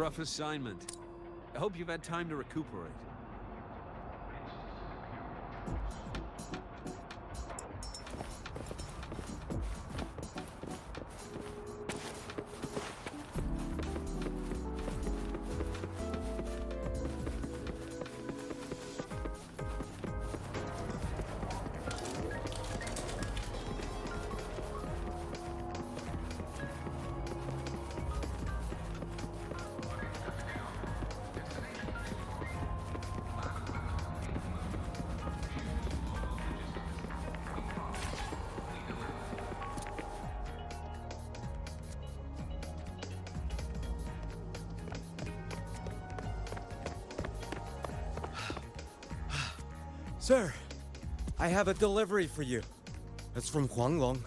rough assignment. I hope you've had time to recuperate. Sir, I have a delivery for you. It's from Huanglong.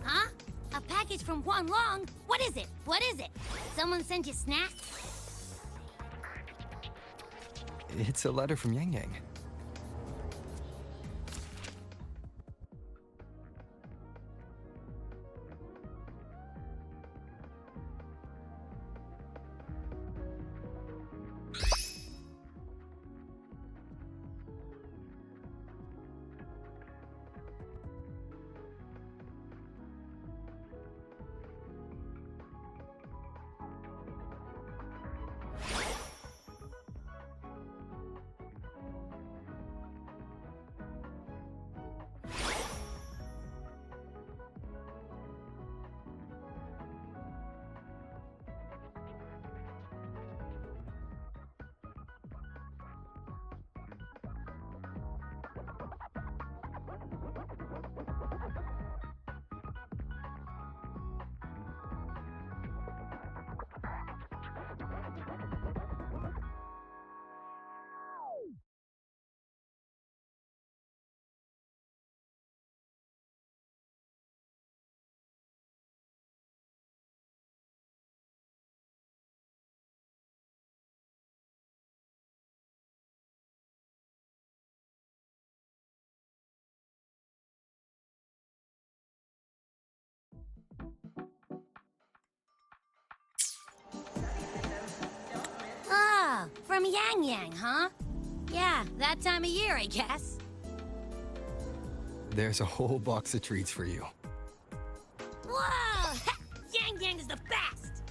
Huh? A package from Huanglong? What is it? What is it? Someone sent you snacks? It's a letter from Yangyang. Ah, from Yangyang, huh? Yeah, that time of year, I guess. There's a whole box of treats for you. Whoa! Yangyang is the best!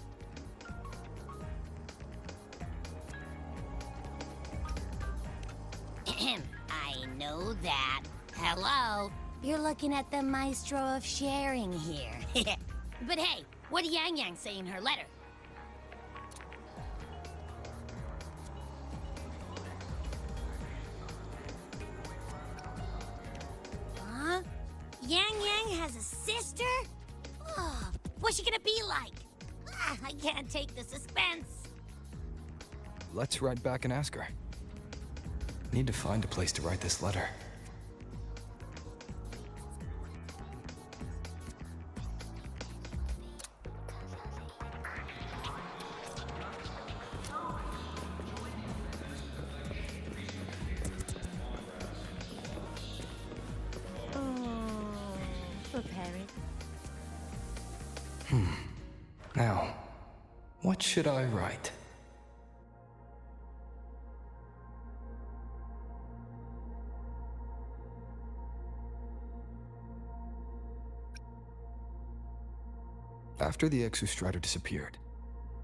I know that. Hello? You're looking at the maestro of sharing here. But hey, what did Yangyang say in her letter? Huh? Yangyang has a sister? Oh, what's she gonna be like? I can't take the suspense. Let's write back and ask her. Need to find a place to write this letter. Prepare it. Now, what should I write? After the Exostrator disappeared,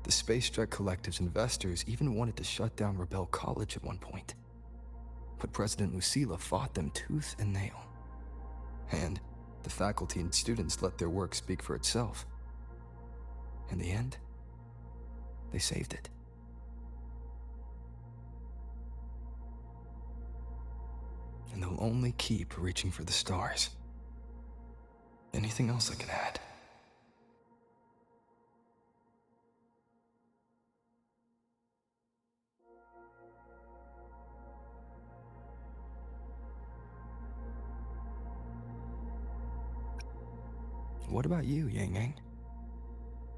the Space Jet Collective's investors even wanted to shut down Rebel College at one point. But President Lucilla fought them tooth and nail. And the faculty and students let their work speak for itself. In the end, they saved it. And they'll only keep reaching for the stars. Anything else I can add? What about you, Yangyang?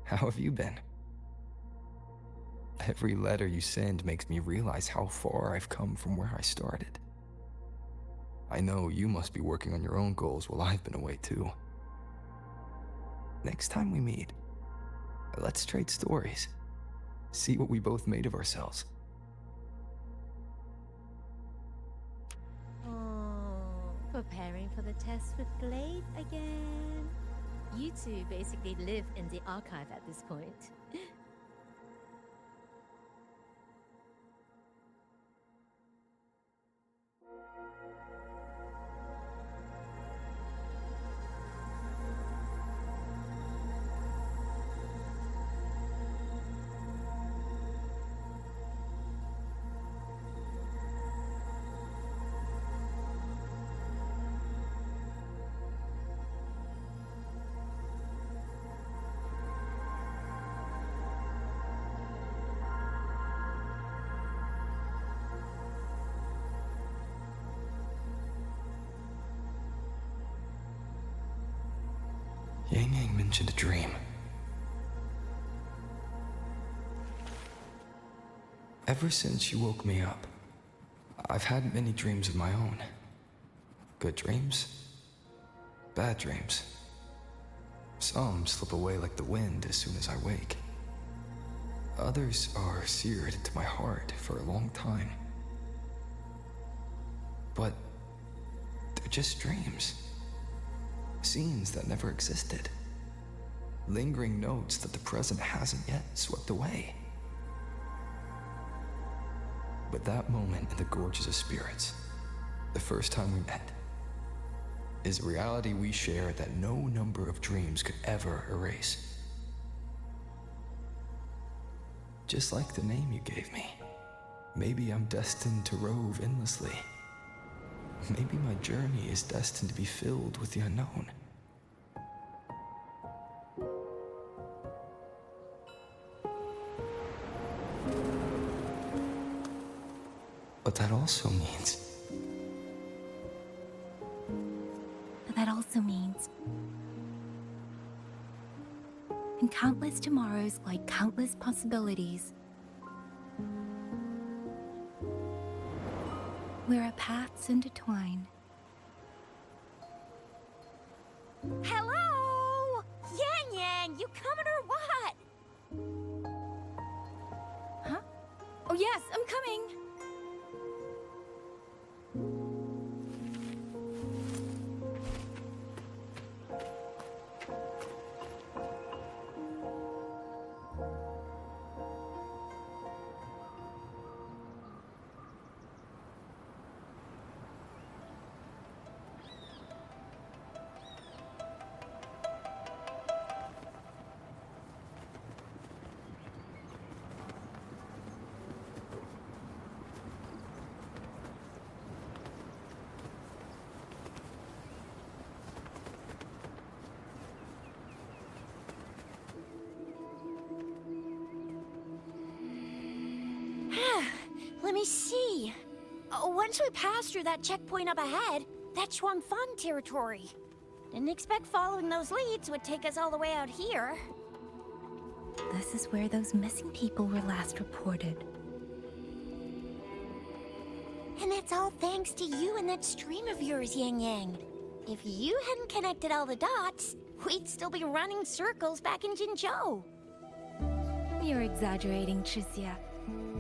How have you been? Every letter you send makes me realize how far I've come from where I started. I know you must be working on your own goals while I've been away too. Next time we meet, let's trade stories. See what we both made of ourselves. Oh, preparing for the test with Blade again. You two basically live in the archive at this point. Yangyang mentioned a dream. Ever since she woke me up, I've had many dreams of my own. Good dreams, bad dreams. Some slip away like the wind as soon as I wake. Others are seared into my heart for a long time. But they're just dreams. Scenes that never existed. Lingering notes that the present hasn't yet swept away. But that moment in the Gorges of Spirits, the first time we met, is a reality we share that no number of dreams could ever erase. Just like the name you gave me. Maybe I'm destined to rove endlessly. Maybe my journey is destined to be filled with the unknown. But that also means... And countless tomorrows like countless possibilities. Where our paths intertwine. Hello? Yangyang, you coming or what? Huh? Oh yes, I'm coming! Let me see. Once we pass through that checkpoint up ahead, that's Shuangfang territory. Didn't expect following those leads would take us all the way out here. This is where those missing people were last reported. And that's all thanks to you and that stream of yours, Yangyang. If you hadn't connected all the dots, we'd still be running circles back in Jinzhou. You're exaggerating, Chixia.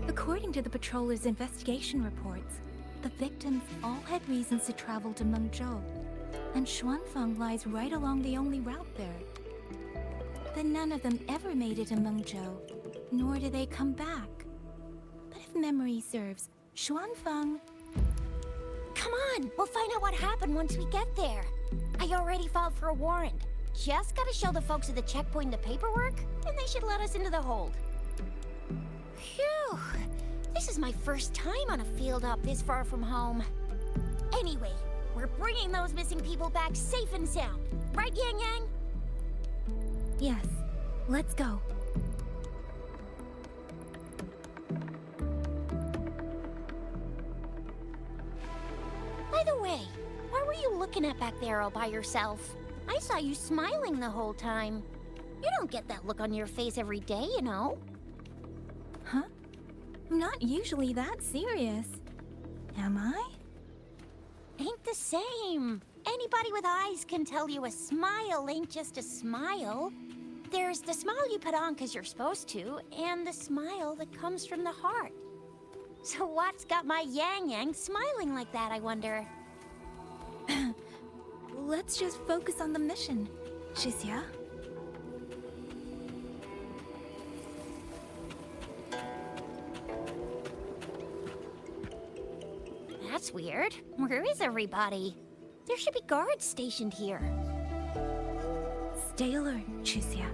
According to the patroller's investigation reports, the victims all had reasons to travel to Mengzhou, and Shuangfang lies right along the only route there. But none of them ever made it to Mengzhou, nor do they come back. But if memory serves, Shuangfang... Come on, we'll find out what happened once we get there. I already filed for a warrant. Just gotta show the folks at the checkpoint the paperwork, and they should let us into the hold. Phew, this is my first time on a field op this far from home. Anyway, we're bringing those missing people back safe and sound. Right, Yangyang? Yes, let's go. By the way, what were you looking at back there all by yourself? I saw you smiling the whole time. You don't get that look on your face every day, you know. Huh? I'm not usually that serious. Am I? ain't the same. Anybody with eyes can tell you a smile ain't just a smile. There's the smile you put on because you're supposed to, and the smile that comes from the heart. So what's got my Yangyang smiling like that, I wonder? Let's just focus on the mission, Chixia. That's weird. Where is everybody? There should be guards stationed here. Stay alert, Chixia.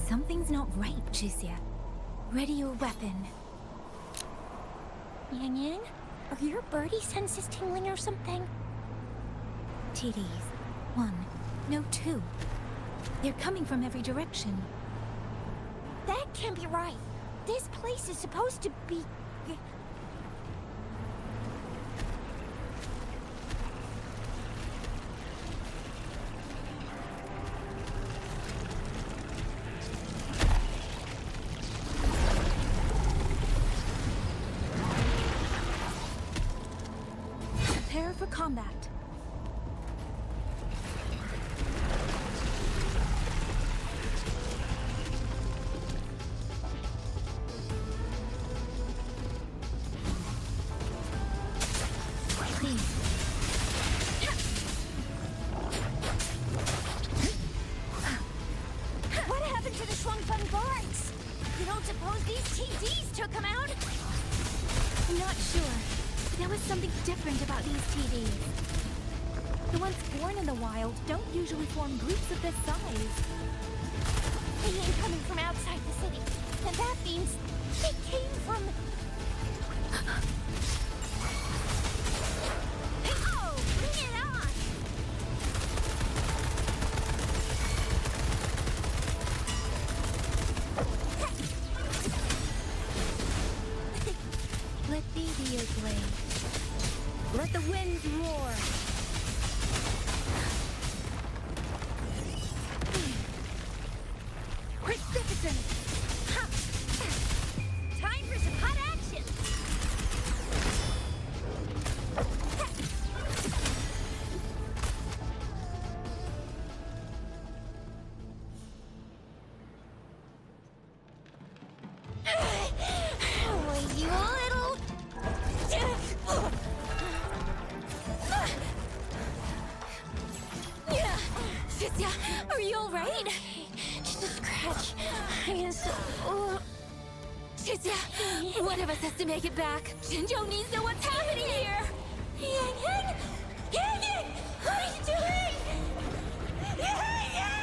Something's not right, Chixia. Ready your weapon. Yangyang, are your birdie senses tingling or something? TDs. 1. No, 2. They're coming from every direction. That can't be right. This place is supposed to be... Prepare for combat. What happened to the Shuangfeng guards? You don't suppose these TDs took them out? I'm not sure. There was something different about these TDs. The ones born in the wild don't usually form groups of this size. They ain't coming from outside the city. And that means they came from... Oh, bring it on! Let thee be your blade. Let the winds roar. Precipitant! Ha! Time for some hot action! Will you little... Chixia, are you all right? Just a scratch. I'm so... Chixia, one of us has to make it back. Jinzhou needs to know what's happening here. Yangyang! Yangyang! What are you doing? Yangyang!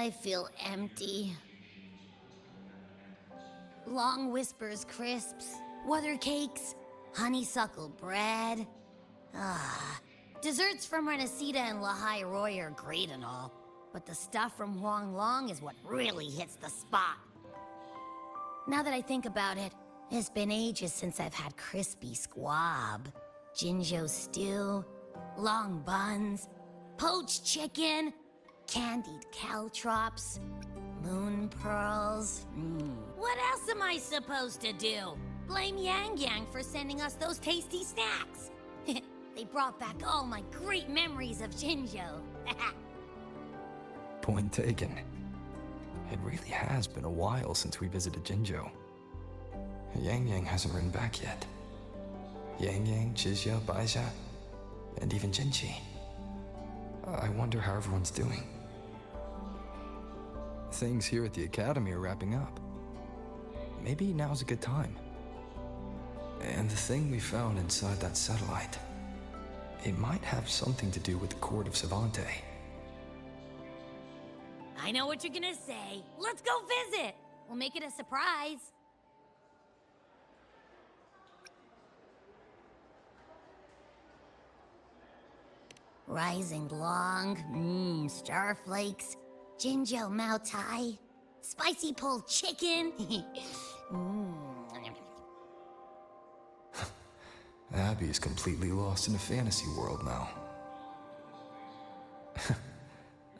I feel empty. Long whispers crisps, weather cakes, honeysuckle bread. Desserts from Renacita and Lahai Roy are great and all, but the stuff from Huanglong is what really hits the spot. Now that I think about it, it's been ages since I've had crispy squab, Jinzhou stew, long buns, poached chicken, candied caltrops, moon pearls. What else am I supposed to do? Blame Yangyang for sending us those tasty snacks. They brought back all my great memories of Jinzhou. Point taken. It really has been a while since we visited Jinzhou. Yangyang hasn't written back yet. Yangyang, Chixia, Baixia, and even Jinchi. I wonder how everyone's doing. Things here at the Academy are wrapping up. Maybe now's a good time. And the thing we found inside that satellite, it might have something to do with the Court of Savante. I know what you're gonna say. Let's go visit! We'll make it a surprise. Rising Long, starflakes, Jinzhou Mao Tai, spicy pulled chicken. Abby is completely lost in a fantasy world now.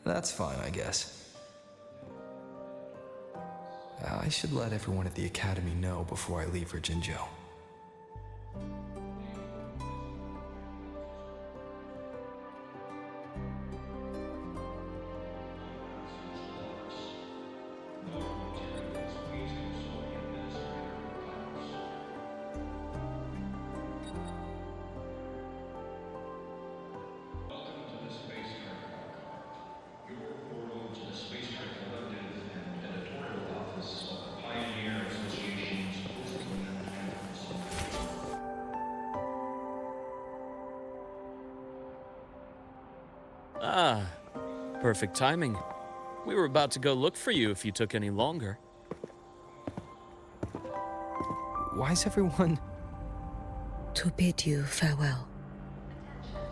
That's fine, I guess. I should let everyone at the Academy know before I leave for Jinzhou. Ah, perfect timing. We were about to go look for you if you took any longer. Why's everyone... To bid you farewell.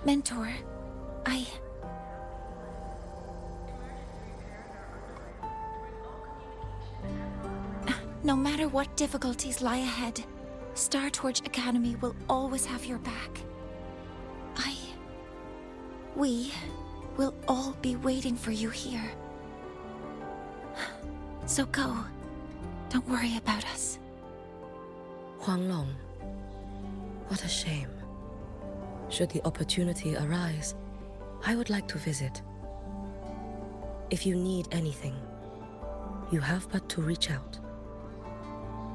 Mentor, No matter what difficulties lie ahead, Star Torch Academy will always have your back. We will all be waiting for you here. So go. Don't worry about us. Huanglong. What a shame. Should the opportunity arise, I would like to visit. If you need anything, you have but to reach out.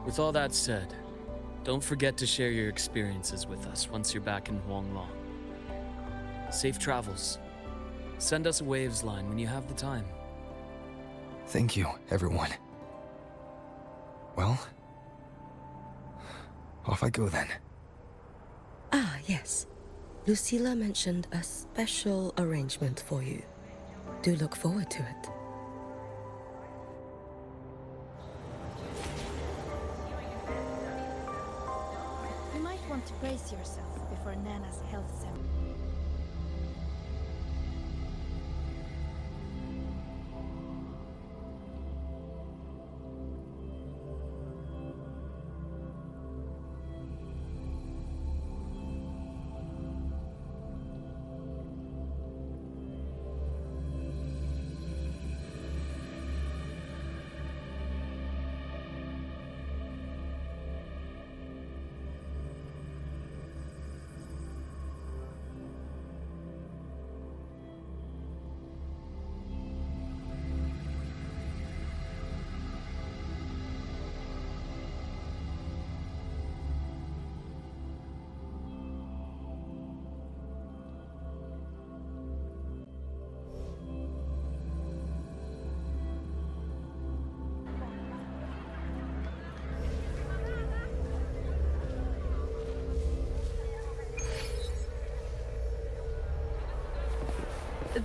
With all that said, don't forget to share your experiences with us once you're back in Huanglong. Safe travels. Send us a waves line when you have the time. Thank you, everyone. Well, off I go then. Ah, yes. Lucilla mentioned a special arrangement for you. Do look forward to it. You might want to brace yourself before Nana's health ceremony.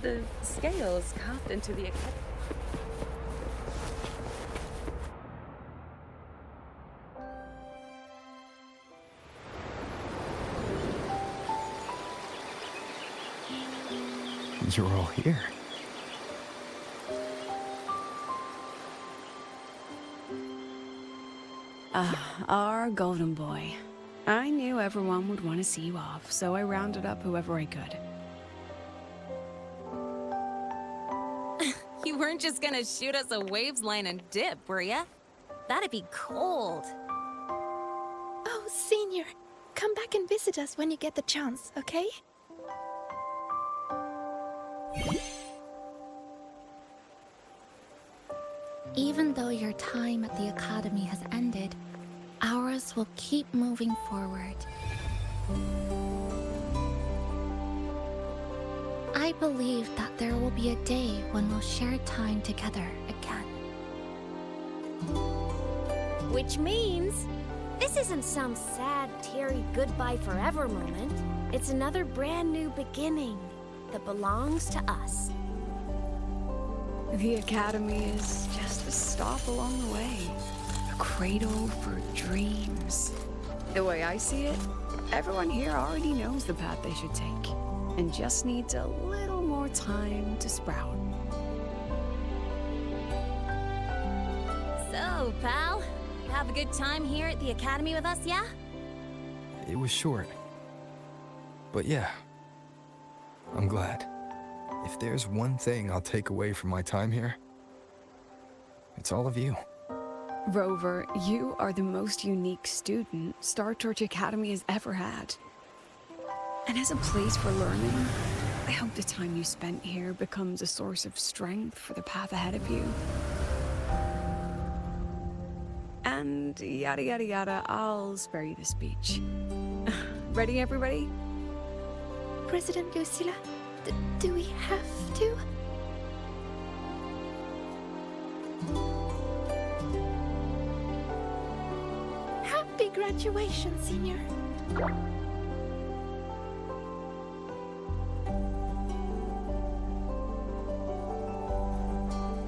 The scales carved into the... You're all here. Our golden boy. I knew everyone would want to see you off, so I rounded up whoever I could. You weren't just gonna shoot us a waves line and dip, were ya? That'd be cold. Oh, Senior, come back and visit us when you get the chance, okay? Even though your time at the Academy has ended, ours will keep moving forward. I believe that there will be a day when we'll share time together again. Which means, this isn't some sad, teary goodbye forever moment. It's another brand new beginning that belongs to us. The Academy is just a stop along the way. A cradle for dreams. The way I see it, everyone here already knows the path they should take, and just needs a little more time to sprout. So, pal, have a good time here at the Academy with us, yeah? It was short. But yeah, I'm glad. If there's one thing I'll take away from my time here, it's all of you. Rover, you are the most unique student Star Torch Academy has ever had. And as a place for learning, I hope the time you spent here becomes a source of strength for the path ahead of you. And yada yada yada, I'll spare you the speech. Ready, everybody? President Lucilla, do we have to? Happy graduation, Senior.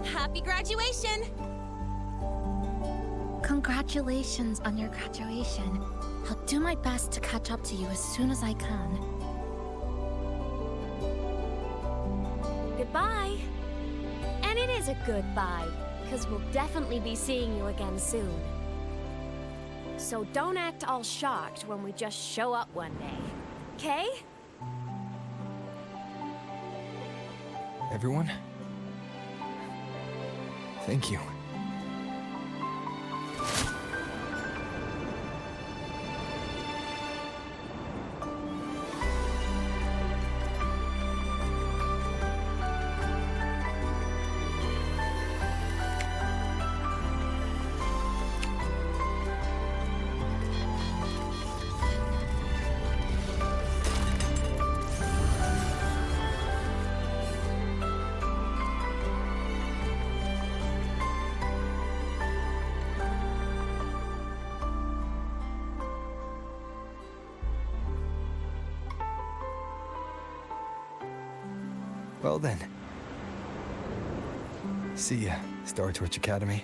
Happy graduation! Congratulations on your graduation. I'll do my best to catch up to you as soon as I can. Goodbye. And it is a goodbye, because we'll definitely be seeing you again soon. So don't act all shocked when we just show up one day, okay? Everyone, thank you. Well then. See ya, Star Torch Academy.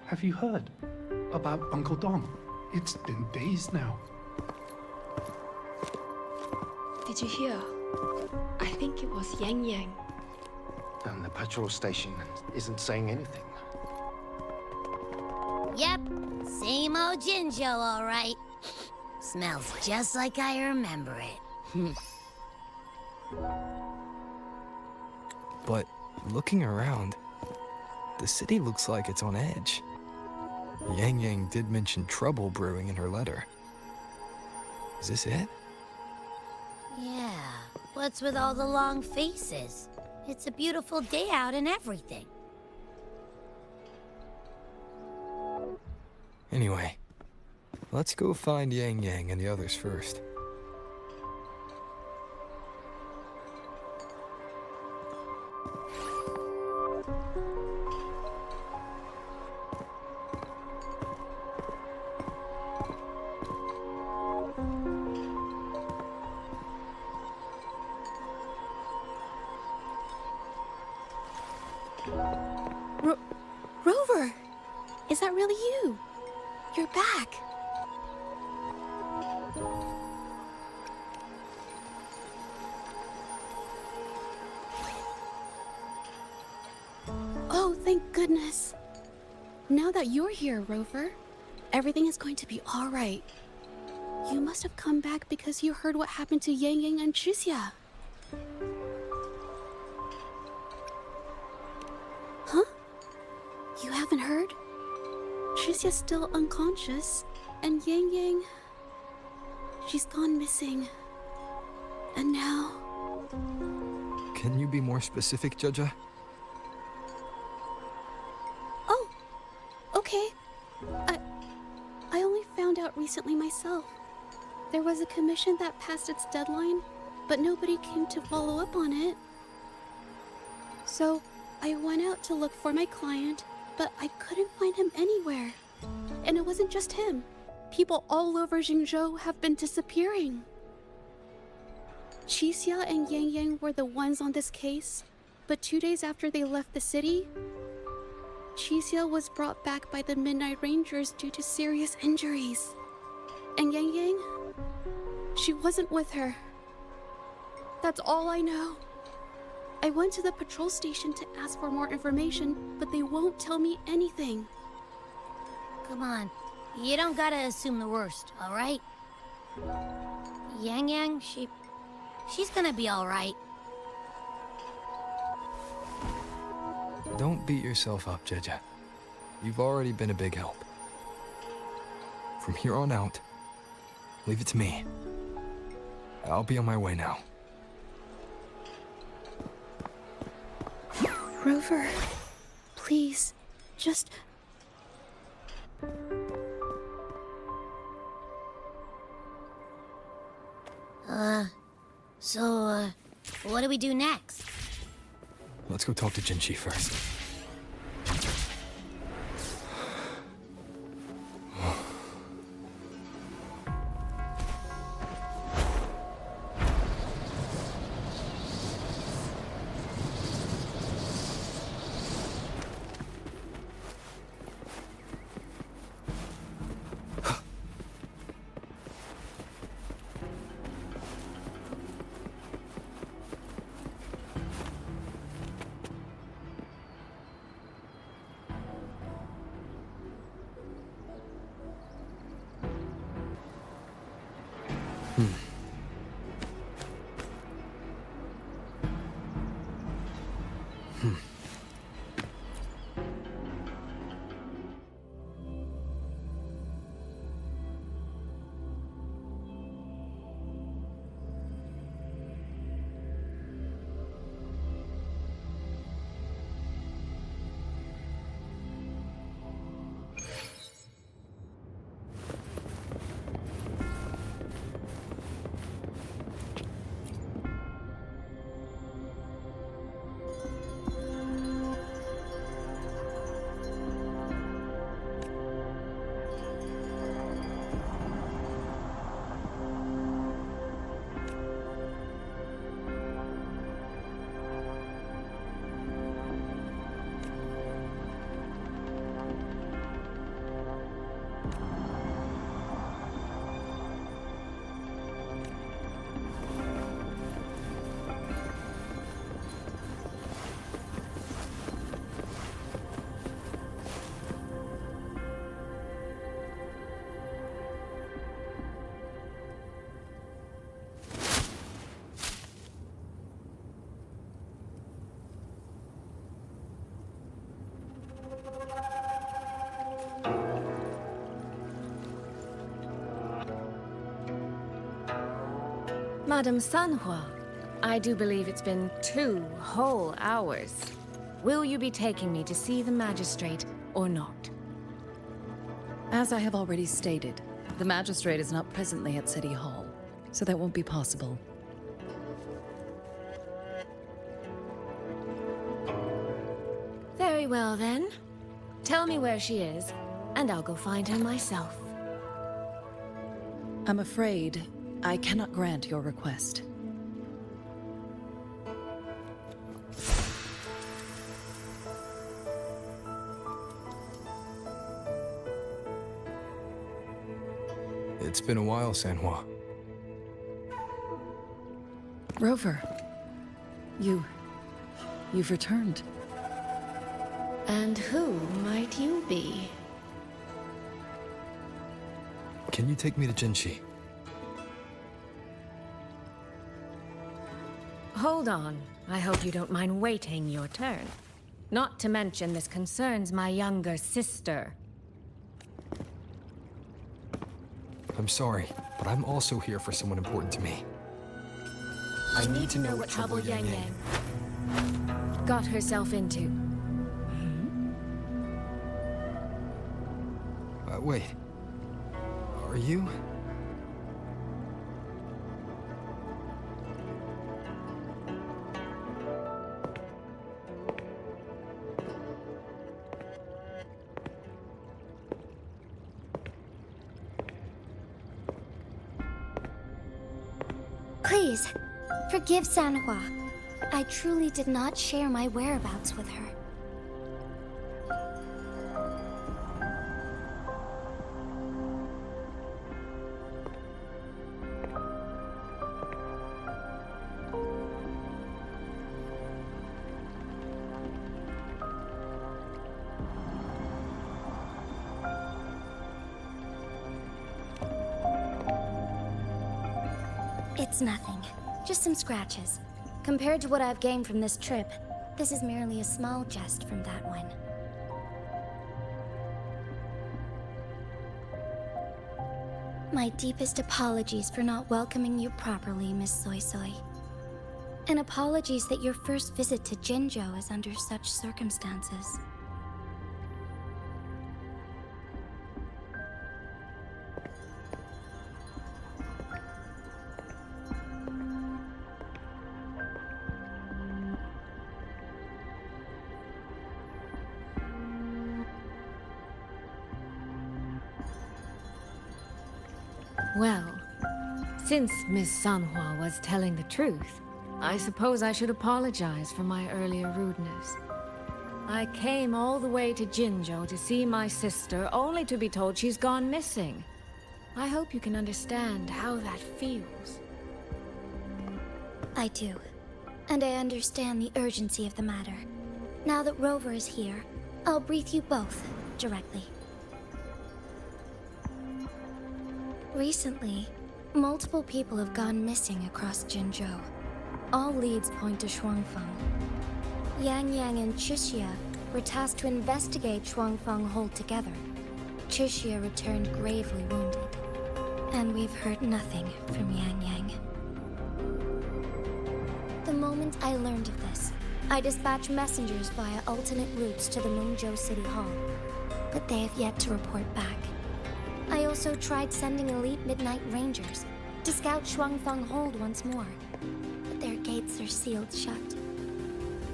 Have you heard about Uncle Dom? It's been days now. Did you hear? think it was Yangyang. And the patrol station isn't saying anything. Yep, same old Jinzhou, all right. Smells just like I remember it. But looking around, the city looks like it's on edge. Yangyang did mention trouble brewing in her letter. Is this it? Yeah, what's with all the long faces? It's a beautiful day out and everything. Anyway, let's go find Yangyang and the others first. Rover! Is that really you? You're back! Oh, thank goodness. Now that you're here, Rover, everything is going to be alright. You must have come back because you heard what happened to Yangyang and Chixia. Huh? You haven't heard? Chixia's still unconscious, and Yangyang... she's gone missing. And now... Can you be more specific, Jaja? Oh, okay. I only found out recently myself. There was a commission that passed its deadline, but nobody came to follow up on it. So, I went out to look for my client, but I couldn't find him anywhere. And it wasn't just him. People all over Mengzhou have been disappearing. Chixia and Yangyang were the ones on this case, but 2 days after they left the city, Chixia was brought back by the Midnight Rangers due to serious injuries. And Yangyang? She wasn't with her. That's all I know. I went to the patrol station to ask for more information, but they won't tell me anything. Come on, you don't gotta assume the worst, all right? Yangyang, she's gonna be all right. Don't beat yourself up, Jaja. You've already been a big help. From here on out, leave it to me. I'll be on my way now. Rover, please, just... So, what do we do next? Let's go talk to Jinchi first. Madame Sanhua, I do believe it's been 2 whole hours. Will you be taking me to see the magistrate or not? As I have already stated, the magistrate is not presently at City Hall, so that won't be possible. Very well then. Tell me where she is, and I'll go find her myself. I'm afraid I cannot grant your request. It's been a while, Sanhua. Rover, you've returned. And who might you be? Can you take me to Jinchi? Hold on. I hope you don't mind waiting your turn. Not to mention this concerns my younger sister. I'm sorry, but I'm also here for someone important to me. I need to know what trouble Yangyang got herself into. Wait. Are you? Please, forgive Sanhua. I truly did not share my whereabouts with her. It's nothing. Just some scratches. Compared to what I've gained from this trip, this is merely a small jest from that one. My deepest apologies for not welcoming you properly, Miss Suisui. And apologies that your first visit to Jinzhou is under such circumstances. Well, since Miss Sanhua was telling the truth, I suppose I should apologize for my earlier rudeness. I came all the way to Jinzhou to see my sister, only to be told she's gone missing. I hope you can understand how that feels. I do. And I understand the urgency of the matter. Now that Rover is here, I'll brief you both directly. Recently, multiple people have gone missing across Jinzhou. All leads point to Shuangfeng. Yangyang and Chixia were tasked to investigate Shuangfeng Hold together. Chixia returned gravely wounded. And we've heard nothing from Yangyang. The moment I learned of this, I dispatched messengers via alternate routes to the Mengzhou City Hall. But they have yet to report back. I also tried sending elite Midnight Rangers to scout Shuangfeng Hold once more, but their gates are sealed shut.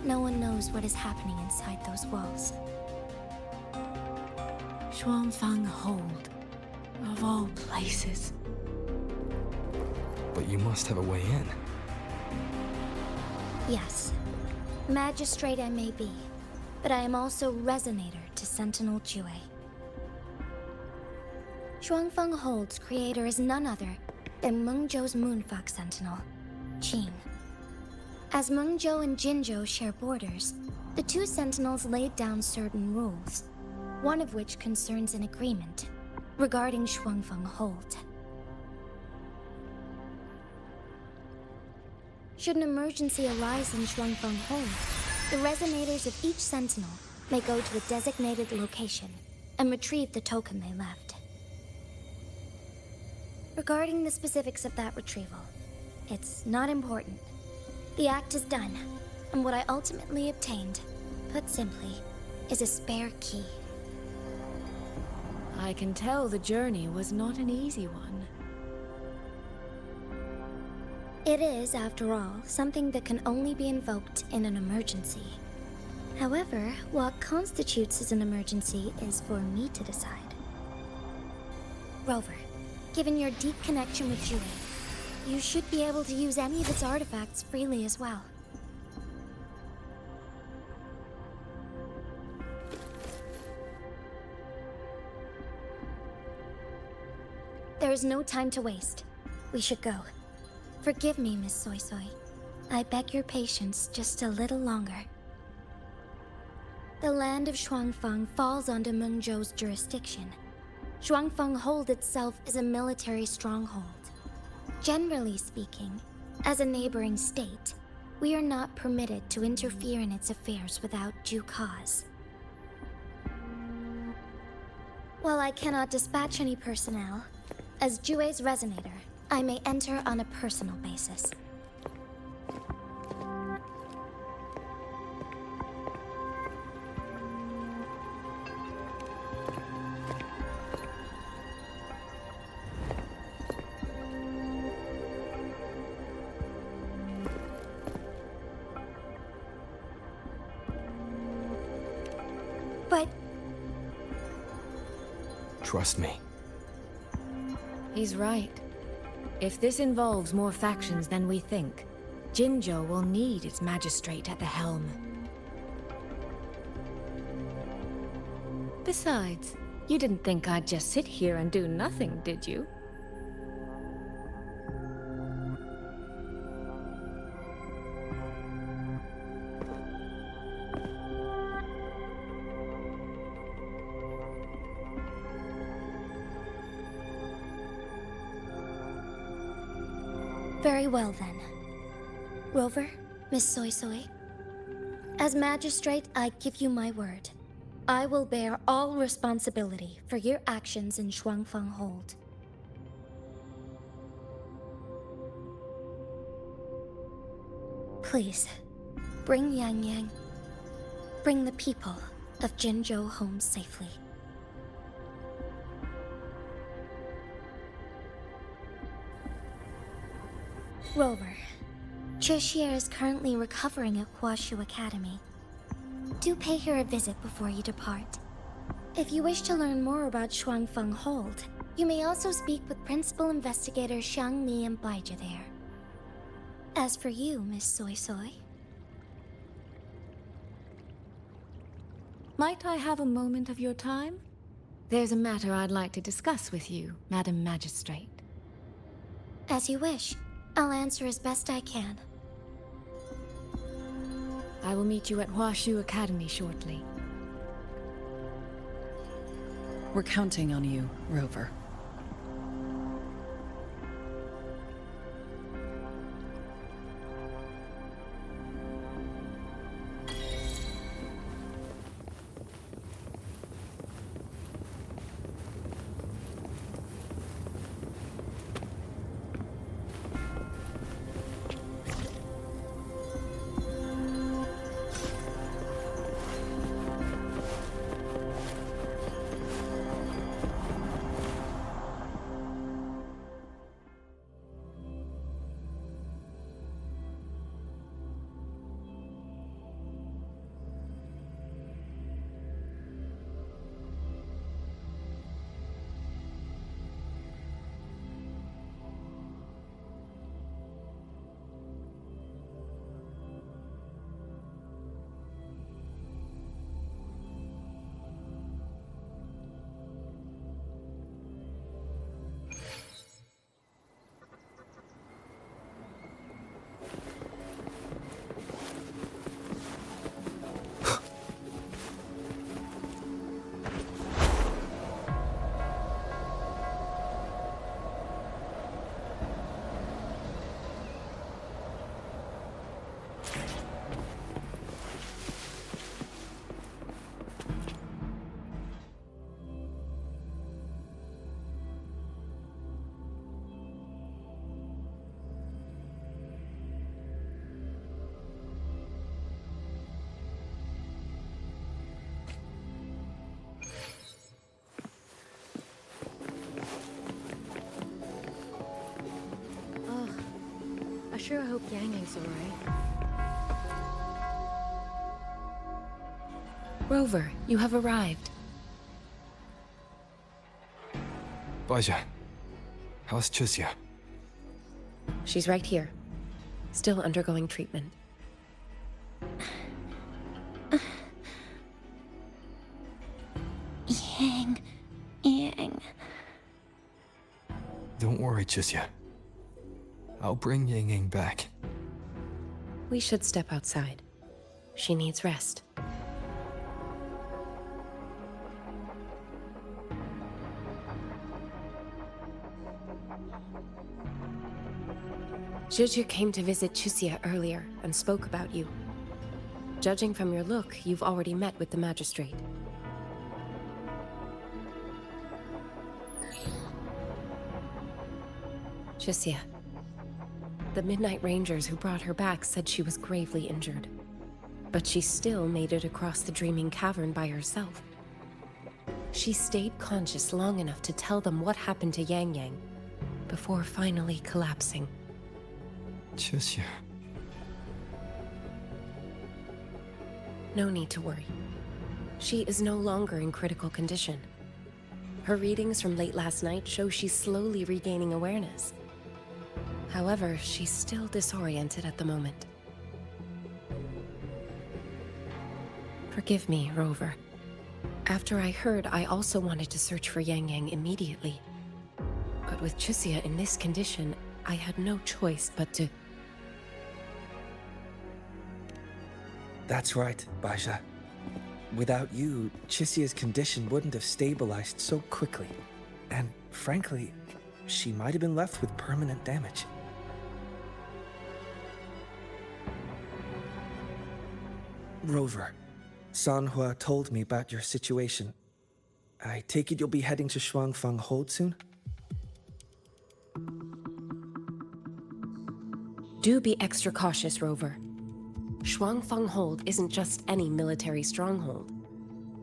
No one knows what is happening inside those walls. Shuangfeng Hold, of all places. But you must have a way in. Yes. Magistrate I may be, but I am also Resonator to Sentinel Jue. Shuangfeng Hold's creator is none other than Mengzhou's Moonfuck Sentinel, Qing. As Mengzhou and Jinzhou share borders, the two Sentinels laid down certain rules, one of which concerns an agreement regarding Shuangfeng Hold. Should an emergency arise in Shuangfeng Hold, the resonators of each Sentinel may go to a designated location and retrieve the token they left. Regarding the specifics of that retrieval, It's not important. The act is done, and what I ultimately obtained, put simply, is a spare key. I can tell the journey was not an easy one. It is, after all, something that can only be invoked in an emergency. However, what constitutes as an emergency is for me to decide. Rover, given your deep connection with Jue, you should be able to use any of its artifacts freely as well. There is no time to waste. We should go. Forgive me, Miss Suisui. I beg your patience just a little longer. The land of Shuangfeng falls under Mengzhou's jurisdiction. Shuangfeng Hold itself is a military stronghold. Generally speaking, as a neighboring state, we are not permitted to interfere in its affairs without due cause. While I cannot dispatch any personnel, as Jue's resonator, I may enter on a personal basis. But... Trust me. He's right. If this involves more factions than we think, Jinzhou will need its magistrate at the helm. Besides, you didn't think I'd just sit here and do nothing, did you? Very well then. Rover, Miss Suisui. As magistrate, I give you my word. I will bear all responsibility for your actions in Shuangfeng Hold. Please, bring Yangyang. Bring the people of Jinzhou home safely. Rover, Chixia is currently recovering at Huashu Academy. Do pay her a visit before you depart. If you wish to learn more about Shuangfeng Hold, you may also speak with Principal Investigator Xiangli and Baija there. As for you, Miss Suisui... Might I have a moment of your time? There's a matter I'd like to discuss with you, Madam Magistrate. As you wish. I'll answer as best I can. I will meet you at Huashu Academy shortly. We're counting on you, Rover. sure hope Yangyang's alright. Rover, you have arrived. Baja, how's Chixia? She's right here, still undergoing treatment. Yang. Don't worry, Chixia. I'll bring Yangyang back. We should step outside. She needs rest. Juju came to visit Chixia earlier and spoke about you. Judging from your look, you've already met with the magistrate. Chixia. The Midnight Rangers who brought her back said she was gravely injured. But she still made it across the Dreaming Cavern by herself. She stayed conscious long enough to tell them what happened to Yangyang, before finally collapsing. Chixia. No need to worry. She is no longer in critical condition. Her readings from late last night show she's slowly regaining awareness. However, she's still disoriented at the moment. Forgive me, Rover. After I heard, I also wanted to search for Yangyang immediately. But with Chixia in this condition, I had no choice but to... That's right, Baja. Without you, Chixia's condition wouldn't have stabilized so quickly. And frankly, she might have been left with permanent damage. Rover, Sanhua told me about your situation. I take it you'll be heading to Shuangfang Hold soon? Do be extra cautious, Rover. Shuangfang Hold isn't just any military stronghold.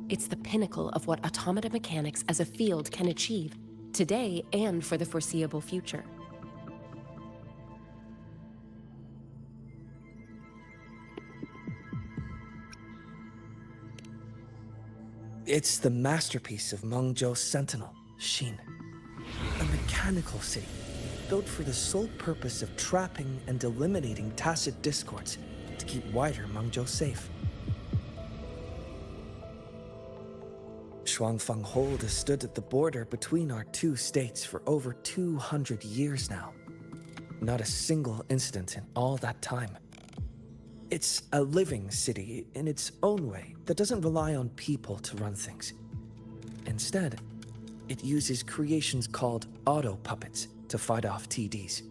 It's the pinnacle of what automata mechanics as a field can achieve, today and for the foreseeable future. It's the masterpiece of Mengzhou's sentinel, Xin. A mechanical city, built for the sole purpose of trapping and eliminating tacit discords to keep wider Mengzhou safe. Shuangfang Hold has stood at the border between our two states for over 200 years now. Not a single incident in all that time. It's a living city in its own way that doesn't rely on people to run things. Instead, it uses creations called auto-puppets to fight off TDs.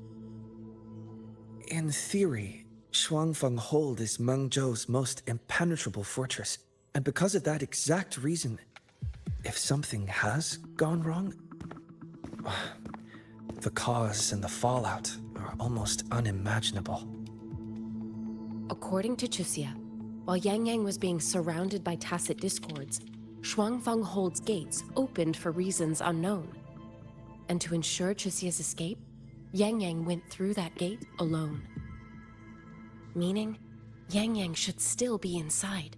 In theory, Shuangfang Hold is Mengzhou's most impenetrable fortress, and because of that exact reason, if something has gone wrong, the cause and the fallout are almost unimaginable. According to Chixia, while Yangyang was being surrounded by tacit discords, Shuangfang Hold's gates opened for reasons unknown. And to ensure Chixia's escape, Yangyang went through that gate alone. Meaning, Yangyang should still be inside.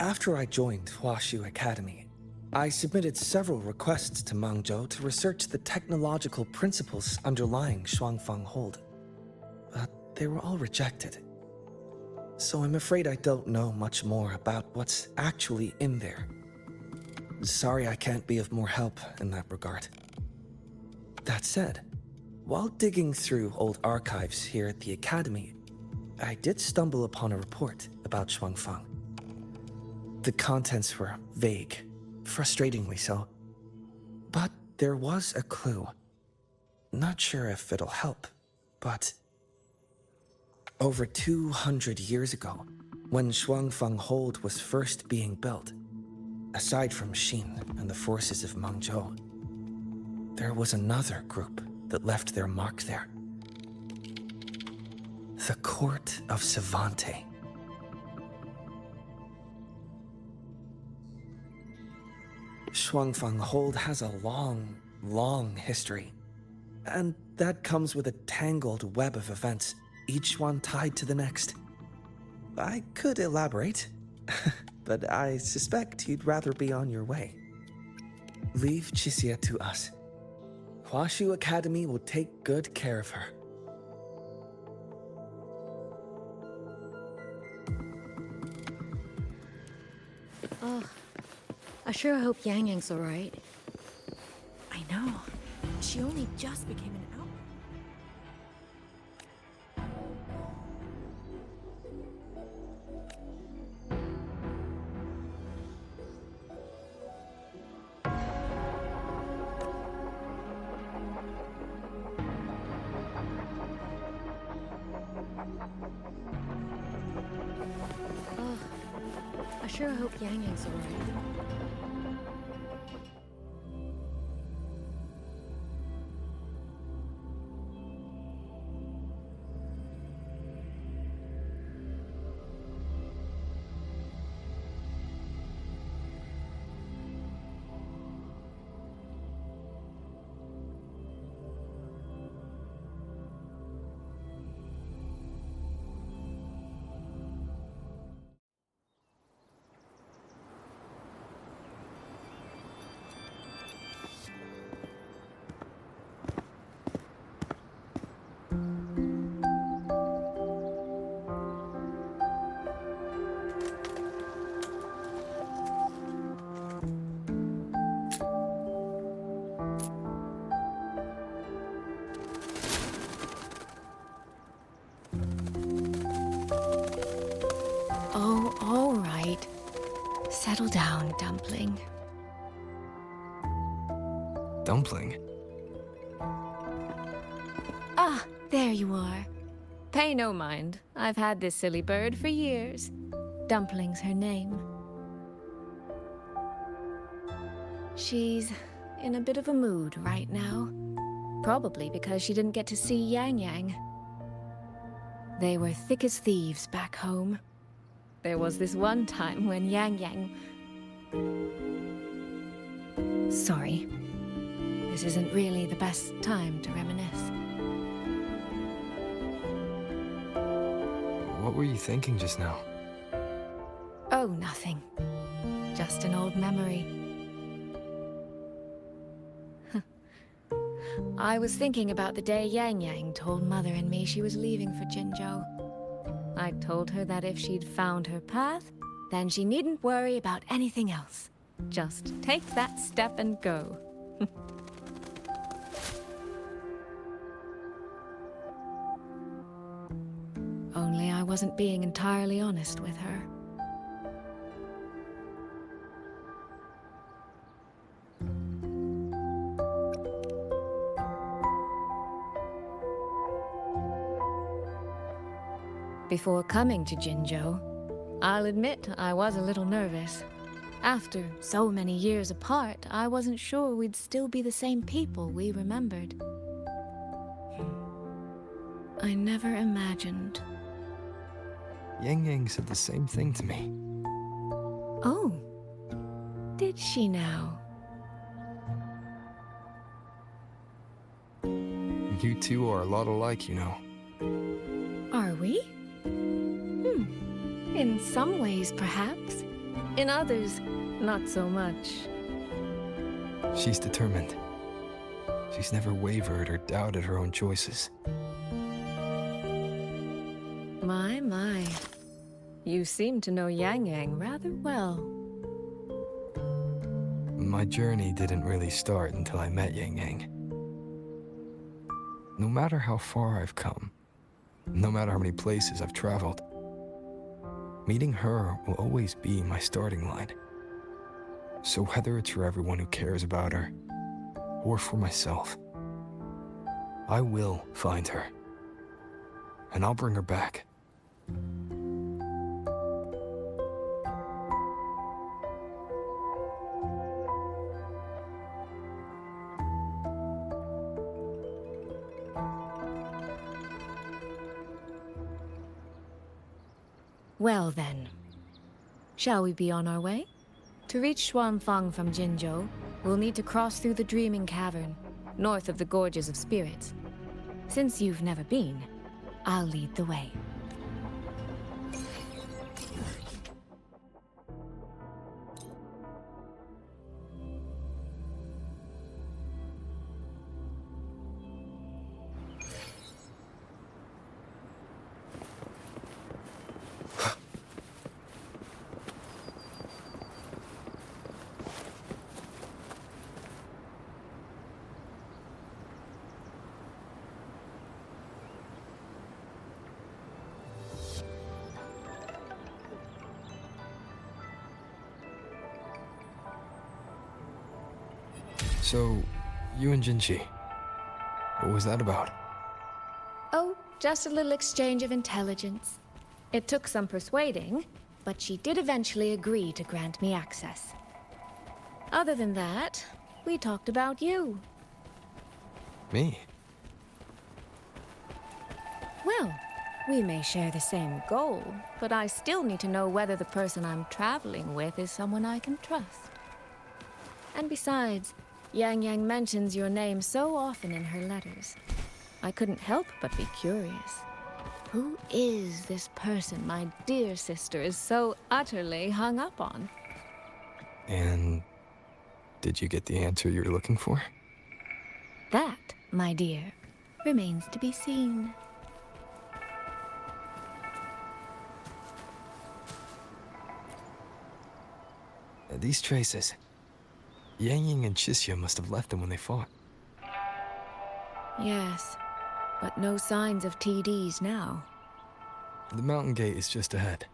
After I joined Huaxu Academy, I submitted several requests to Mengzhou to research the technological principles underlying Shuangfang Hold. But they were all rejected. So I'm afraid I don't know much more about what's actually in there. Sorry I can't be of more help in that regard. That said, while digging through old archives here at the Academy, I did stumble upon a report about Shuangfang. The contents were vague, frustratingly so. But there was a clue. Not sure if it'll help, but... Over 200 years ago, when Shuangfang Hold was first being built, aside from Xin and the forces of Mengzhou, there was another group that left their mark there. The Court of Savante. Shuangfang Hold has a long history. And that comes with a tangled web of events, each one tied to the next. I could elaborate, but I suspect you'd rather be on your way. Leave Chixia to us. Huashu Academy will take good care of her. Oh, I sure hope Yangyang's alright. I know. She only just became an outlaw. Oh, I sure hope Yangyang's alright. Oh, all right. Settle down, Dumpling. Dumpling? Ah, there you are. Pay no mind. I've had this silly bird for years. Dumpling's her name. She's in a bit of a mood right now. Probably because she didn't get to see Yangyang. They were thick as thieves back home. There was this one time when Yangyang... Sorry. This isn't really the best time to reminisce. What were you thinking just now? Oh, nothing. Just an old memory. I was thinking about the day Yangyang told Mother and me she was leaving for Jinzhou. I told her that if she'd found her path, then she needn't worry about anything else. Just take that step and go. Only I wasn't being entirely honest with her. Before coming to Jinzhou, I'll admit I was a little nervous. After so many years apart, I wasn't sure we'd still be the same people we remembered. I never imagined. Yangyang said the same thing to me. Oh, did she now? You two are a lot alike, you know. Are we? In some ways, perhaps. In others, not so much. She's determined. She's never wavered or doubted her own choices. My. You seem to know Yangyang rather well. My journey didn't really start until I met Yangyang. No matter how far I've come, no matter how many places I've traveled, meeting her will always be my starting line. So whether it's for everyone who cares about her, or for myself, I will find her. And I'll bring her back. Well then, shall we be on our way? To reach Xuanfang from Jinzhou, we'll need to cross through the Dreaming Cavern, north of the Gorges of Spirits. Since you've never been, I'll lead the way. So, you and Jinchi, what was that about? Oh, just a little exchange of intelligence. It took some persuading, but she did eventually agree to grant me access. Other than that, we talked about you. Me? Well, we may share the same goal, but I still need to know whether the person I'm traveling with is someone I can trust. And besides, Yangyang mentions your name so often in her letters. I couldn't help but be curious. Who is this person my dear sister is so utterly hung up on? And did you get the answer you were looking for? That, my dear, remains to be seen. These traces. Yangyang and Chixia must have left them when they fought. Yes, but no signs of TDs now. The mountain gate is just ahead.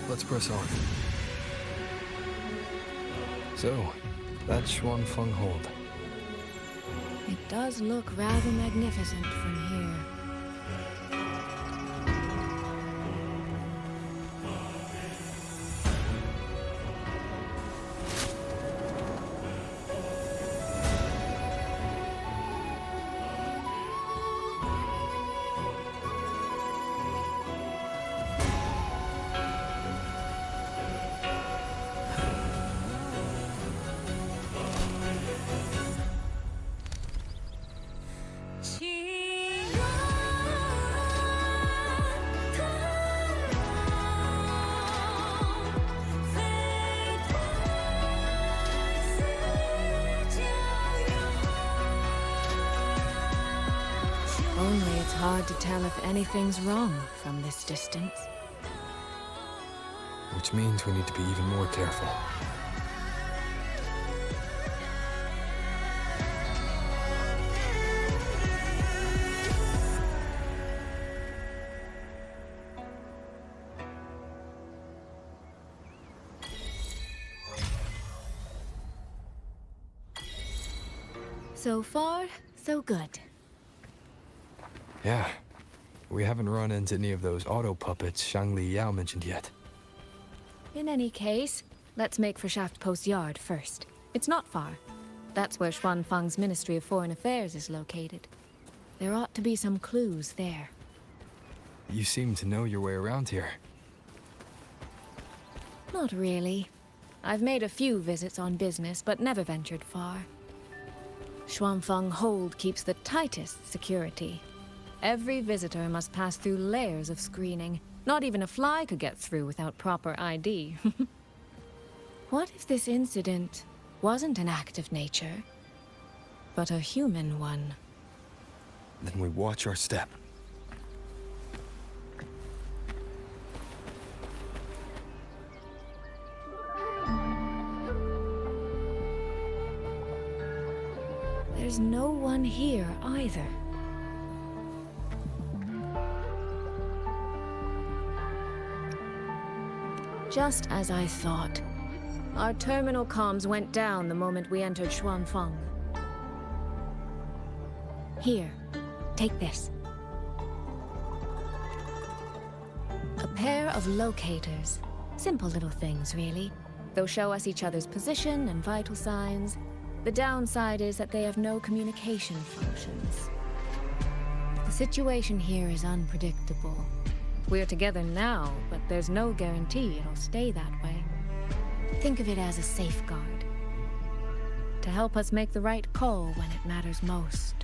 Let's press on. So, that's Xuanfeng Hold. It does look rather magnificent from here. Only it's hard to tell if anything's wrong from this distance. Which means we need to be even more careful. So far, so good. Yeah. We haven't run into any of those auto puppets Xiangli Yao mentioned yet. In any case, let's make for Shaft Post Yard first. It's not far. That's where Xuanfeng's Ministry of Foreign Affairs is located. There ought to be some clues there. You seem to know your way around here. Not really. I've made a few visits on business, but never ventured far. Xuanfeng Hold keeps the tightest security. Every visitor must pass through layers of screening. Not even a fly could get through without proper ID. What if this incident wasn't an act of nature, but a human one? Then we watch our step. There's no one here either. Just as I thought. Our terminal comms went down the moment we entered Xuanfeng. Here, take this. A pair of locators. Simple little things, really. They'll show us each other's position and vital signs. The downside is that they have no communication functions. The situation here is unpredictable. We're together now, but there's no guarantee it'll stay that way. Think of it as a safeguard. To help us make the right call when it matters most.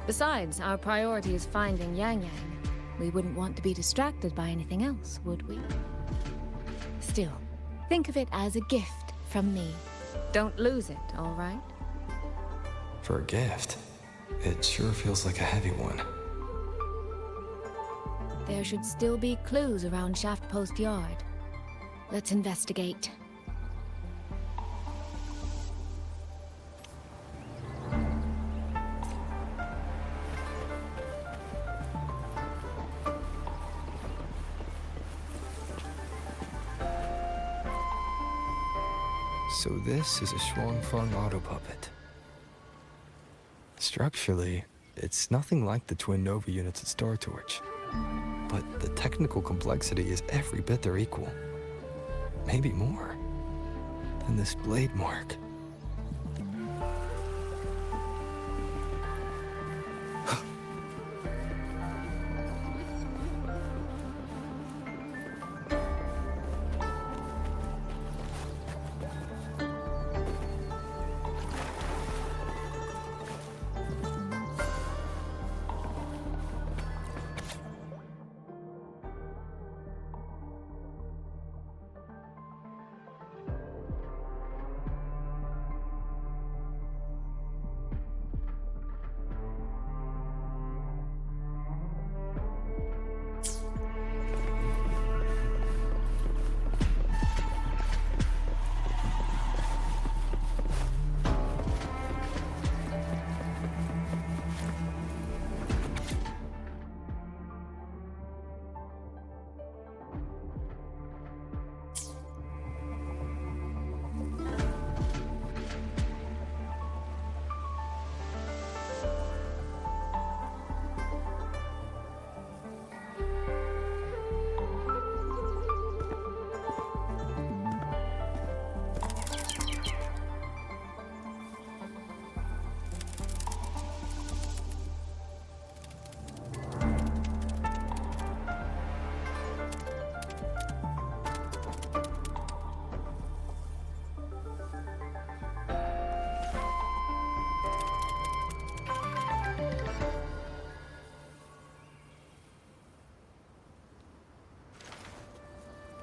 Besides, our priority is finding Yangyang. We wouldn't want to be distracted by anything else, would we? Still, think of it as a gift from me. Don't lose it, all right? For a gift, it sure feels like a heavy one. There should still be clues around Shaft Post Yard. Let's investigate. So this is a Xuanfeng auto puppet. Structurally, it's nothing like the twin Nova units at Star Torch. But the technical complexity is every bit their equal. Maybe more than this blade mark.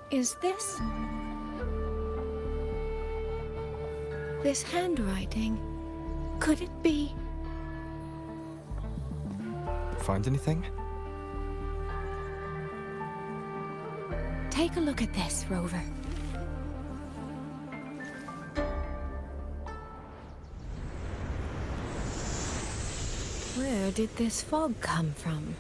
Is this handwriting? Could it be? Find anything? Take a look at this, Rover. Where did this fog come from?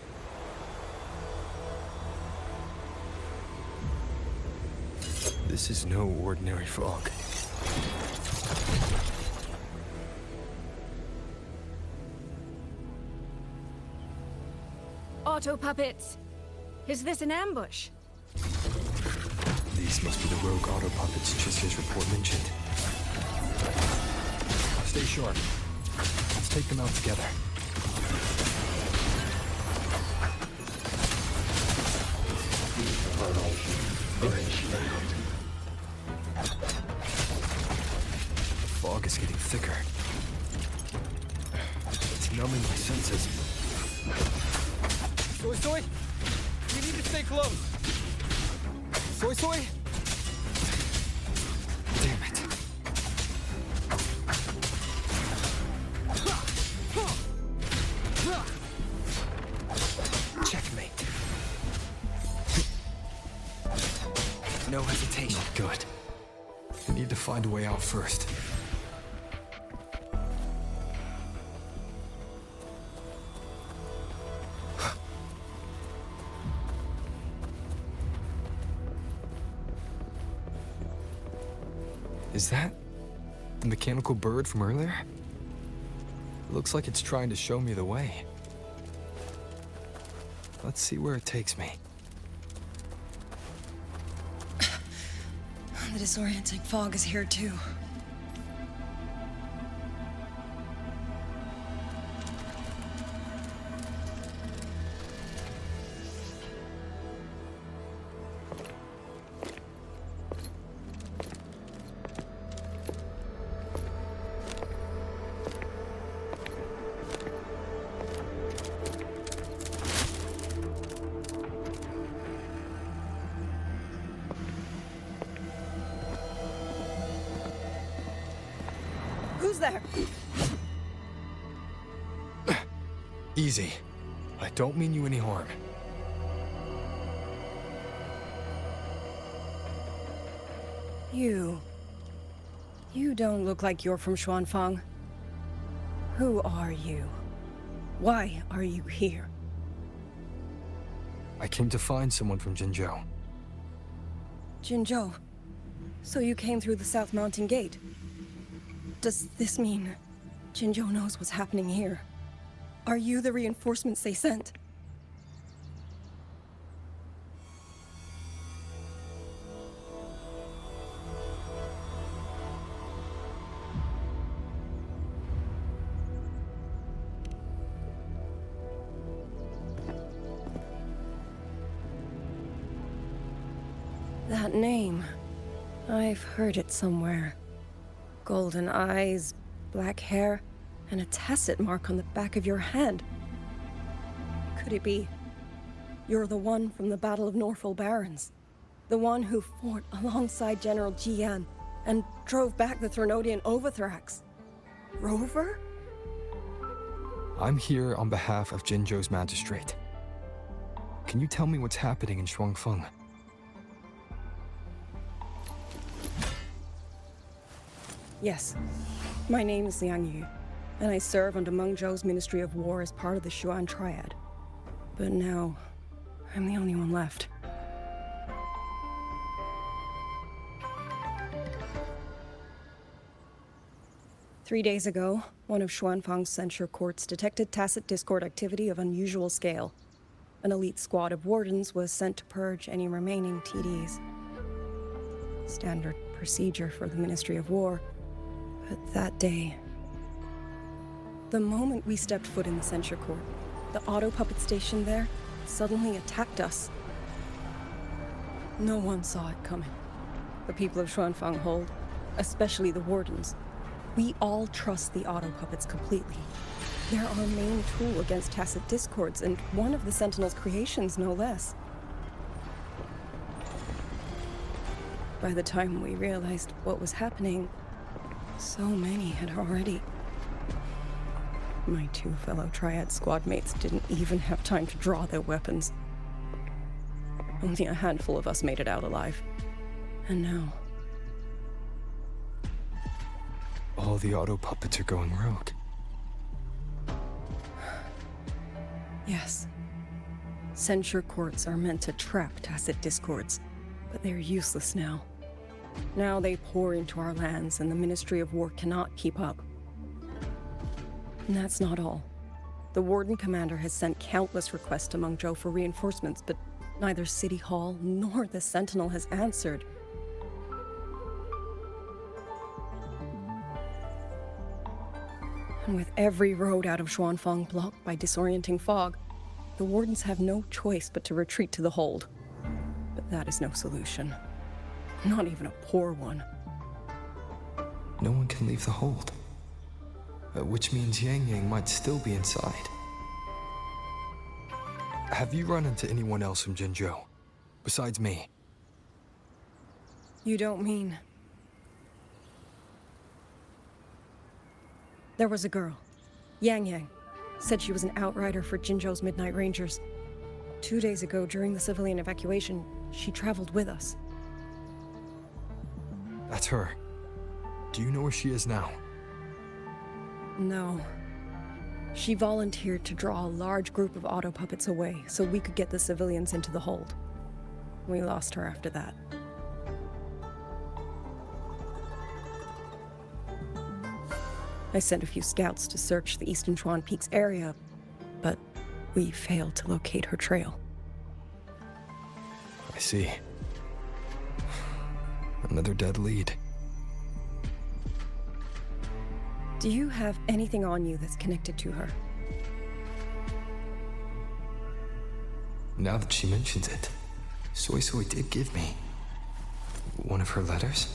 This is no ordinary fog. Auto puppets! Is this an ambush? These must be the rogue auto puppets Chisia's report mentioned. Stay sharp. Let's take them out together. The fog is getting thicker. It's numbing my senses. Suisui, you need to stay close. Suisui? Damn it. Checkmate. No hesitation. Not good. I need to find a way out first. Is that the mechanical bird from earlier? It looks like it's trying to show me the way. Let's see where it takes me. The disorienting fog is here too. Who's there? Easy. I don't mean you any harm. You don't look like you're from Xuanfang. Who are you? Why are you here? I came to find someone from Jinzhou. Jinzhou. So you came through the South Mountain Gate. Does this mean Jinzhou knows what's happening here? Are you the reinforcements they sent? That name, I've heard it somewhere. Golden eyes, black hair, and a tacit mark on the back of your hand. Could it be you're the one from the Battle of Norfolk Barrens? The one who fought alongside General Jian and drove back the Thrunodian Overthrax? Rover? I'm here on behalf of Jinzhou's magistrate. Can you tell me what's happening in Xuanfeng? Yes. My name is Yangyang, and I serve under Mengzhou's Ministry of War as part of the Xuan Triad. But now, I'm the only one left. Three days ago, one of Xuanfang's censure courts detected tacit discord activity of unusual scale. An elite squad of wardens was sent to purge any remaining TDs. Standard procedure for the Ministry of War. But that day, the moment we stepped foot in the censure court, the auto puppet station there suddenly attacked us. No one saw it coming. The people of Xuanfang Hold, especially the wardens. We all trust the auto puppets completely. They're our main tool against tacit discords, and one of the Sentinel's creations, no less. By the time we realized what was happening, so many had already... My two fellow Triad squad mates didn't even have time to draw their weapons. Only a handful of us made it out alive. And now... All the auto puppets are going rogue. Yes. Censure courts are meant to trap tacit discords, but they're useless now. Now they pour into our lands, and the Ministry of War cannot keep up. And that's not all. The Warden Commander has sent countless requests to Mengzhou for reinforcements, but neither City Hall nor the Sentinel has answered. And with every road out of Xuanfang blocked by disorienting fog, the Wardens have no choice but to retreat to the Hold. But that is no solution. Not even a poor one. No one can leave the hold. Which means Yangyang might still be inside. Have you run into anyone else from Mengzhou? Besides me? You don't mean... There was a girl, Yangyang. Said she was an outrider for Jinzhou's Midnight Rangers. 2 days ago, during the civilian evacuation, she traveled with us. That's her. Do you know where she is now? No. She volunteered to draw a large group of auto puppets away so we could get the civilians into the hold. We lost her after that. I sent a few scouts to search the Eastern Chuan Peaks area, but we failed to locate her trail. I see. Another dead lead. Do you have anything on you that's connected to her? Now that she mentions it, Suisui did give me one of her letters.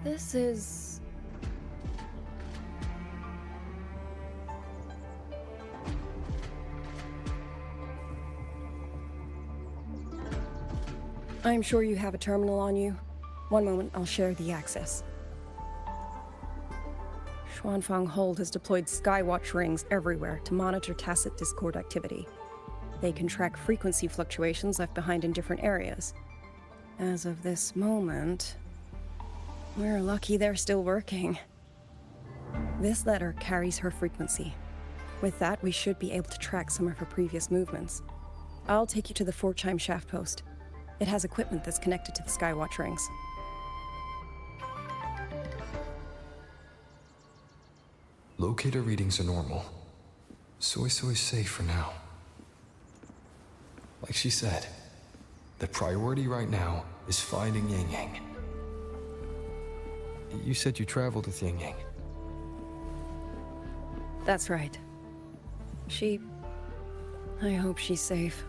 This is... I'm sure you have a terminal on you. One moment, I'll share the access. Xuanfang Hold has deployed Skywatch rings everywhere to monitor tacit Discord activity. They can track frequency fluctuations left behind in different areas. As of this moment, we're lucky they're still working. This letter carries her frequency. With that, we should be able to track some of her previous movements. I'll take you to the 4-chime shaft post. It has equipment that's connected to the Skywatch rings. Locator readings are normal. Suisui's safe for now. Like she said, the priority right now is finding Yangyang. You said you traveled with Yangyang. That's right. I hope she's safe.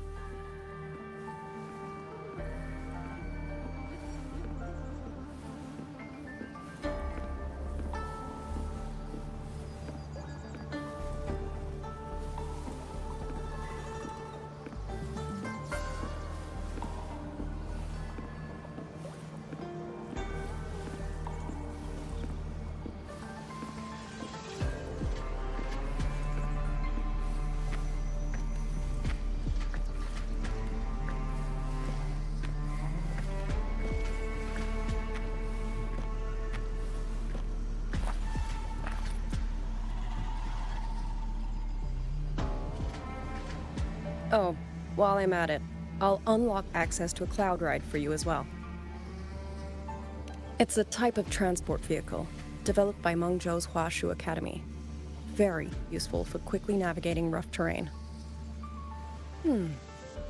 Oh, while I'm at it, I'll unlock access to a cloud ride for you as well. It's a type of transport vehicle, developed by Mengzhou's Huashu Academy. Very useful for quickly navigating rough terrain.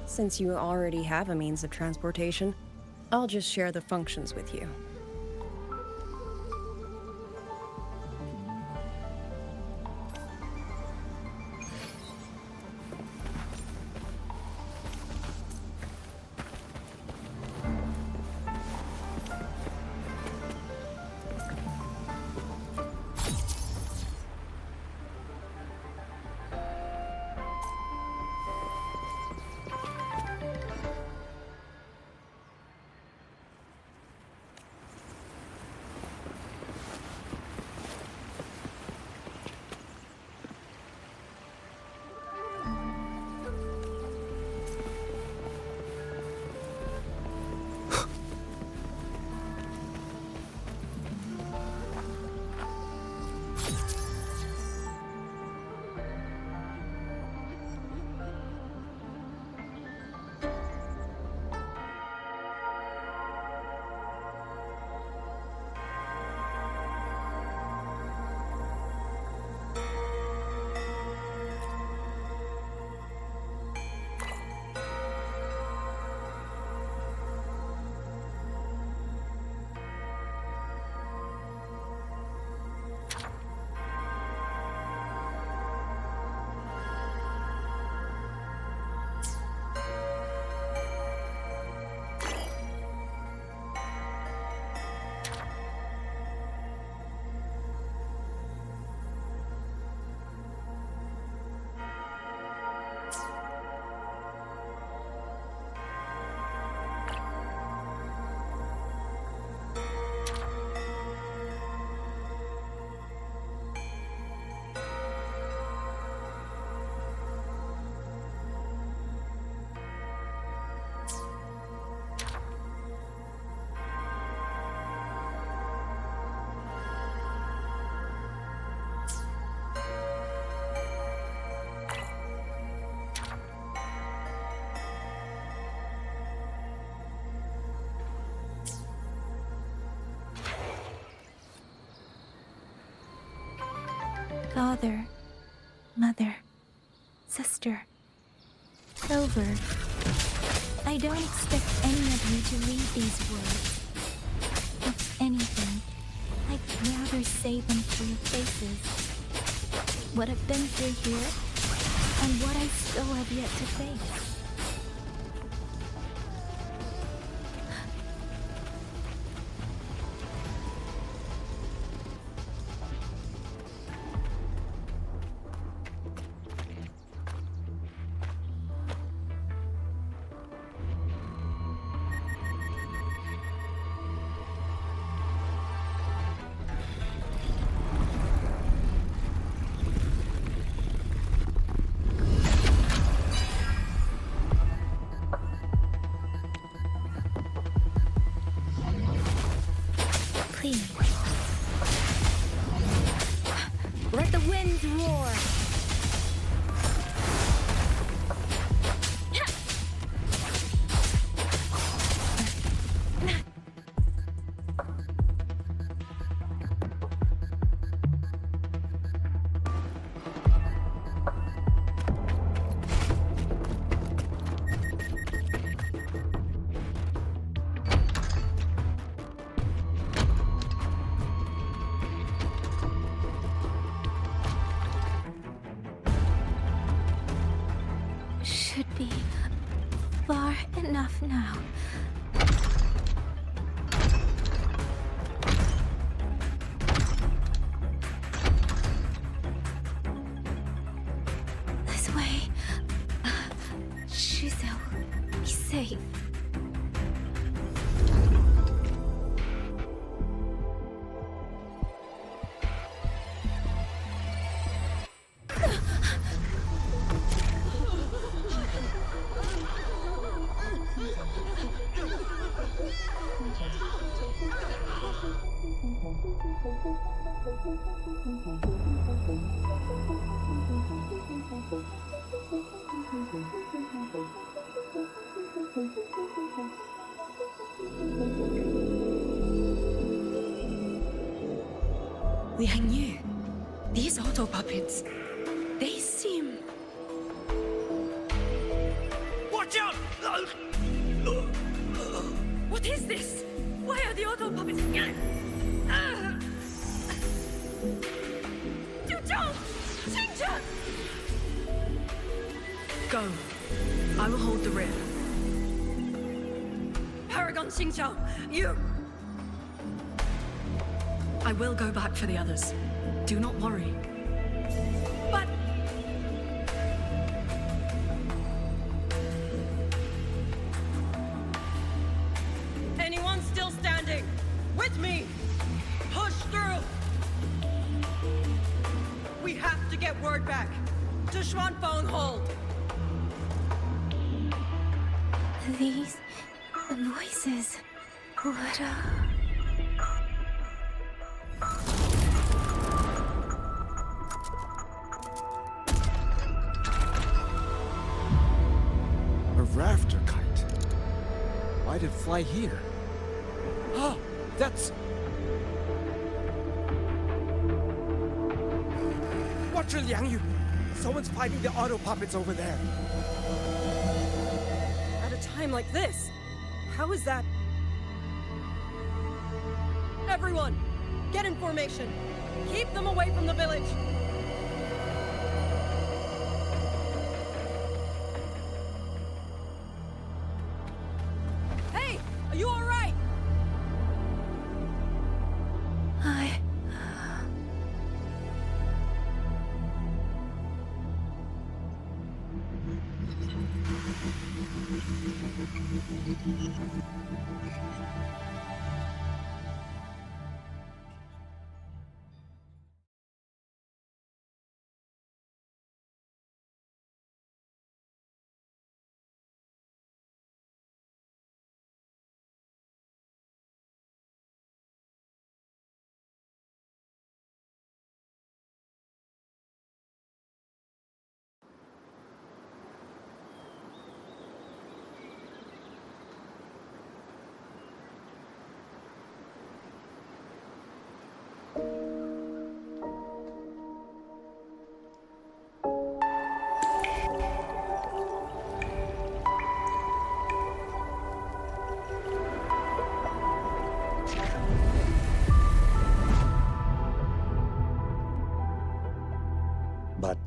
Since you already have a means of transportation, I'll just share the functions with you. Father, mother, sister, Rover. I don't expect any of you to read these words. If anything, I'd rather say them to your faces. What I've been through here, and what I still have yet to face. Please. Let the winds roar. Should be far enough now. This way. Chisa will be safe. Yangyang, these auto puppets, they seem... Watch out! What is this? Why are the auto puppets... Go. I will hold the rear. Paragon Xingqiao, you... I will go back for the others. Do not worry. But... Anyone still standing? With me! Push through! We have to get word back to Xuanfeng Hold. These voices. What A rafter kite. Why'd it fly here? Ah, that's... Watch your Liangyu! Someone's fighting the auto puppets over there. At a time like this, how is that? Everyone, get in formation. Keep them away from the village. Hey, are you all right? But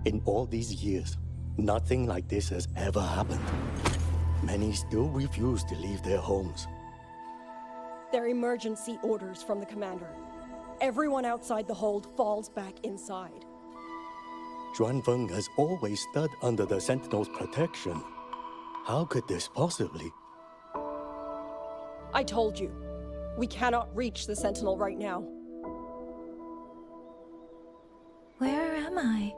in all these years, nothing like this has ever happened. Many still refuse to leave their homes. They're emergency orders from the commander. Everyone outside the hold falls back inside. Xuanfeng has always stood under the Sentinel's protection. How could this possibly? I told you, we cannot reach the Sentinel right now. Where am I?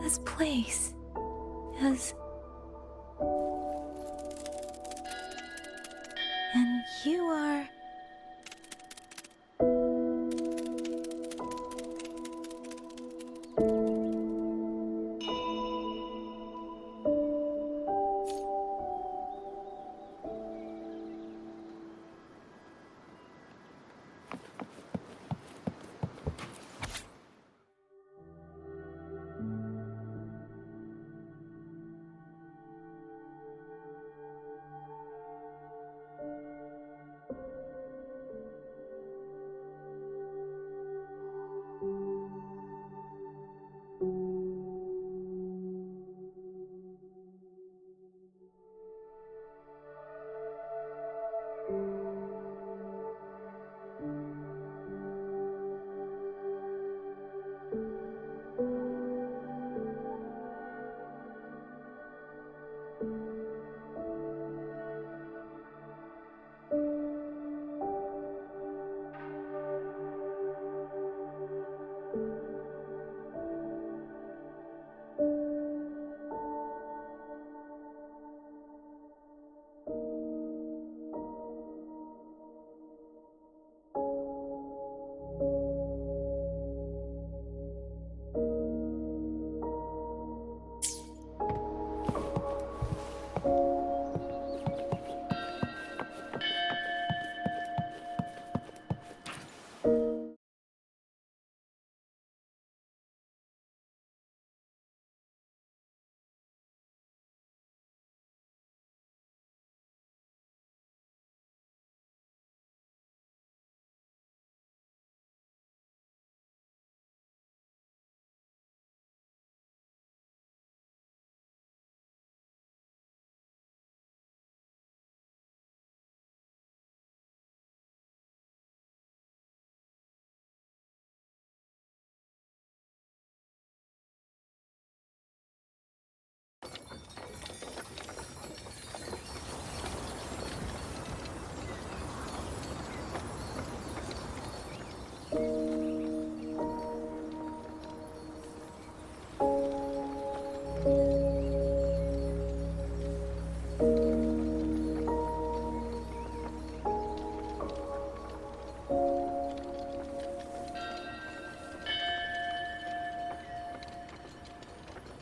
This place is... And you are...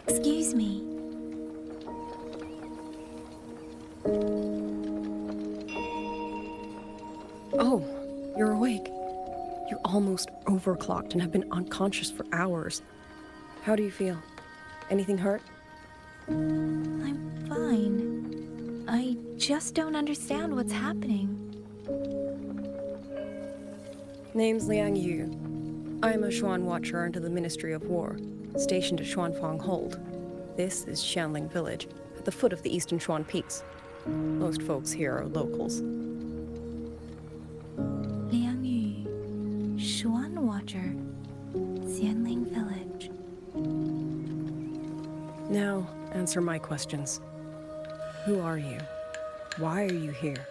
Excuse me. Oh, you're awake. You almost overclocked and have been unconscious for hours. How do you feel? Anything hurt? I'm fine. I just don't understand what's happening. Name's Liang Yu. I'm a Xuan Watcher under the Ministry of War, stationed at Xuanfang Hold. This is Xiangling Village, at the foot of the Eastern Xuan Peaks. Most folks here are locals. Liang Yu, Xuan Watcher, Xiangling Village. Now, answer my questions. Who are you? Why are you here?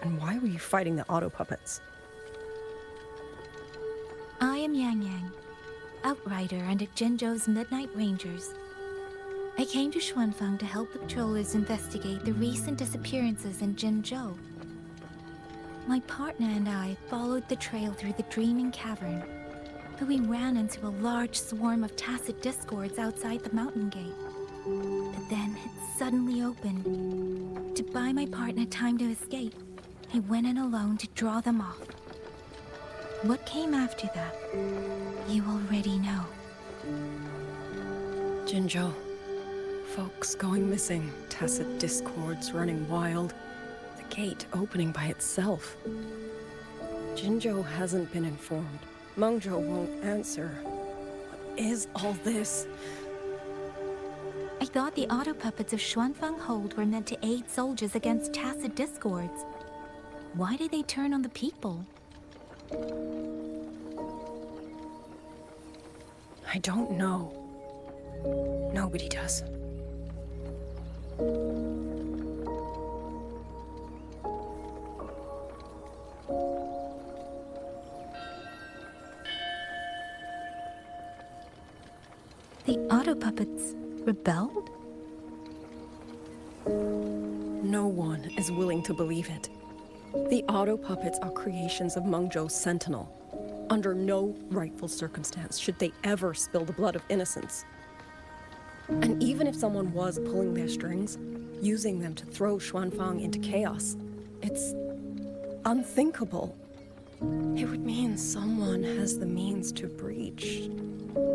And why were you fighting the auto puppets? I am Yangyang, Outrider under Jinzhou's Midnight Rangers. I came to Xuanfang to help the patrollers investigate the recent disappearances in Jinzhou. My partner and I followed the trail through the Dreaming Cavern, but we ran into a large swarm of tacit discords outside the mountain gate. But then it suddenly opened. To buy my partner time to escape, I went in alone to draw them off. What came after that, you already know. Jinzhou. Folks going missing, tacit discords running wild, the gate opening by itself. Jinzhou hasn't been informed. Mengzhou won't answer. What is all this? I thought the auto puppets of Xuanfang Hold were meant to aid soldiers against tacit discords. Why did they turn on the people? I don't know. Nobody does. The auto puppets rebelled? No one is willing to believe it. The auto puppets are creations of Mengzhou's Sentinel. Under no rightful circumstance should they ever spill the blood of innocents. And even if someone was pulling their strings, using them to throw Xuanfang into chaos, it's unthinkable. It would mean someone has the means to breach,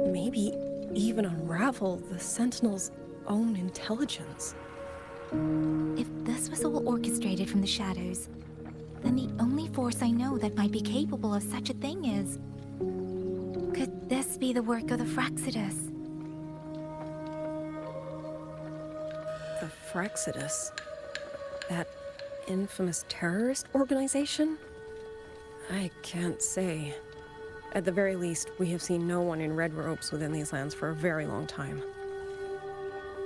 maybe even unravel the Sentinel's own intelligence. If this was all orchestrated from the shadows, then the only force I know that might be capable of such a thing is... Could this be the work of the Fraxidus? The Fraxidus? That infamous terrorist organization? I can't say. At the very least, we have seen no one in red robes within these lands for a very long time.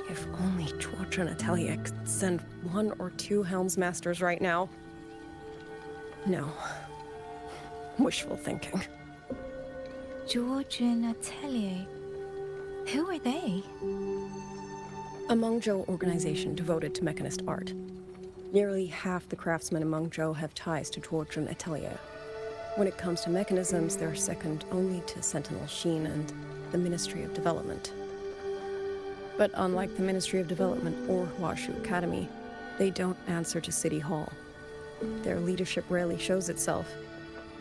If only Chuochen Atelier could send 1 or 2 Helmsmasters right now. No. Wishful thinking. Chuochen Atelier? Who are they? A Mengzhou organization devoted to mechanist art. Nearly half the craftsmen in Mengzhou have ties to Chuochen Atelier. When it comes to mechanisms, they're second only to Sentinel Xin and the Ministry of Development. But unlike the Ministry of Development or Huashu Academy, they don't answer to City Hall. Their leadership rarely shows itself.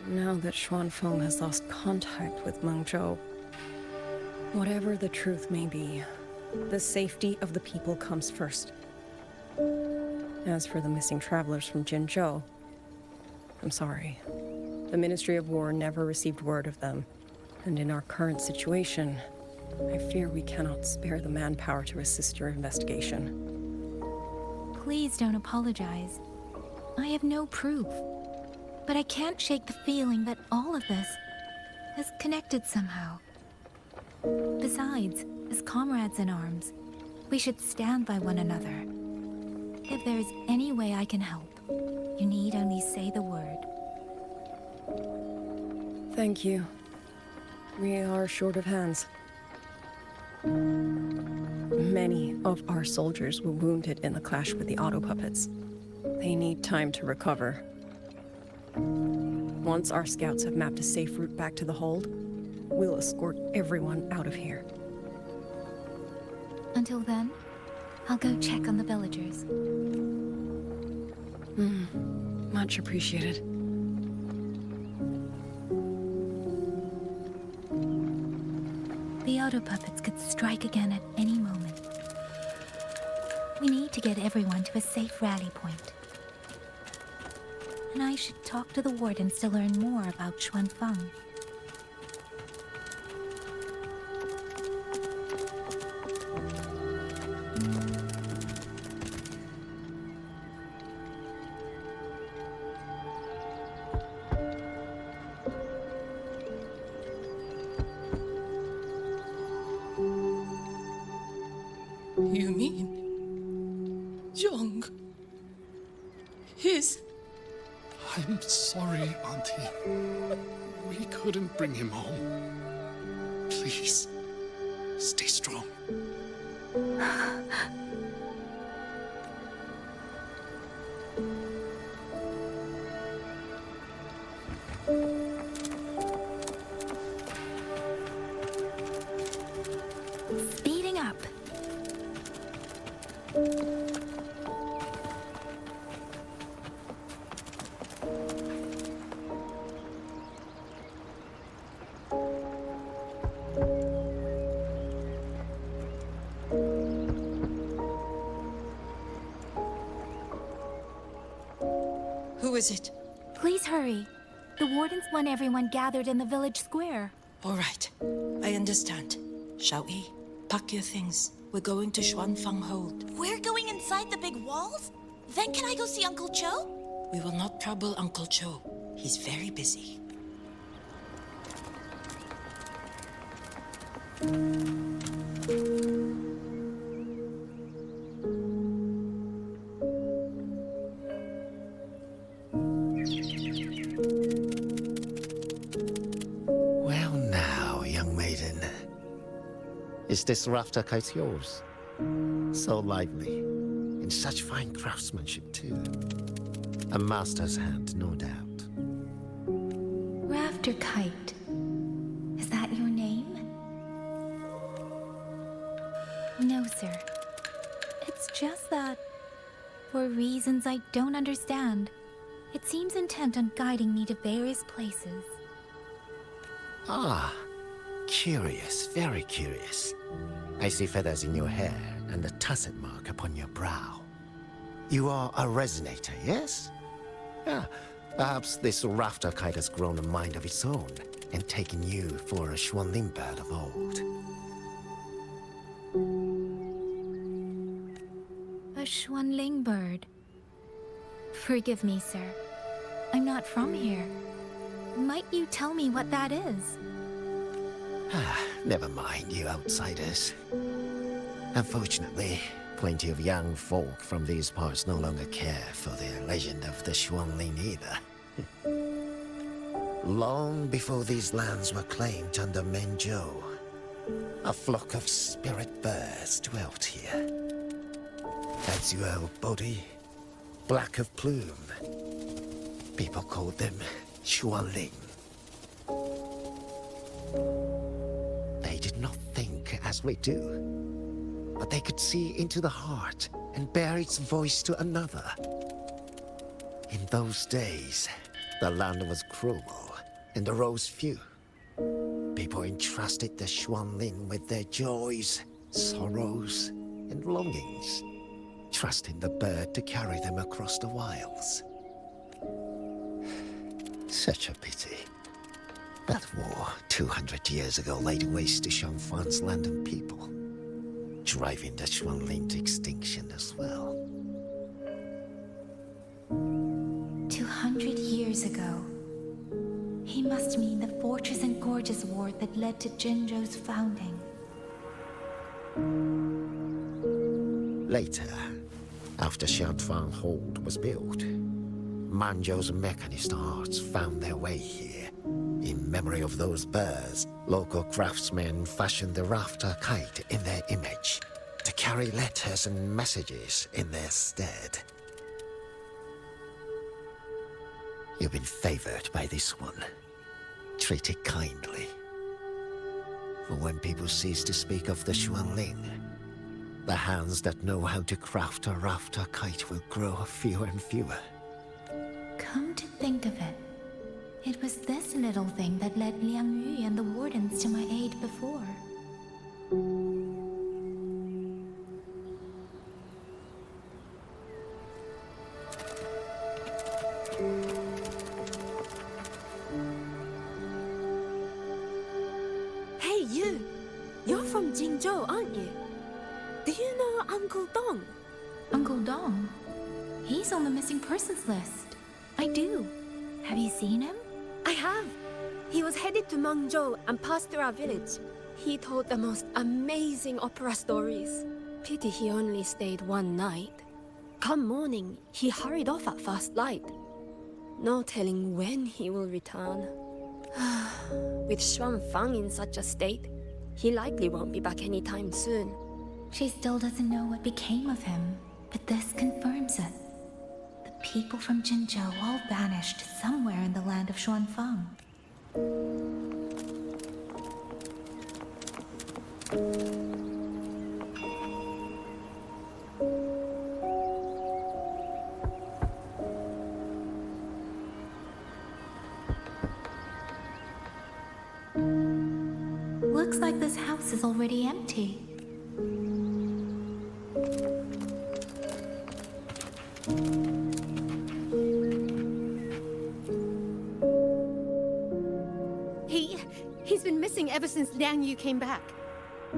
Now that Xuanfeng has lost contact with Mengzhou, whatever the truth may be, the safety of the people comes first. As for the missing travelers from Jinzhou, I'm sorry. The Ministry of War never received word of them, and in our current situation, I fear we cannot spare the manpower to assist your investigation. Please don't apologize. I have no proof. But I can't shake the feeling that all of this is connected somehow. Besides, as comrades in arms, we should stand by one another. If there is any way I can help, you need only say the word. Thank you. We are short of hands. Many of our soldiers were wounded in the clash with the auto puppets. They need time to recover. Once our scouts have mapped a safe route back to the hold, we'll escort everyone out of here. Until then, I'll go check on the villagers. Much appreciated. The auto puppets could strike again at any moment. We need to get everyone to a safe rally point. And I should talk to the wardens to learn more about Xuanfeng. You mean... Young... His... I'm sorry, Auntie. We couldn't bring him home. Please, stay strong. Speeding up. Who is it? Please hurry. The wardens want everyone gathered in the village square. All right. I understand. Shall we? Pack your things. We're going to Xuanfang Hold. We're going inside the big walls? Then can I go see Uncle Cho? We will not trouble Uncle Cho. He's very busy. Well now, young maiden. Is this rafter kite yours? So lively, and such fine craftsmanship too. A master's hand, no doubt. Rafter Kite. Is that your name? No, sir. It's just that, for reasons I don't understand, it seems intent on guiding me to various places. Ah, curious, very curious. I see feathers in your hair and a tusset mark upon your brow. You are a resonator, yes? Ah, perhaps this rafter kite has grown a mind of its own and taken you for a Xuanling bird of old. A Xuanling bird. Forgive me, sir. I'm not from here. Might you tell me what that is? Ah, never mind, you outsiders. Unfortunately, plenty of young folk from these parts no longer care for the legend of the Xuanling either. Long before these lands were claimed under Mengzhou, a flock of spirit birds dwelt here. Azure body, black of plume. People called them Xuanling. They did not think as we do, but they could see into the heart and bear its voice to another. In those days, the land was cruel and the roads few. People entrusted the Xuanling with their joys, sorrows, and longings, trusting the bird to carry them across the wilds. Such a pity. That war 200 years ago laid waste to Xiangfang's land and people, driving the Xuanling to extinction as well. 200 years ago. He must mean the Fortress and Gorges War that led to Jinzhou's founding. Later, after Xianfang Hold was built, Manzhou's mechanist arts found their way here. In memory of those birds, local craftsmen fashioned the rafter kite in their image to carry letters and messages in their stead. You've been favored by this one. Treat it kindly. For when people cease to speak of the Xuanling, the hands that know how to craft a rafter kite will grow fewer and fewer. Come to think of it, it was this little thing that led Liang Yu and the wardens to my aid before. Hey, you! You're from Jingzhou, aren't you? Do you know Uncle Dong? Uncle Dong? He's on the missing persons list. I do. Have you seen him? I have. He was headed to Mengzhou and passed through our village. He told the most amazing opera stories. Pity he only stayed one night. Come morning, he hurried off at first light. No telling when he will return. With Xuanfang in such a state, he likely won't be back anytime soon. She still doesn't know what became of him, but this confirms it. The people from Jinzhou all vanished somewhere in the land of Xuanfang. Looks like this house is already empty. He's been missing ever since Liangyu came back.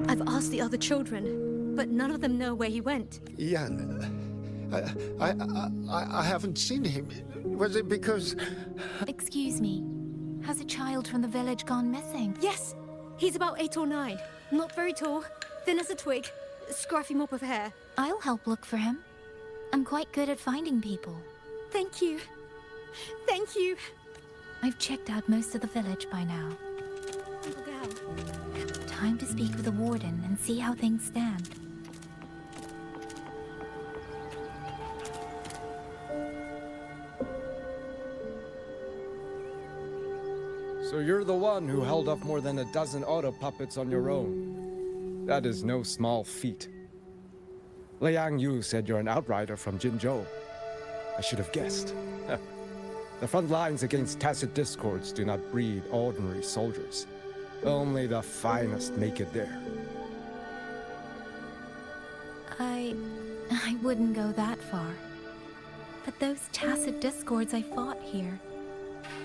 I've asked the other children, but none of them know where he went. Yan, I haven't seen him. Was it because... Excuse me. Has a child from the village gone missing? Yes. He's about 8 or 9. Not very tall. Thin as a twig. Scruffy mop of hair. I'll help look for him. I'm quite good at finding people. Thank you. Thank you. I've checked out most of the village by now. Time to speak with the warden and see how things stand. So you're the one who held up more than a dozen auto puppets on your own. That is no small feat. Liangyu said you're an outrider from Mengzhou. I should have guessed. The front lines against tacit discords do not breed ordinary soldiers. Only the finest make it there. I wouldn't go that far. But those tacit discords I fought here,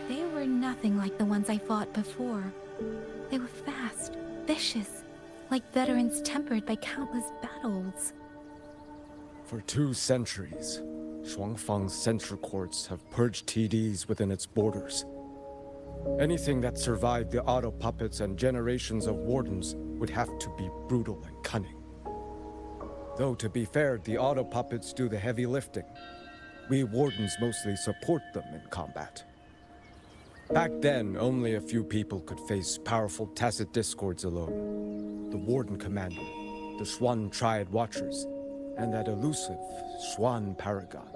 they were nothing like the ones I fought before. They were fast, vicious, like veterans tempered by countless battles. For 2 centuries, Shuangfang's censure courts have purged TDs within its borders. Anything that survived the auto puppets and generations of wardens would have to be brutal and cunning. Though to be fair, the auto puppets do the heavy lifting. We wardens mostly support them in combat. Back then, only a few people could face powerful tacit discords alone. The Warden Commander, the Swan Triad Watchers, and that elusive Swan Paragon.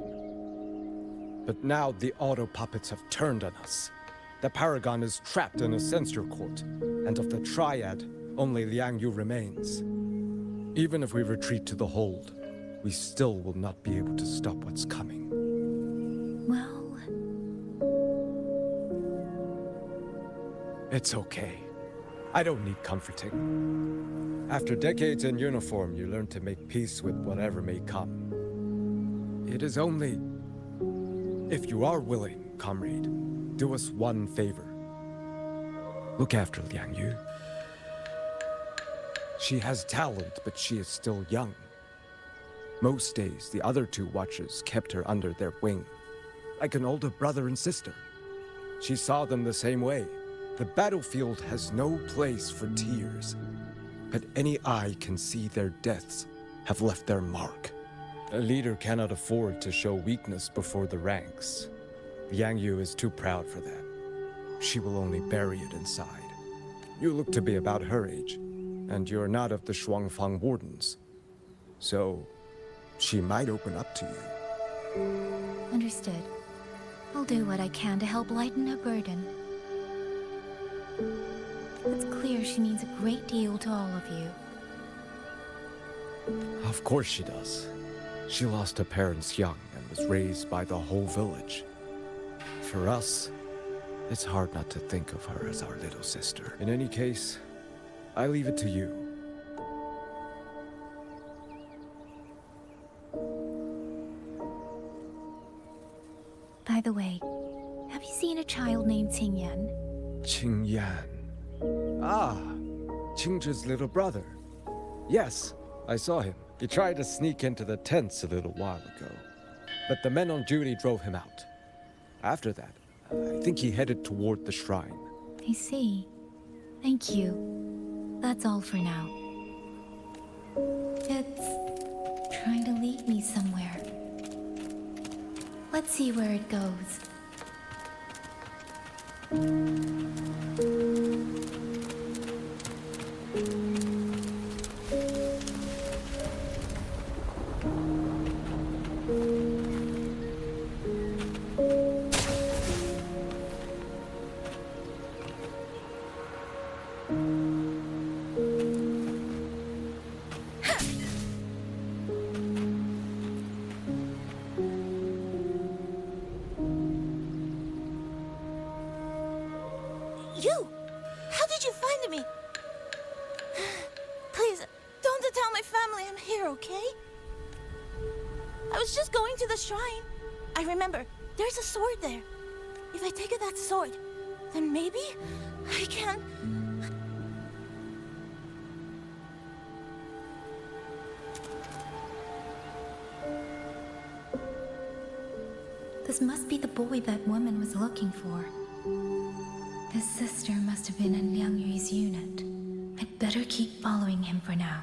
But now the auto puppets have turned on us. The Paragon is trapped in a censure court, and of the Triad, only Liangyu remains. Even if we retreat to the hold, we still will not be able to stop what's coming. Well... It's okay. I don't need comforting. After decades in uniform, you learn to make peace with whatever may come. It is only... If you are willing, comrade, do us one favor. Look after Liangyu. She has talent, but she is still young. Most days, the other 2 watchers kept her under their wing, like an older brother and sister. She saw them the same way. The battlefield has no place for tears, but any eye can see their deaths have left their mark. A leader cannot afford to show weakness before the ranks. Liangyu is too proud for that. She will only bury it inside. You look to be about her age, and you're not of the Shuangfang Wardens. So, she might open up to you. Understood. I'll do what I can to help lighten her burden. It's clear she means a great deal to all of you. Of course she does. She lost her parents young and was raised by the whole village. For us, it's hard not to think of her as our little sister. In any case, I leave it to you. By the way, have you seen a child named Qingyan? Qingyan. Ah, Qingzhi's little brother. Yes, I saw him. He tried to sneak into the tents a little while ago, but the men on duty drove him out. After that, I think he headed toward the shrine. I see. Thank you. That's all for now. It's trying to lead me somewhere. Let's see where it goes. You! How did you find me? Please, don't tell my family I'm here, okay? I was just going to the shrine. I remember, there's a sword there. If I take that sword, then maybe I can... This must be the boy that woman was looking for. His sister must have been in Liang Yu's unit. I'd better keep following him for now.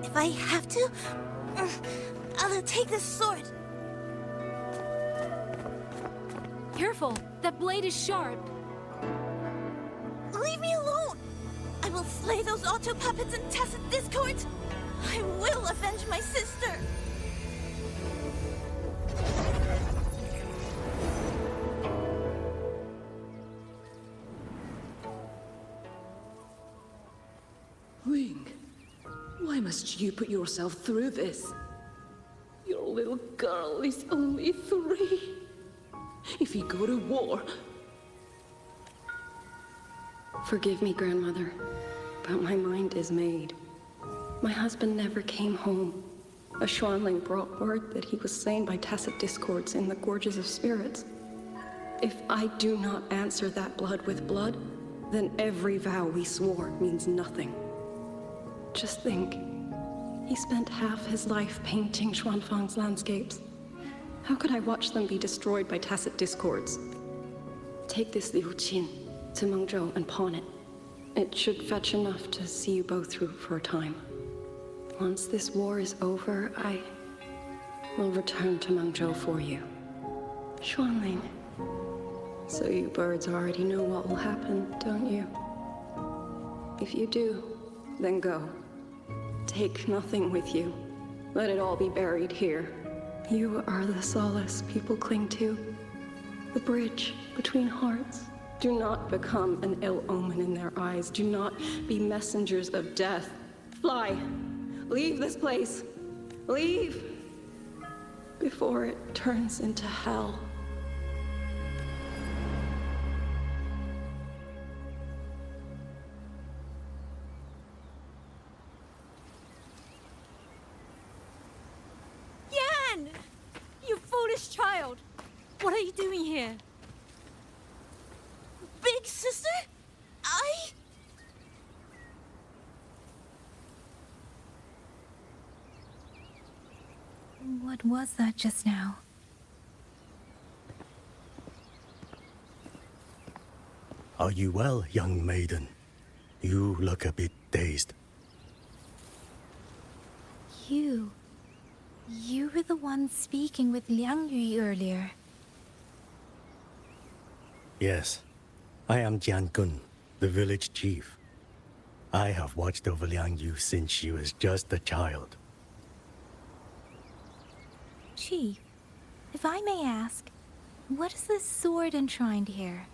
If I have to, I'll take this sword. Careful! That blade is sharp! Leave me alone! I will slay those auto puppets and tacit discords! I will avenge my sister! Ling, why must you put yourself through this? Your little girl is only 3. If you go to war... Forgive me, Grandmother, but my mind is made. My husband never came home. A Xuanling brought word that he was slain by tacit discords in the Gorges of Spirits. If I do not answer that blood with blood, then every vow we swore means nothing. Just think, he spent half his life painting Xuanfang's landscapes. How could I watch them be destroyed by tacit discords? Take this Liu Qin to Mengzhou and pawn it. It should fetch enough to see you both through for a time. Once this war is over, I will return to Mengzhou for you. Xuanling. So you birds already know what will happen, don't you? If you do, then go. Take nothing with you. Let it all be buried here. You are the solace people cling to. The bridge between hearts. Do not become an ill omen in their eyes. Do not be messengers of death. Fly. Leave this place. Leave. Before it turns into hell. Yan! You foolish child! What are you doing here? Big sister? What was that just now? Are you well, young maiden? You look a bit dazed. You were the one speaking with Liang Yu earlier. Yes, I am Jiangun, the village chief. I have watched over Liang Yu since she was just a child. Chief, if I may ask, what is this sword enshrined here?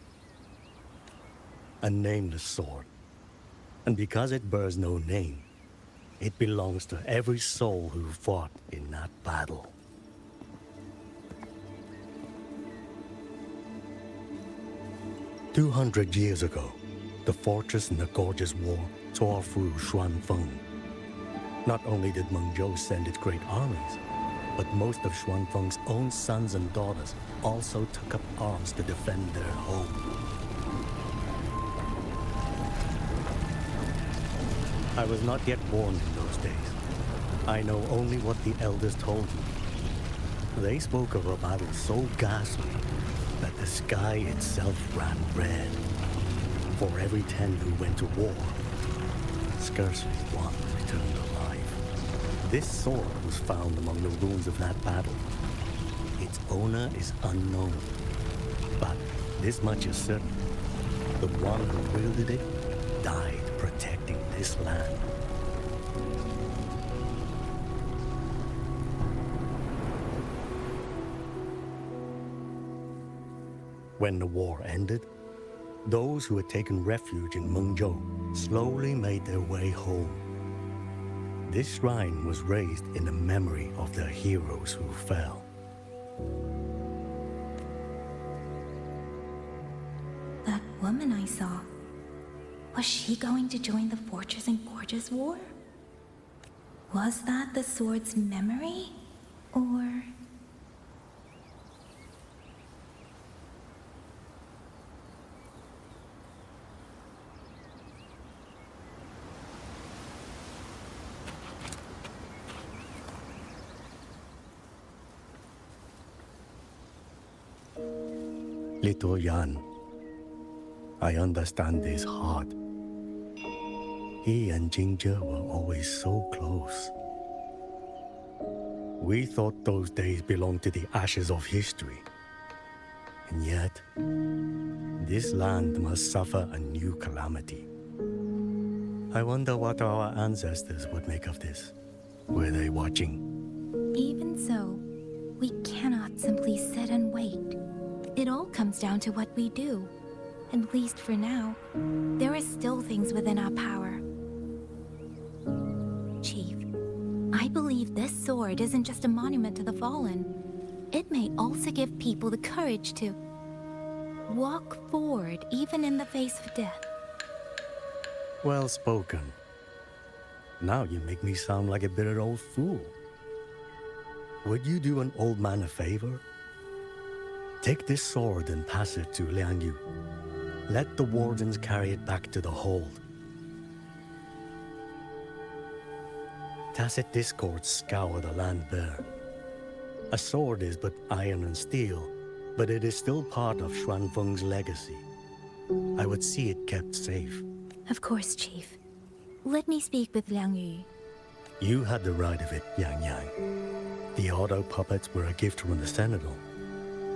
A nameless sword. And because it bears no name, it belongs to every soul who fought in that battle. "200 years ago, the fortress in the Gorgeous War tore through Xuanfeng. Not only did Mengzhou send its great armies, but most of Xuanfeng's own sons and daughters also took up arms to defend their home. I was not yet born in those days. I know only what the elders told me. They spoke of a battle so ghastly that the sky itself ran red. For every 10 who went to war, scarcely one returned alive. This sword was found among the ruins of that battle. Its owner is unknown, but this much is certain. The one who wielded it died protecting this land. When the war ended, those who had taken refuge in Mengzhou slowly made their way home. This shrine was raised in the memory of the heroes who fell. woman I saw. Was she going to join the Fortress and Gorges War? Was that the sword's memory? Or... Little Yan, I understand his heart. He and Jingja were always so close. We thought those days belonged to the ashes of history. And yet, this land must suffer a new calamity. I wonder what our ancestors would make of this. Were they watching? Even so, we cannot simply sit and wait. It all comes down to what we do. At least for now, there are still things within our power. Chief, I believe this sword isn't just a monument to the fallen. It may also give people the courage to walk forward even in the face of death. Well spoken. Now you make me sound like a bitter old fool. Would you do an old man a favor? Take this sword and pass it to Liang Yu. Let the wardens carry it back to the hold. Tacit discords scour the land bare. A sword is but iron and steel, but it is still part of Xuanfeng's legacy. I would see it kept safe. Of course, Chief. Let me speak with Liang Yu. You had the right of it, Yangyang. The auto puppets were a gift from the Sentinel,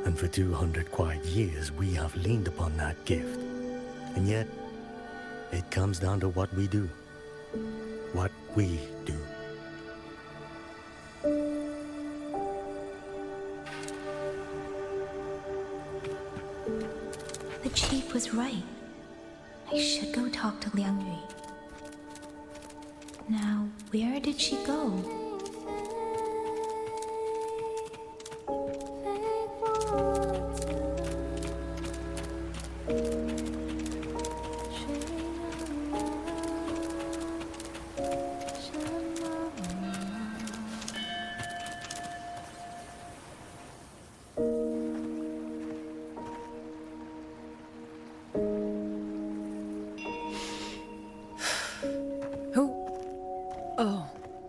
and for 200 quiet years we have leaned upon that gift. And yet, it comes down to what we do. What we do. The Chief was right. I should go talk to Liang Yu. Now, where did she go?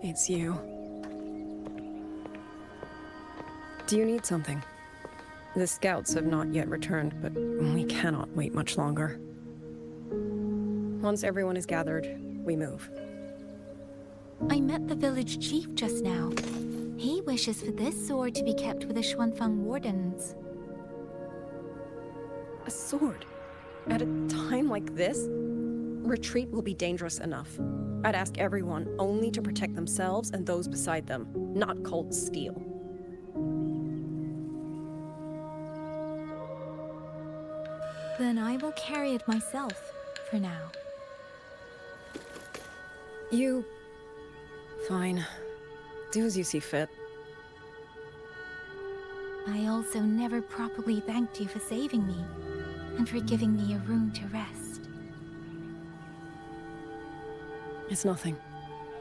It's you. Do you need something? The scouts have not yet returned, but we cannot wait much longer. Once everyone is gathered, we move. I met the village chief just now. He wishes for this sword to be kept with the Xuanfeng wardens. A sword? At a time like this? Retreat will be dangerous enough. I'd ask everyone only to protect themselves and those beside them, not cold steel. Then I will carry it myself, for now. You... Fine. Do as you see fit. I also never properly thanked you for saving me, and for giving me a room to rest. It's nothing.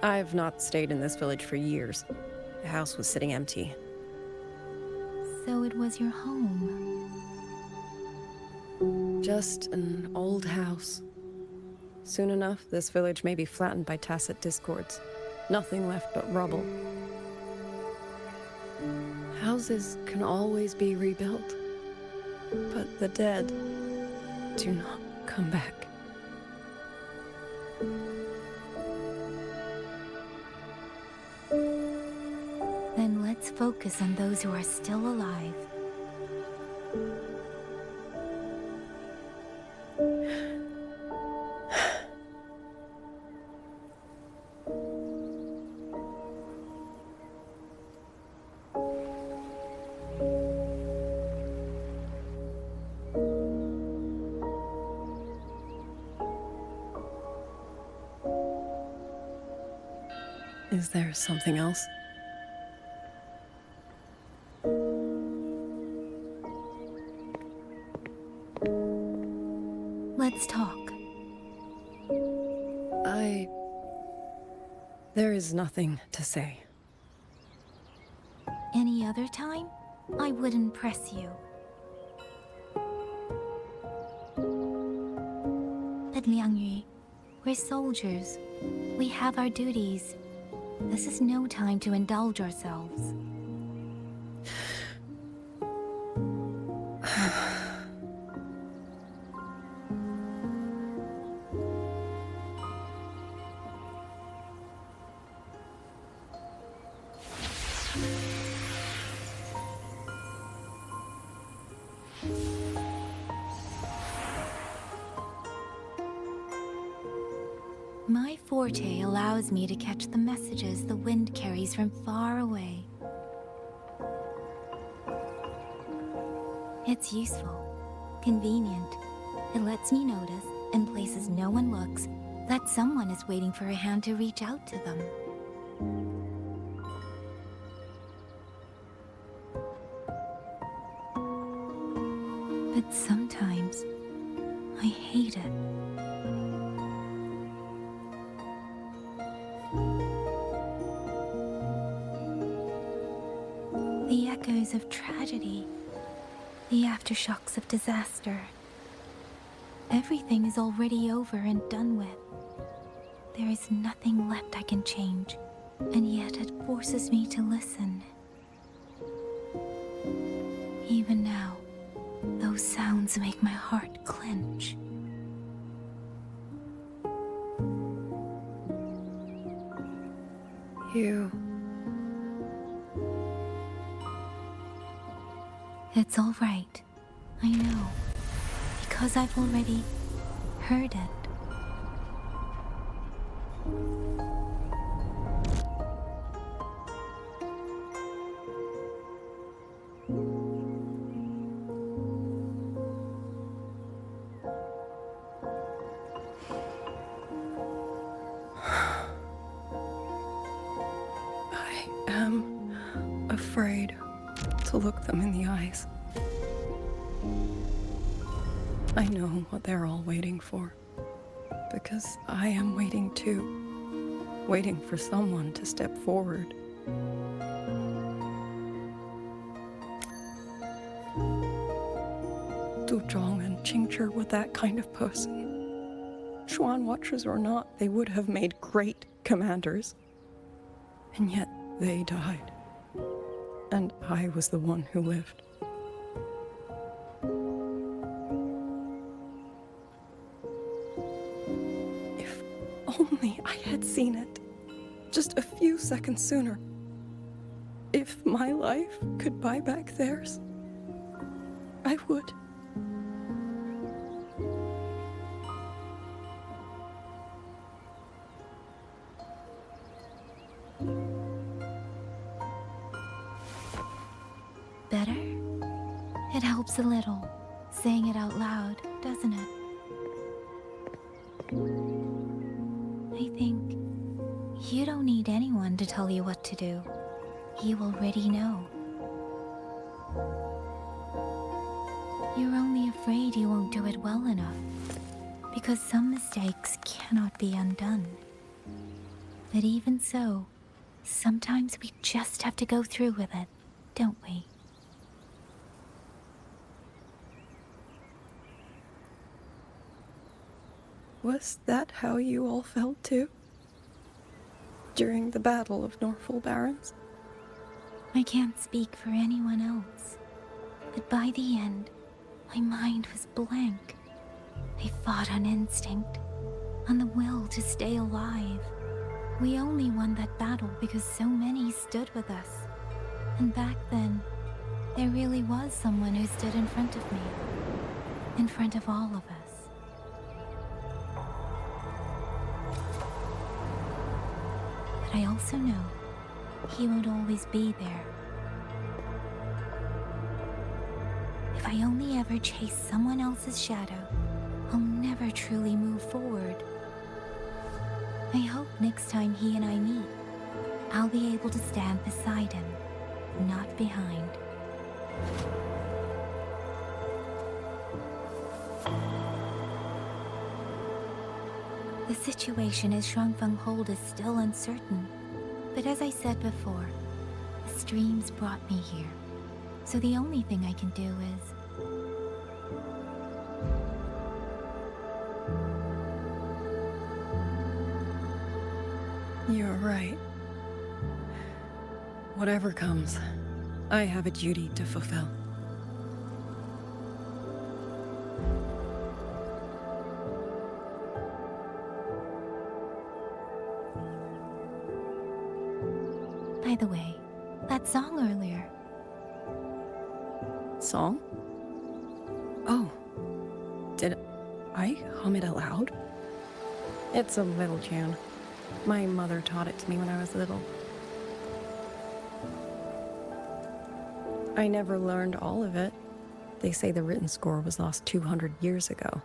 I've not stayed in this village for years. The house was sitting empty. So it was your home? Just an old house. Soon enough, this village may be flattened by tacit discords. Nothing left but rubble. Houses can always be rebuilt. But the dead do not come back. Then let's focus on those who are still alive. Is there something else? There is nothing to say. Any other time, I wouldn't press you. But Liangyu, we're soldiers. We have our duties. This is no time to indulge ourselves. My forte allows me to catch the messages the wind carries from far away. It's useful, convenient. It lets me notice, in places no one looks, that someone is waiting for a hand to reach out to them. But sometimes, I hate it. The echoes of tragedy, the aftershocks of disaster. Everything is already over and done with. There is nothing left I can change, and yet it forces me to listen. Even now, those sounds make my heart clench. It's all right. I know. Because I've already heard it. I am afraid to look them in the eyes. I know what they're all waiting for, because I am waiting too, waiting for someone to step forward. Du Zhong and Qingzhi were that kind of person. Xuan Watchers or not, they would have made great commanders. And yet they died. And I was the one who lived. If only I had seen it, just a few seconds sooner. If my life could buy back theirs, I would. Better? It helps a little, saying it out loud, doesn't it? I think you don't need anyone to tell you what to do. You already know. You're only afraid you won't do it well enough, because some mistakes cannot be undone. But even so, sometimes we just have to go through with it, don't we? Was that how you all felt too? During the Battle of Norfolk Barrens? I can't speak for anyone else, but by the end, my mind was blank. I fought on instinct, on the will to stay alive. We only won that battle because so many stood with us. And back then, there really was someone who stood in front of me, in front of all of us. But I also know he won't always be there. If I only ever chase someone else's shadow, I'll never truly move forward. I hope next time he and I meet, I'll be able to stand beside him, not behind. The situation at Shuangfeng Hold is still uncertain, but as I said before, the streams brought me here. So the only thing I can do is... You're right. Whatever comes, I have a duty to fulfill. By the way, that song earlier. Song? Oh. Did I hum it aloud? It's a little tune. My mother taught it to me when I was little. I never learned all of it. They say the written score was lost 200 years ago.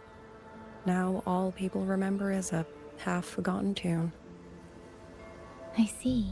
Now all people remember is a half-forgotten tune. I see.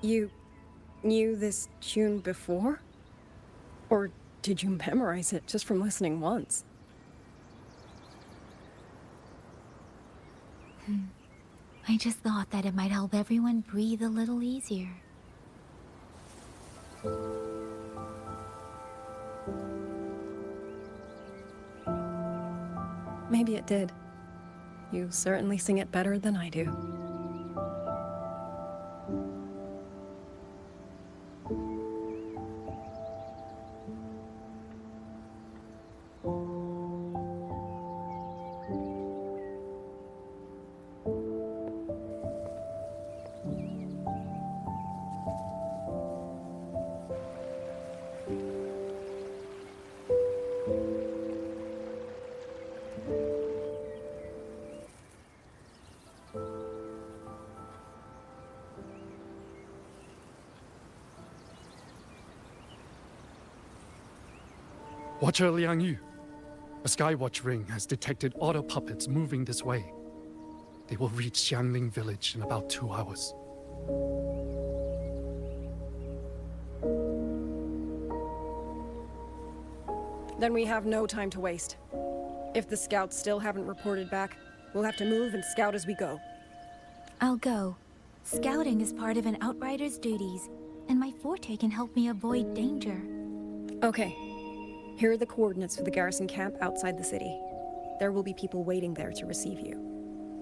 You knew this tune before? Or did you memorize it just from listening once? I just thought that it might help everyone breathe a little easier. Maybe it did. You certainly sing it better than I do. Watcher Liangyu, a Skywatch ring has detected auto puppets moving this way. They will reach Xiangling village in about 2 hours. Then we have no time to waste. If the scouts still haven't reported back, we'll have to move and scout as we go. I'll go. Scouting is part of an outrider's duties, and my forte can help me avoid danger. Okay. Here are the coordinates for the garrison camp outside the city. There will be people waiting there to receive you.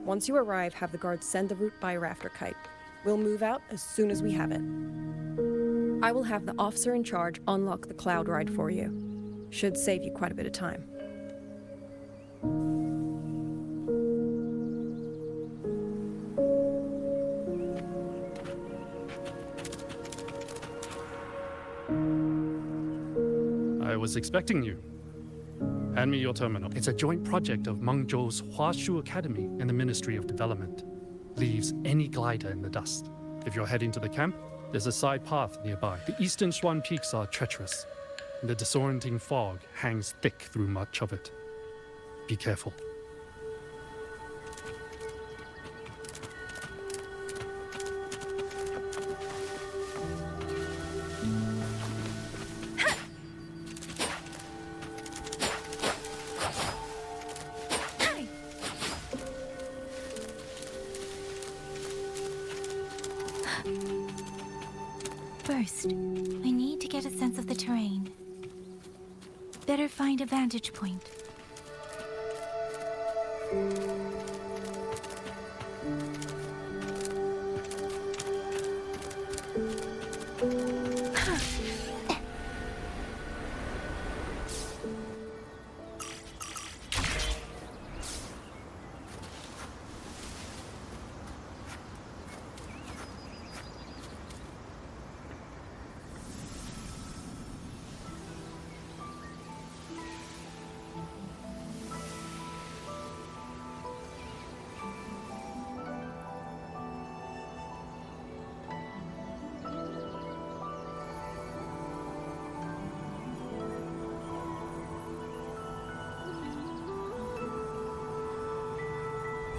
Once you arrive, have the guards send the route by rafter kite. We'll move out as soon as we have it. I will have the officer in charge unlock the cloud ride for you. Should save you quite a bit of time. I was expecting you. Hand me your terminal. It's a joint project of Mengzhou's Huashu Academy and the Ministry of Development. Leaves any glider in the dust. If you're heading to the camp, there's a side path nearby. The eastern Xuan peaks are treacherous, and the disorienting fog hangs thick through much of it. Be careful. First, I need to get a sense of the terrain. Better find a vantage point.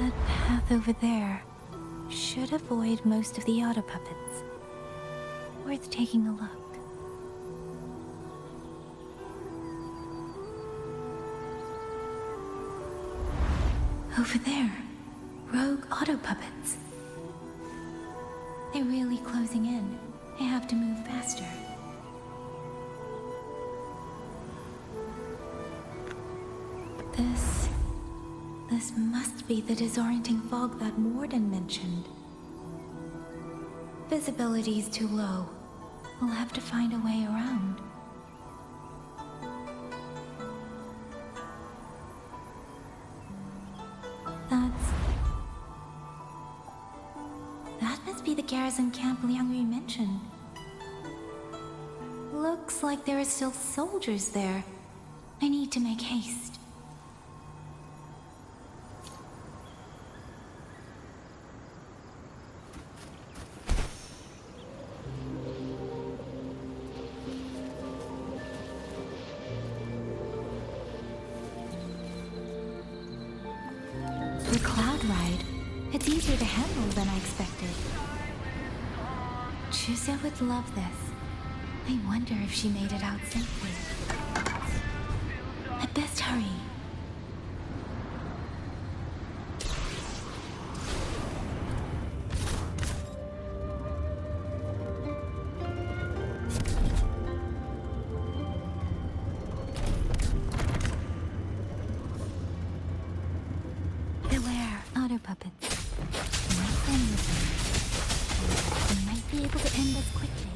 That path over there should avoid most of the auto puppets. Worth taking a look. Over there, rogue auto puppets. They're really closing in. I have to move faster. This must be the disorienting fog that Morden mentioned. Visibility's too low. We'll have to find a way around. That must be the garrison camp Liangyu mentioned. Looks like there are still soldiers there. I need to make haste. The cloud ride. It's easier to handle than I expected. Chisa would love this. I wonder if she made it out safely. I best hurry. Beware, auto puppets. Not friendly with them. They might be able to end us quickly.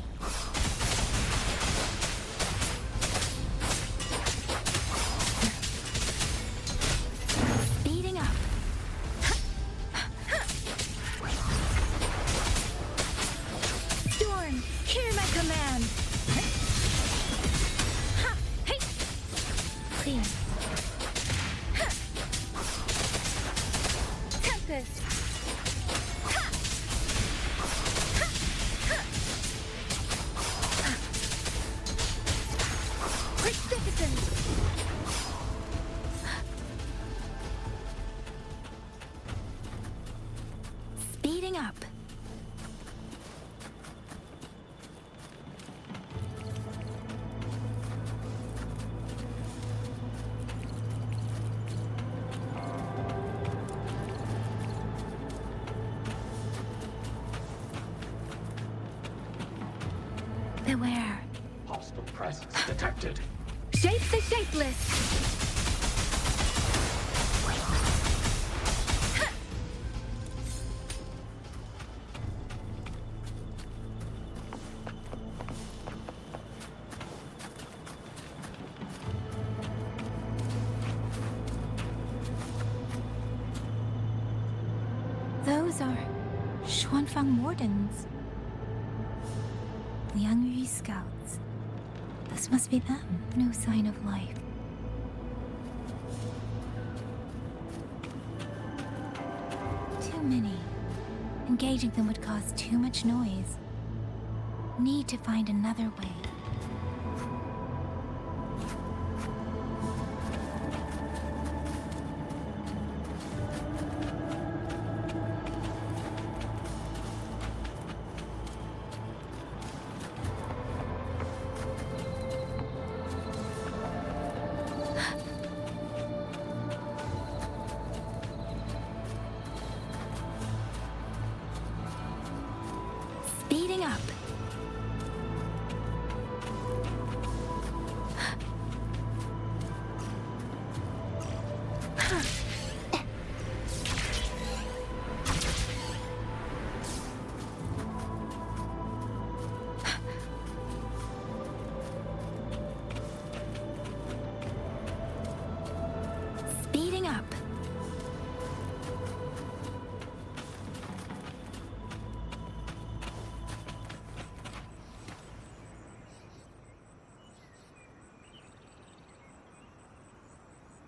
Speeding up. Storm, hear my command. Ha! Hey! Clear. Tempest. Speeding up. Beware. Hostile presence detected. Shape the shapeless. Those are Xuanfang Wardens. Liangyu scouts. This must be them. No sign of life. Too many. Engaging them would cause too much noise. Need to find another way.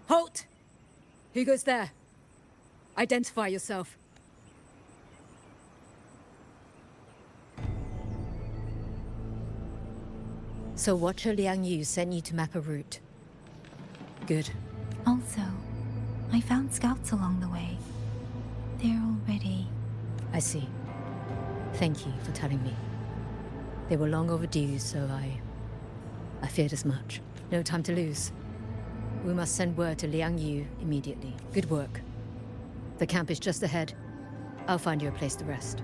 Halt! Who goes there? Identify yourself. So Watcher Liang Yu sent you to map a route. Good. Also, I found scouts along the way. They're all ready. I see. Thank you for telling me. They were long overdue, so I feared as much. No time to lose. We must send word to Liang Yu immediately. Good work. The camp is just ahead. I'll find you a place to rest.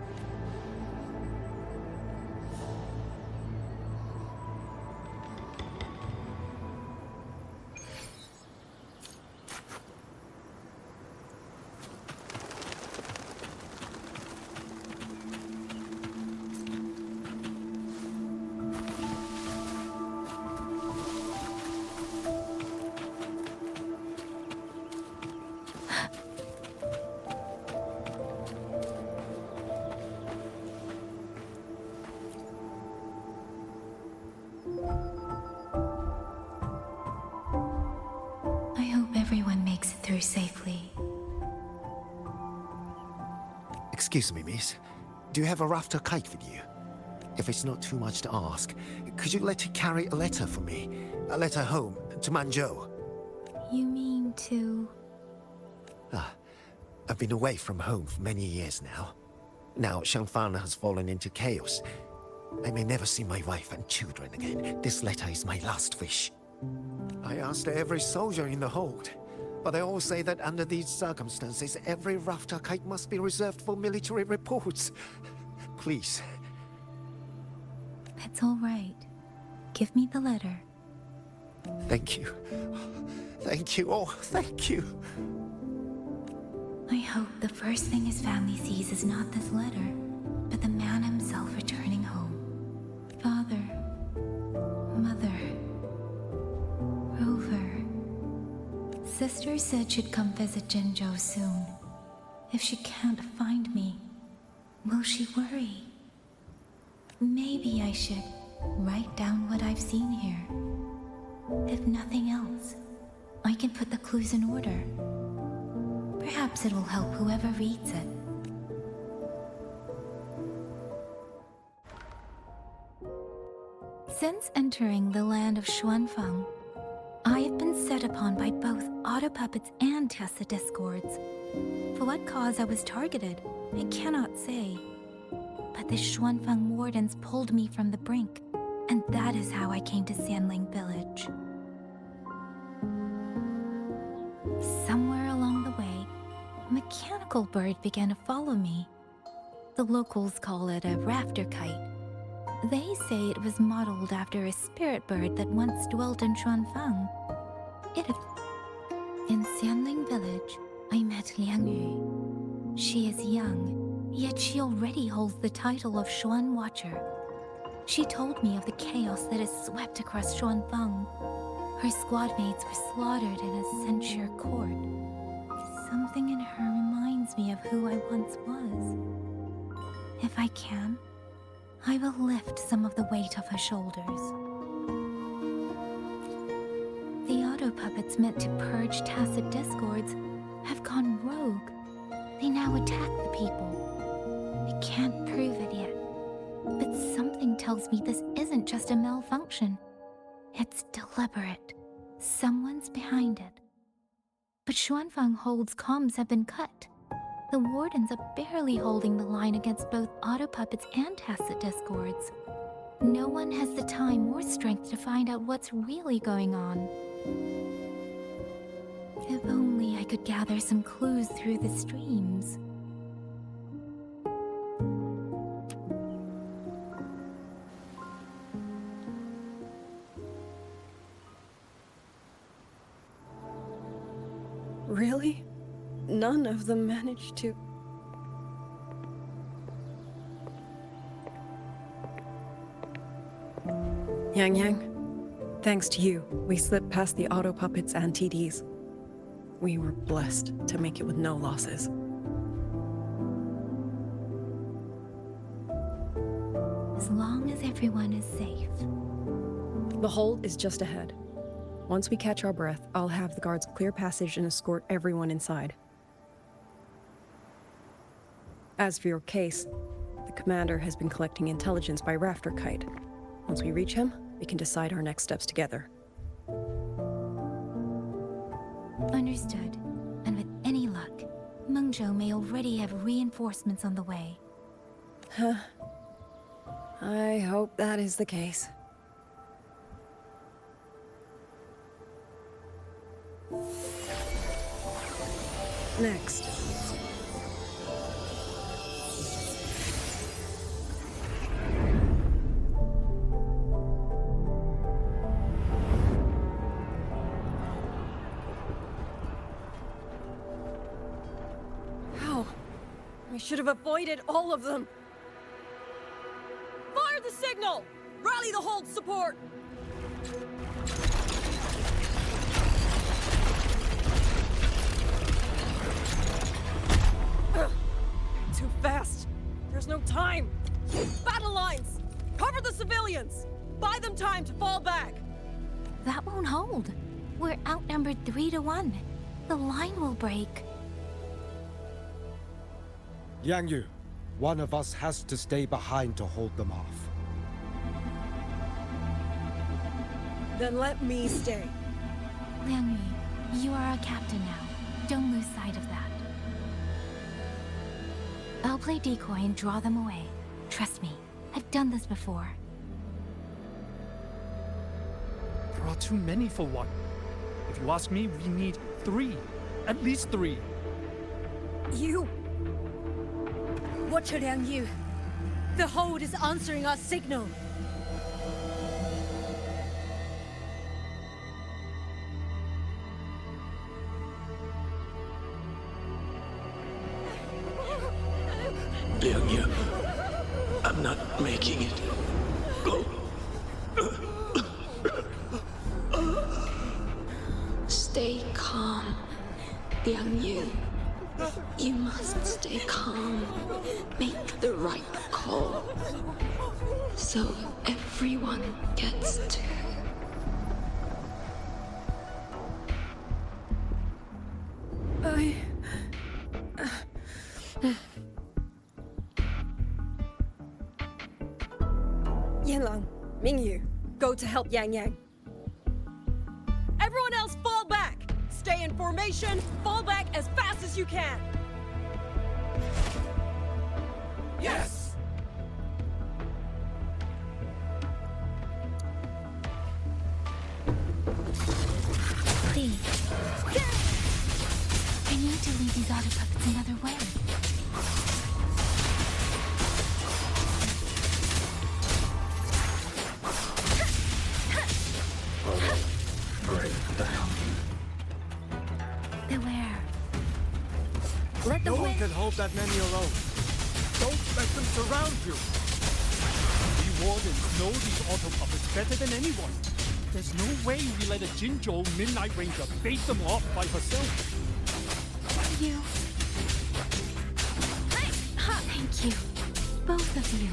Safely. Excuse me, miss. Do you have a rafter kite with you? If it's not too much to ask, could you let it carry a letter for me? A letter home, to Mengzhou. You mean to... I've been away from home for many years now. Now Xiangfang has fallen into chaos. I may never see my wife and children again. This letter is my last wish. I asked every soldier in the hold. But they all say that under these circumstances, every rafter kite must be reserved for military reports. Please. It's all right. Give me the letter. Thank you. Thank you. Oh, thank you. I hope the first thing his family sees is not this letter, but the man himself returning home. Father. Mother. Rover. Sister said she'd come visit Jinzhou soon. If she can't find me, will she worry? Maybe I should write down what I've seen here. If nothing else, I can put the clues in order. Perhaps it will help whoever reads it. Since entering the land of Xuanfang, I have been set upon by both auto puppets and Tessa discords. For what cause I was targeted, I cannot say. But the Xuanfang wardens pulled me from the brink, and that is how I came to Xiangli village. Somewhere along the way, a mechanical bird began to follow me. The locals call it a rafter kite. They say it was modeled after a spirit bird that once dwelt in Xuanfang. In Xiangli village, I met Liang Yu. She is young, yet she already holds the title of Xuan Watcher. She told me of the chaos that has swept across Xuanfang. Her squad mates were slaughtered in a censure court. Something in her reminds me of who I once was. If I can, I will lift some of the weight off her shoulders. The auto puppets meant to purge tacit discords have gone rogue. They now attack the people. I can't prove it yet, but something tells me this isn't just a malfunction. It's deliberate. Someone's behind it. But Xuanfang Hold's comms have been cut. The wardens are barely holding the line against both auto puppets and tacit discords. No one has the time or strength to find out what's really going on. If only I could gather some clues through the streams. Really? None of them managed to... Yangyang, thanks to you, we slipped past the auto puppets and TDs. We were blessed to make it with no losses. As long as everyone is safe. The hold is just ahead. Once we catch our breath, I'll have the guards clear passage and escort everyone inside. As for your case, the commander has been collecting intelligence by rafter kite. Once we reach him, we can decide our next steps together. Understood. And with any luck, Mengzhou may already have reinforcements on the way. Huh. I hope that is the case. Next. How? I should have avoided all of them. Fire the signal! Rally the hold support! Too fast! There's no time! Battle lines! Cover the civilians! Buy them time to fall back! That won't hold. We're outnumbered 3 to 1. The line will break. Yangyang, one of us has to stay behind to hold them off. Then let me stay. Liangyu, you are our captain now. Don't lose sight of that. I'll play decoy and draw them away. Trust me, I've done this before. There are too many for one. If you ask me, we need 3. At least 3. You! Watch her, Liangyu. The hold is answering our signal. Yangyang, I'm not making it. Go. Stay calm, Yangyang. You must stay calm. Make the right call. So everyone gets to... Yanlang, Mingyu, go to help Yangyang. Everyone else fall back! Stay in formation, fall back as fast as you can! Yes! Please. I need to lead these auto puppets another way. Break down. Beware. Let the No one wind... can hold that many alone. Don't let them surround you. We wardens know these auto puppets better than anyone. There's no way we let a Jinzhou Midnight Ranger bait them off by herself. You. Thank you. Both of you.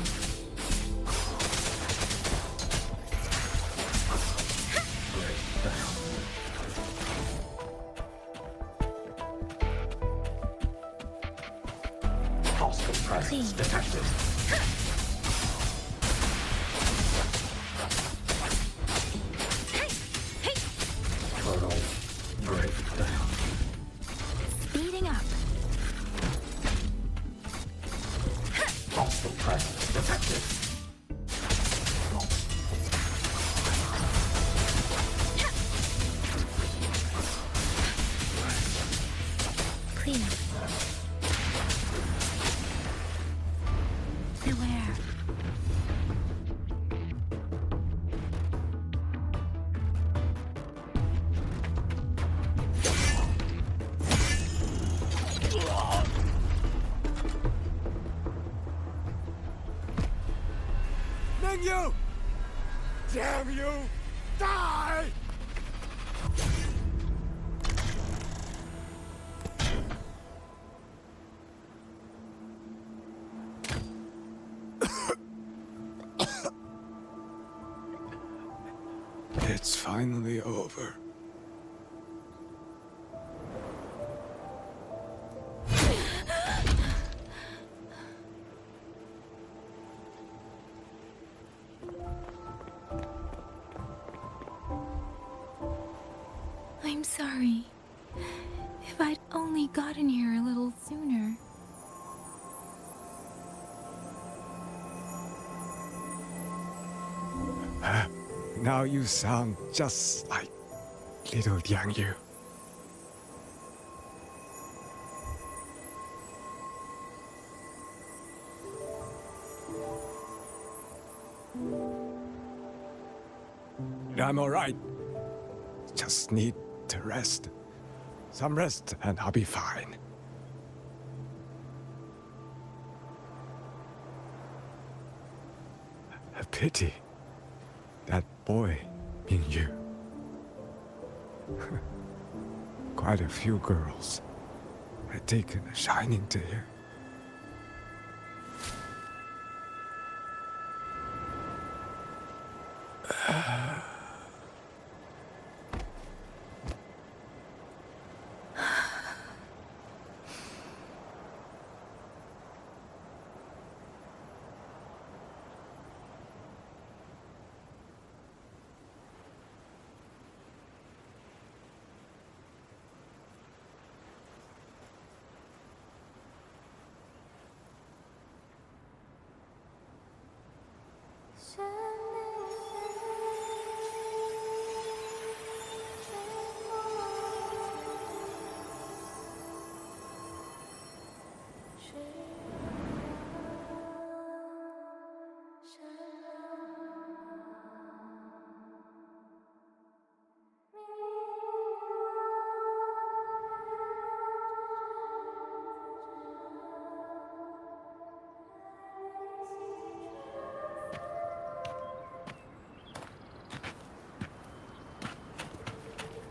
Hostile presence detected. Portal breakdown. Speeding up. Hostile presence detected. Clean. Beware. Mengzhou! Damn you! Die! It's finally over. I'm sorry. If I'd only gotten here a little sooner. Now you sound just like little Yangyang. I'm alright. Just need to rest. Some rest and I'll be fine. A pity. That boy, Mingyu. Quite a few girls had taken a shining to him.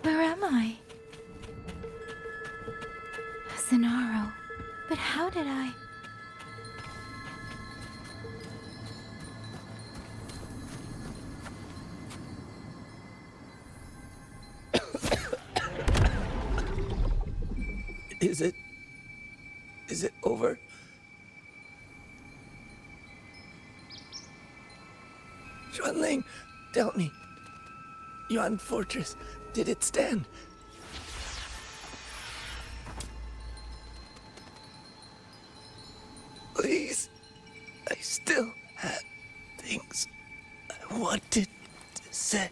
Where am I? Zenaro. But how did I... Is it over? Xuanling, tell me. Yuan Fortress, did it stand? Please, I still had things I wanted to say.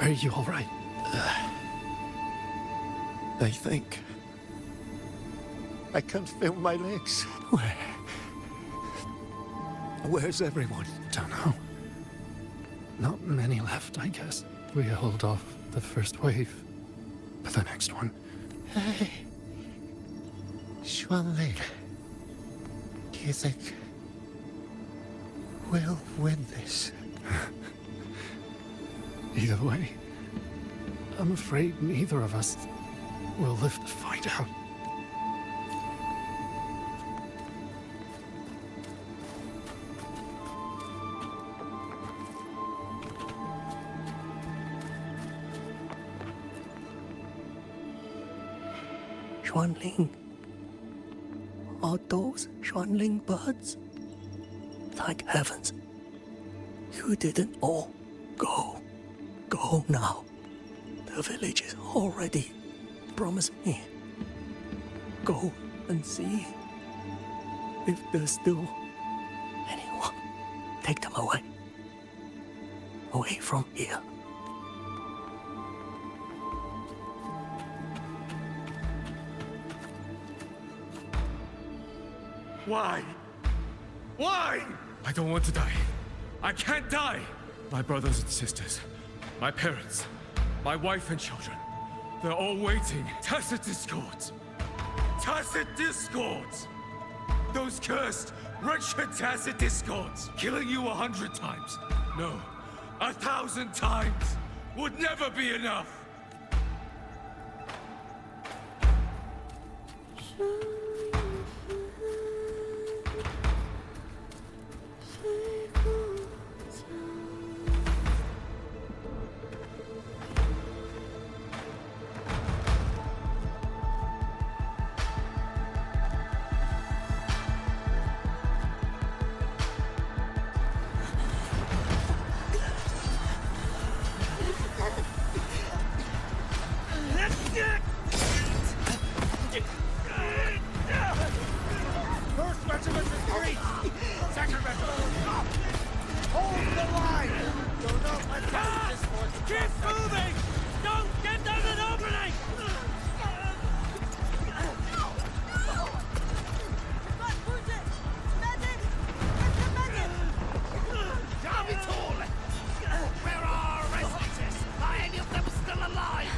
Are you all right? I think I can't feel my legs. Where's everyone? Don't know. Not many left, I guess. We held off the first wave, but the next one. Hey, Xuanling, do you think we'll win this? Either way, I'm afraid neither of us will live to find out. Xuanling. Are those Xuanling birds? Thank heavens. You didn't all go. Go now. The village is already. Promise me. Go and see if there's still take them away. Away from here. Why? Why? I don't want to die. I can't die. My brothers and sisters, my parents, my wife and children, they're all waiting. Tacit discords. Tacit discords. Those cursed, wretched tacit discords. Killing you 100 times. No, 1,000 times would never be enough.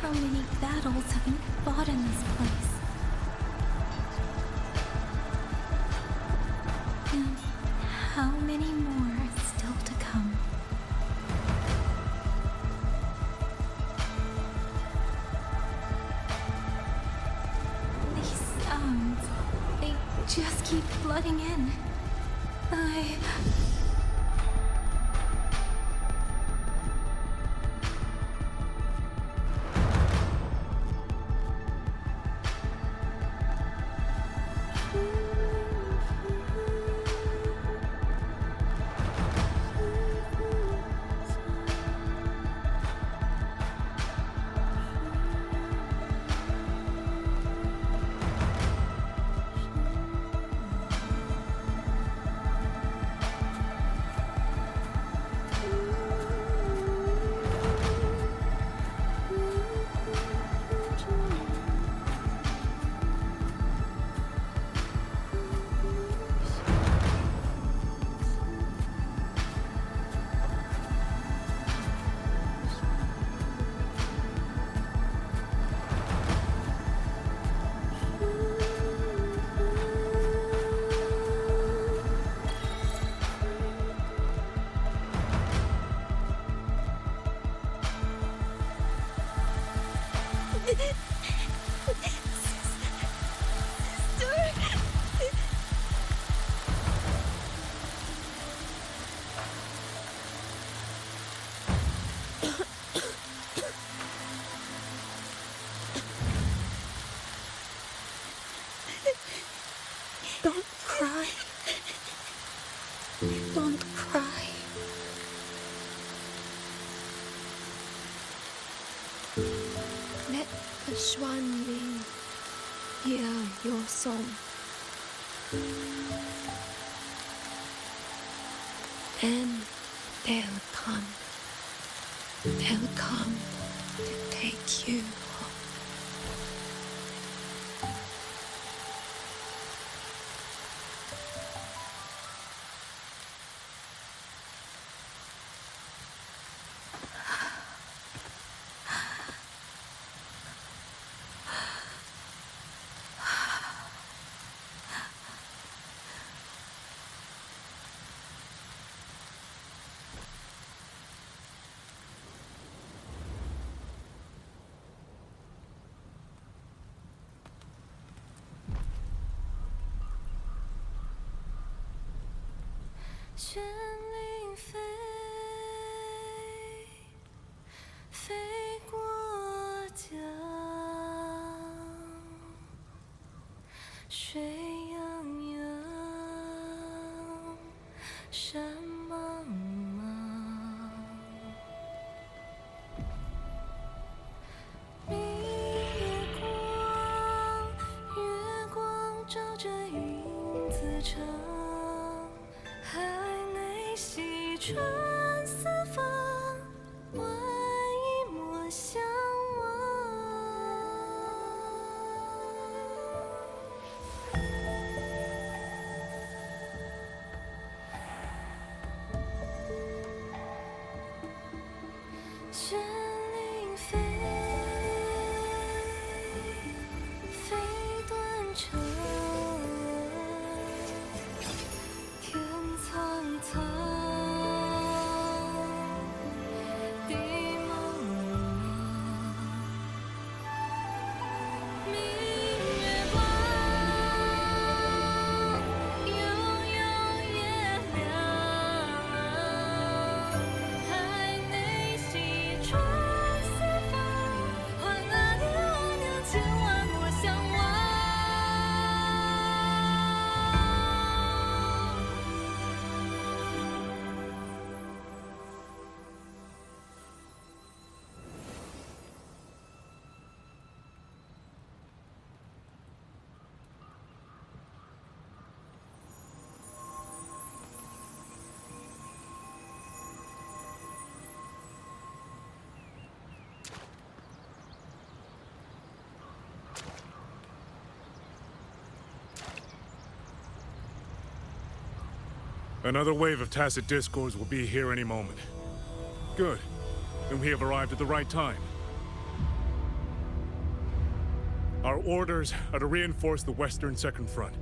How many battles have been fought in this place? And how many more are still to come? These sounds, they just keep flooding in. Don't cry. Don't cry. Let the Xuanling hear your song. And they'll come. They'll come to take you home. I Another wave of tacit discords will be here any moment. Good. Then we have arrived at the right time. Our orders are to reinforce the western second front.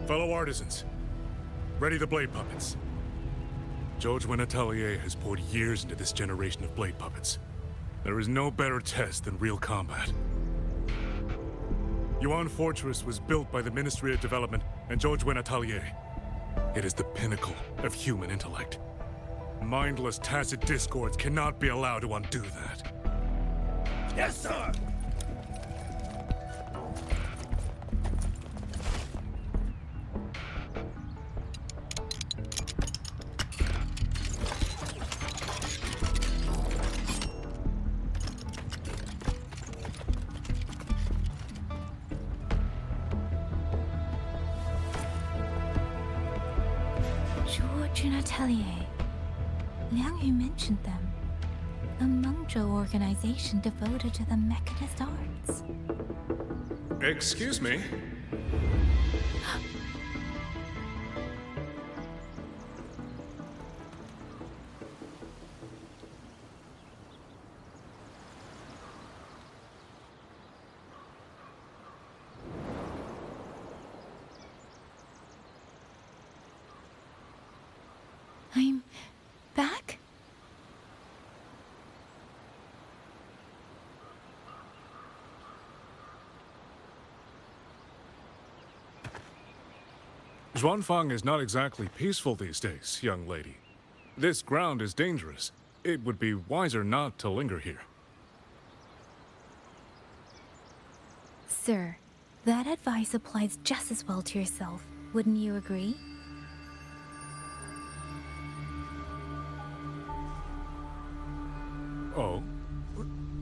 Fellow artisans, ready the blade puppets. Jojwen Atelier has poured years into this generation of blade puppets. There is no better test than real combat. Yuan Fortress was built by the Ministry of Development and Jojwen Atelier. It is the pinnacle of human intellect. Mindless tacit discords cannot be allowed to undo that. Yes, sir! Atelier. Liangyu mentioned them. A Mengzhou organization devoted to the mechanist arts. Excuse me? I'm back? Xuanfang is not exactly peaceful these days, young lady. This ground is dangerous. It would be wiser not to linger here. Sir, that advice applies just as well to yourself. Wouldn't you agree? Oh,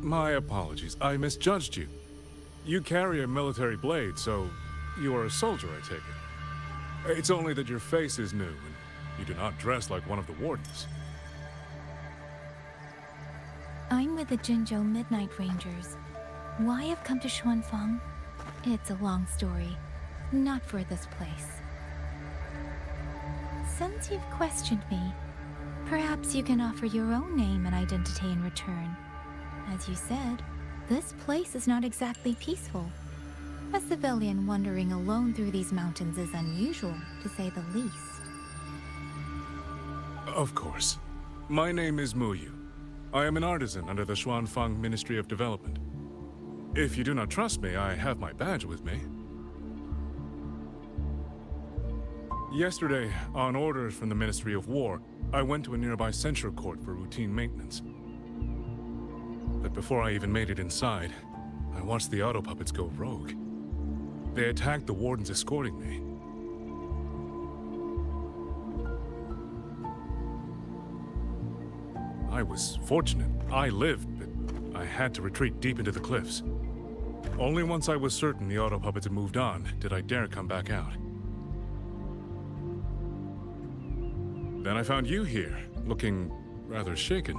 my apologies. I misjudged you. You carry a military blade, so you are a soldier, I take it. It's only that your face is new, and you do not dress like one of the wardens. I'm with the Jinzhou Midnight Rangers. Why I've come to Xuanfang? It's a long story. Not for this place. Since you've questioned me, perhaps you can offer your own name and identity in return. As you said, this place is not exactly peaceful. A civilian wandering alone through these mountains is unusual, to say the least. Of course. My name is Muyu. I am an artisan under the Xuanfang Ministry of Development. If you do not trust me, I have my badge with me. Yesterday, on orders from the Ministry of War, I went to a nearby censure court for routine maintenance. But before I even made it inside, I watched the auto puppets go rogue. They attacked the wardens escorting me. I was fortunate. I lived, but I had to retreat deep into the cliffs. Only once I was certain the auto puppets had moved on did I dare come back out. Then I found you here, looking rather shaken.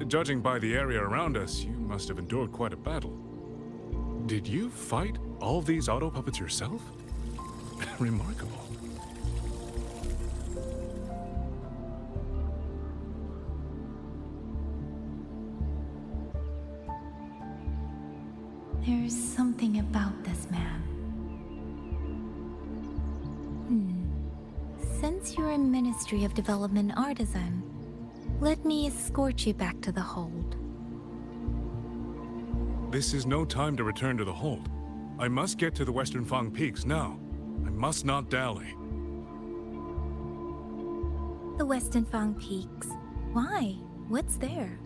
Judging by the area around us, you must have endured quite a battle. Did you fight all these auto puppets yourself? Remarkable. There's something about this man. Since you're a Ministry of Development artisan, let me escort you back to the hold. This is no time to return to the hold. I must get to the Western Fang Peaks now. I must not dally. The Western Fang Peaks? Why? What's there?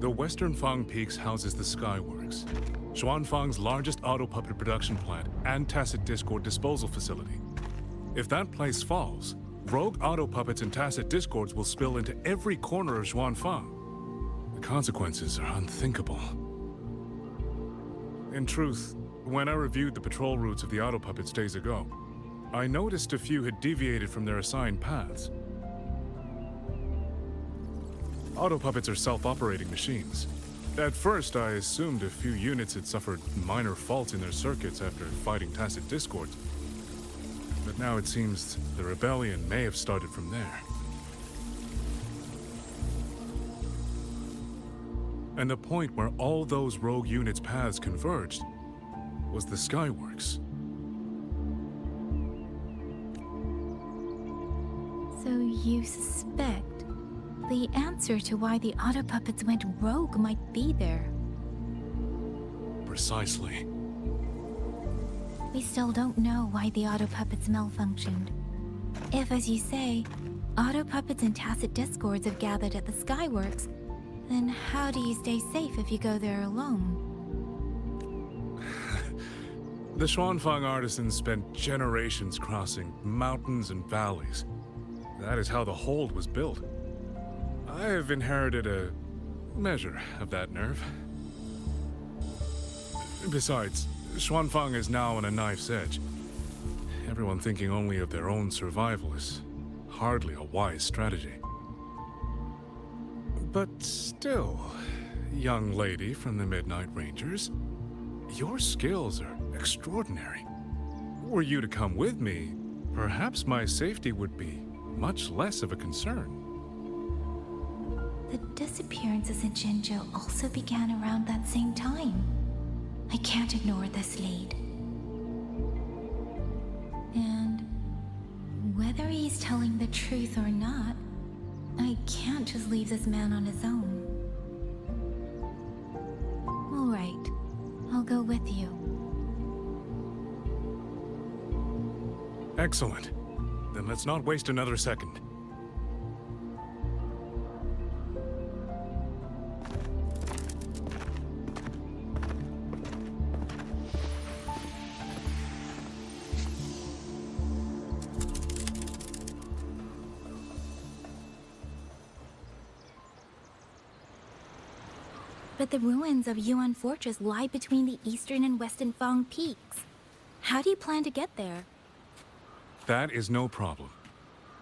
The Western Fang Peaks houses the Skyworks, Xuanfang's largest auto puppet production plant and tacit discord disposal facility. If that place falls, rogue auto puppets and tacit discords will spill into every corner of Xuanfang. The consequences are unthinkable. In truth, when I reviewed the patrol routes of the auto puppets days ago, I noticed a few had deviated from their assigned paths. Auto puppets are self-operating machines. At first, I assumed a few units had suffered minor faults in their circuits after fighting tacit discords. But now it seems the rebellion may have started from there. And the point where all those rogue units' paths converged was the Skyworks. So you suspect the answer to why the auto puppets went rogue might be there? Precisely. We still don't know why the auto puppets malfunctioned. If, as you say, auto puppets and tacit discords have gathered at the Skyworks, then how do you stay safe if you go there alone? The Xuanfang artisans spent generations crossing mountains and valleys. That is how the hold was built. I have inherited a measure of that nerve. Besides, Xuanfang is now on a knife's edge. Everyone thinking only of their own survival is hardly a wise strategy. But still, young lady from the Midnight Rangers, your skills are extraordinary. Were you to come with me, perhaps my safety would be much less of a concern. The disappearances in Jinzhou also began around that same time. I can't ignore this lead. And whether he's telling the truth or not, I can't just leave this man on his own. All right, I'll go with you. Excellent. Then let's not waste another second. But the ruins of Yuan Fortress lie between the eastern and western Fang peaks. How do you plan to get there? That is no problem.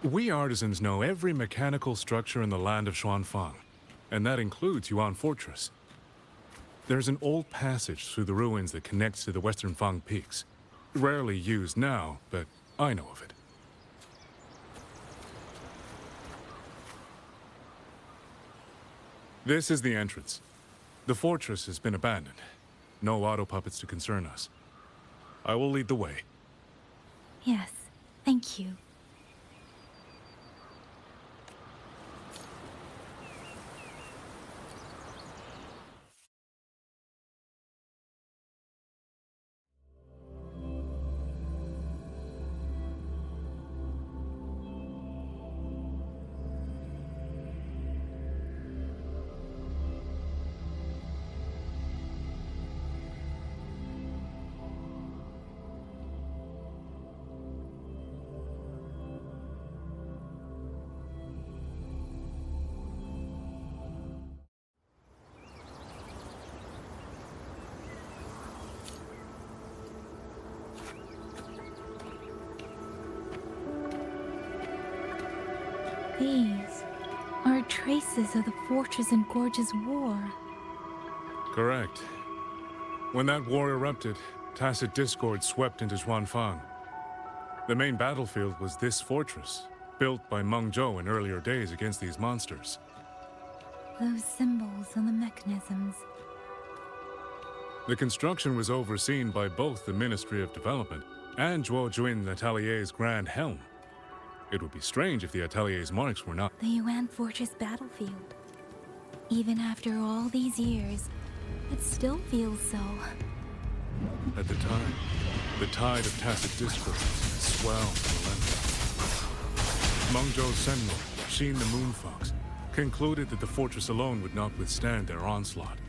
We artisans know every mechanical structure in the land of Xuanfang, and that includes Yuan Fortress. There's an old passage through the ruins that connects to the western Fang peaks. Rarely used now, but I know of it. This is the entrance. The fortress has been abandoned. No auto puppets to concern us. I will lead the way. Yes, thank you. These are traces of the Fortress and Gorge's war. Correct. When that war erupted, tacit discord swept into Xuanfang. The main battlefield was this fortress, built by Mengzhou in earlier days against these monsters. Those symbols and the mechanisms. The construction was overseen by both the Ministry of Development and Zhuo Juin Atelier's Grand Helm. It would be strange if the Atelier's marks were not. The Yuan Fortress battlefield. Even after all these years, it still feels so. At the time, the tide of tacit discord swelled relentless. Mengzhou's sentinel, Xin the Moonfox, concluded that the fortress alone would not withstand their onslaught.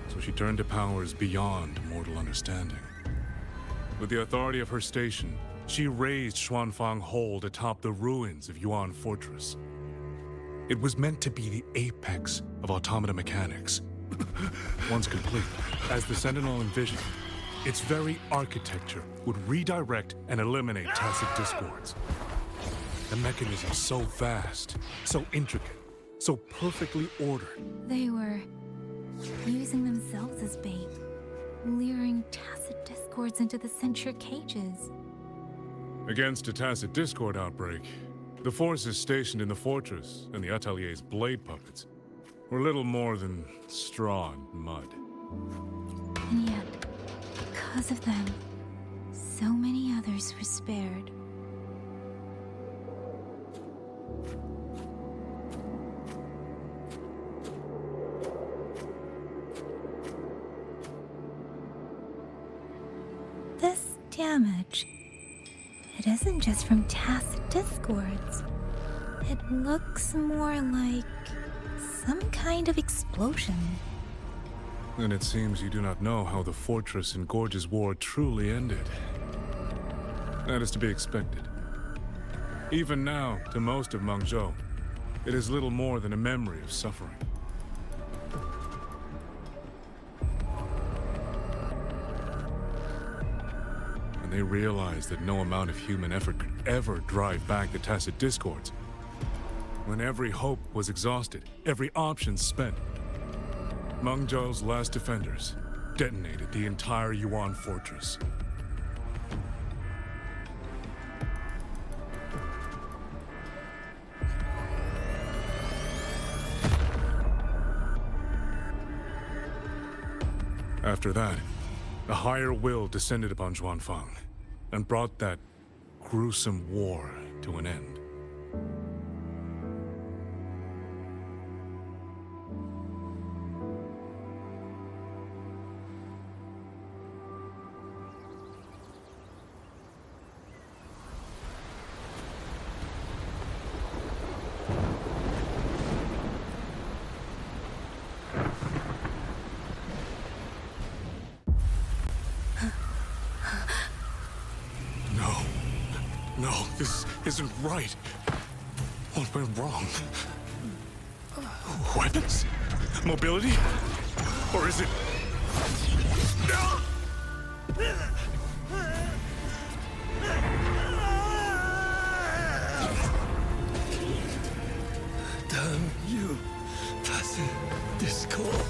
So she turned to powers beyond mortal understanding. With the authority of her station, she raised Xuanfang Hold atop the ruins of Yuan Fortress. It was meant to be the apex of automata mechanics. Once complete, as the Sentinel envisioned, its very architecture would redirect and eliminate tacit discords. The mechanism so vast, so intricate, so perfectly ordered. They were using themselves as bait, luring tacit discords into the censure cages. Against a tacit discord outbreak, the forces stationed in the fortress and the Atelier's blade puppets were little more than straw and mud. And yet, because of them, so many others were spared. This damage, it isn't just from tacit discords. It looks more like some kind of explosion. Then it seems you do not know how the Fortress and Gorge's war truly ended. That is to be expected. Even now, to most of Mengzhou, it is little more than a memory of suffering. When they realized that no amount of human effort could ever drive back the tacit discords, when every hope was exhausted, every option spent, Mengzhou's last defenders detonated the entire Yuan Fortress. After that, a higher will descended upon Xuanfang and brought that gruesome war to an end. No, this isn't right. What went wrong? Weapons? Mobility? Or is it... Damn you, tacit discord.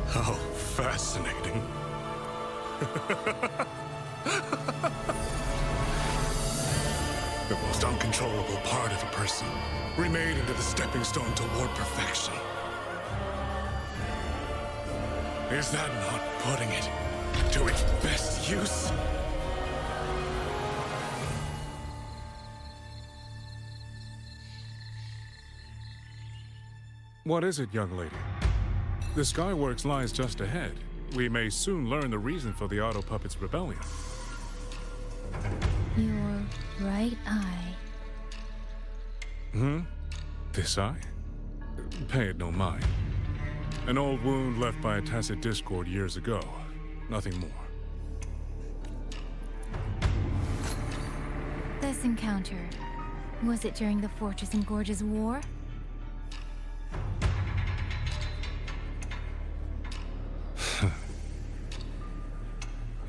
How fascinating. The most uncontrollable part of a person, remade into the stepping stone toward perfection. Is that not putting it to its best use? What is it, young lady? The Skyworks lies just ahead. We may soon learn the reason for the Auto Puppet's rebellion. Your right eye. This eye? Pay it no mind. An old wound left by a tacit discord years ago. Nothing more. This encounter, was it during the Fortress and Gorges War?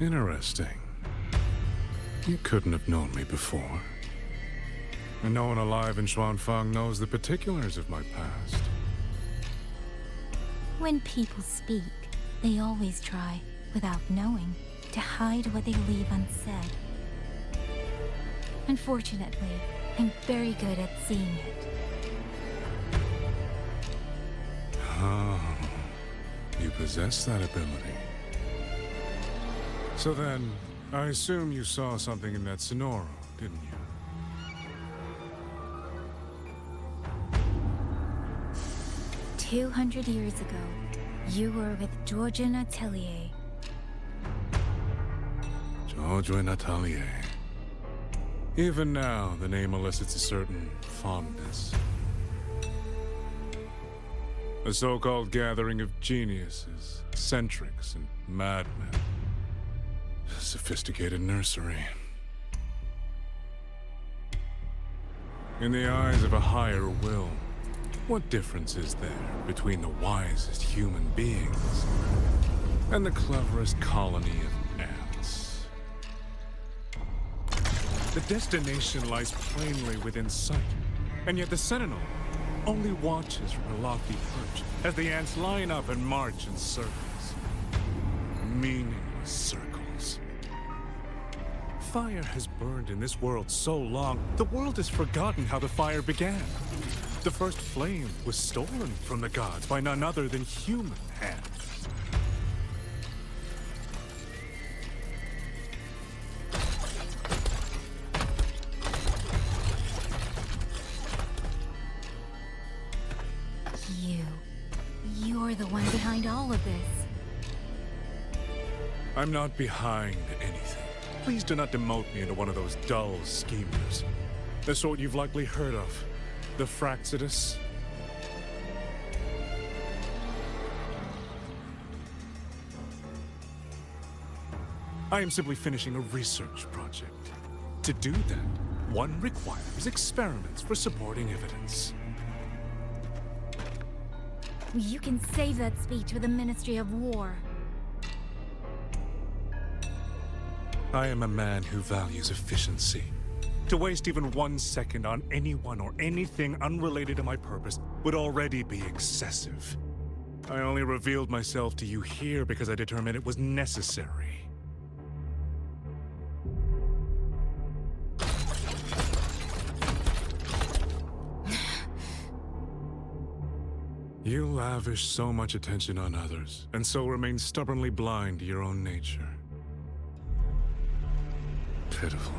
Interesting. You couldn't have known me before. And no one alive in Xuanfang knows the particulars of my past. When people speak, they always try, without knowing, to hide what they leave unsaid. Unfortunately, I'm very good at seeing it. Oh, you possess that ability. So then, I assume you saw something in that Sonoro, didn't you? 200 years ago, you were with Georgian Atelier. Georgian Atelier. Even now, the name elicits a certain fondness. A so-called gathering of geniuses, eccentrics, and madmen. A sophisticated nursery. In the eyes of a higher will, what difference is there between the wisest human beings and the cleverest colony of ants? The destination lies plainly within sight, and yet the Sentinel only watches from her lofty perch as the ants line up and march in circles. Meaningless circles. Fire has burned in this world so long, the world has forgotten how the fire began. The first flame was stolen from the gods by none other than human hands. You're the one behind all of this. I'm not behind anything. Please do not demote me into one of those dull schemers. The sort you've likely heard of. The Fraxidus. I am simply finishing a research project. To do that, one requires experiments for supporting evidence. You can save that speech with the Ministry of War. I am a man who values efficiency. To waste even 1 second on anyone or anything unrelated to my purpose would already be excessive. I only revealed myself to you here because I determined it was necessary. You lavish so much attention on others, and so remain stubbornly blind to your own nature. Pitiful.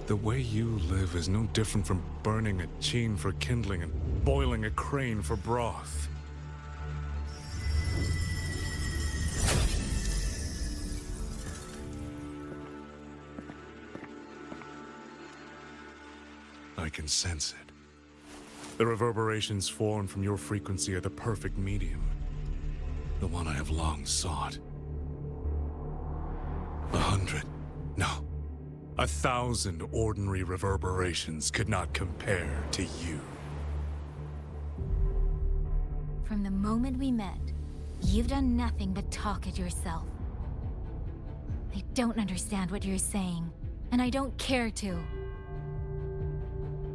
The way you live is no different from burning a cheen for kindling and boiling a crane for broth. I can sense it. The reverberations formed from your frequency are the perfect medium. The one I have long sought. 100. No. 1,000 ordinary reverberations could not compare to you. From the moment we met, you've done nothing but talk at yourself. I don't understand what you're saying, and I don't care to.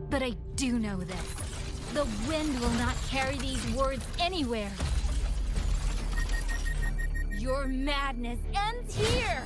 But I do know this. The wind will not carry these words anywhere. Your madness ends here!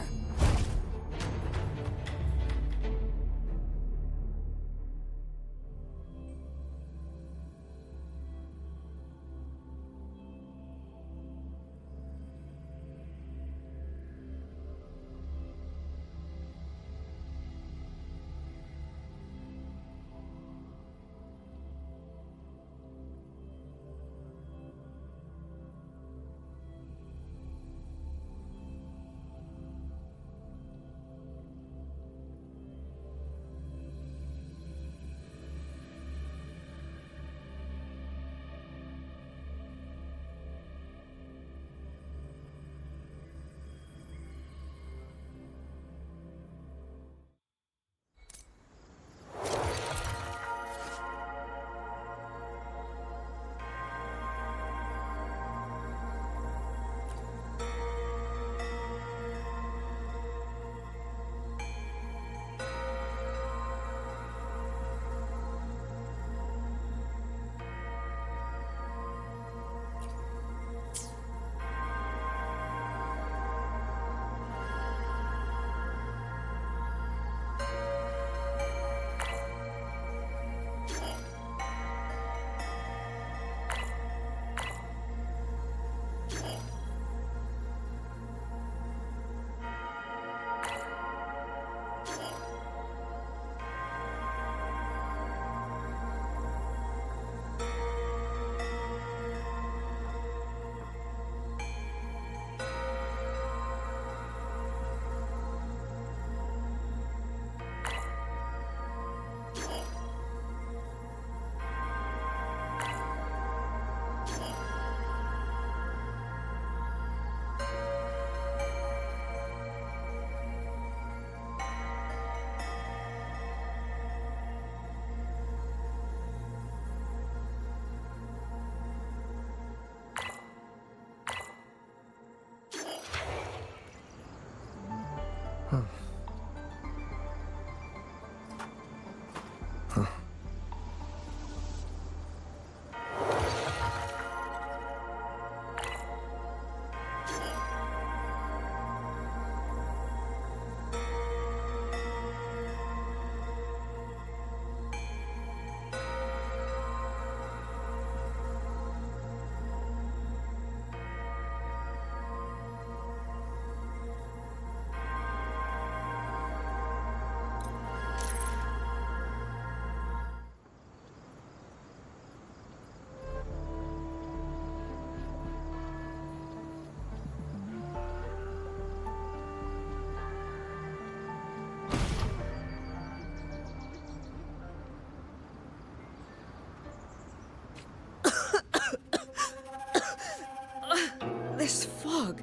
This fog,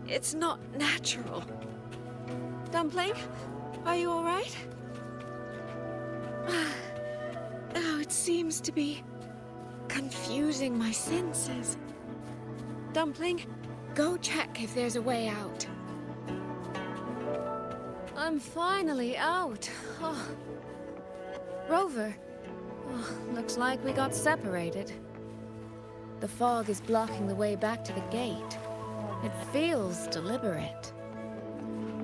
it's not natural. Dumpling, are you all right? Oh, it seems to be confusing my senses. Dumpling, go check if there's a way out. I'm finally out. Oh. Rover, looks like we got separated. The fog is blocking the way back to the gate. It feels deliberate.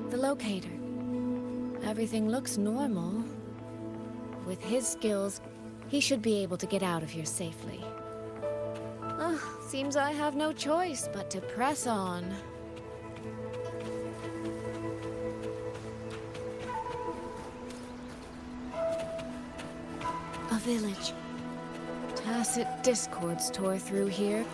The locator. Everything looks normal. With his skills, he should be able to get out of here safely. Seems I have no choice but to press on. A village. Tacit discords tore through here.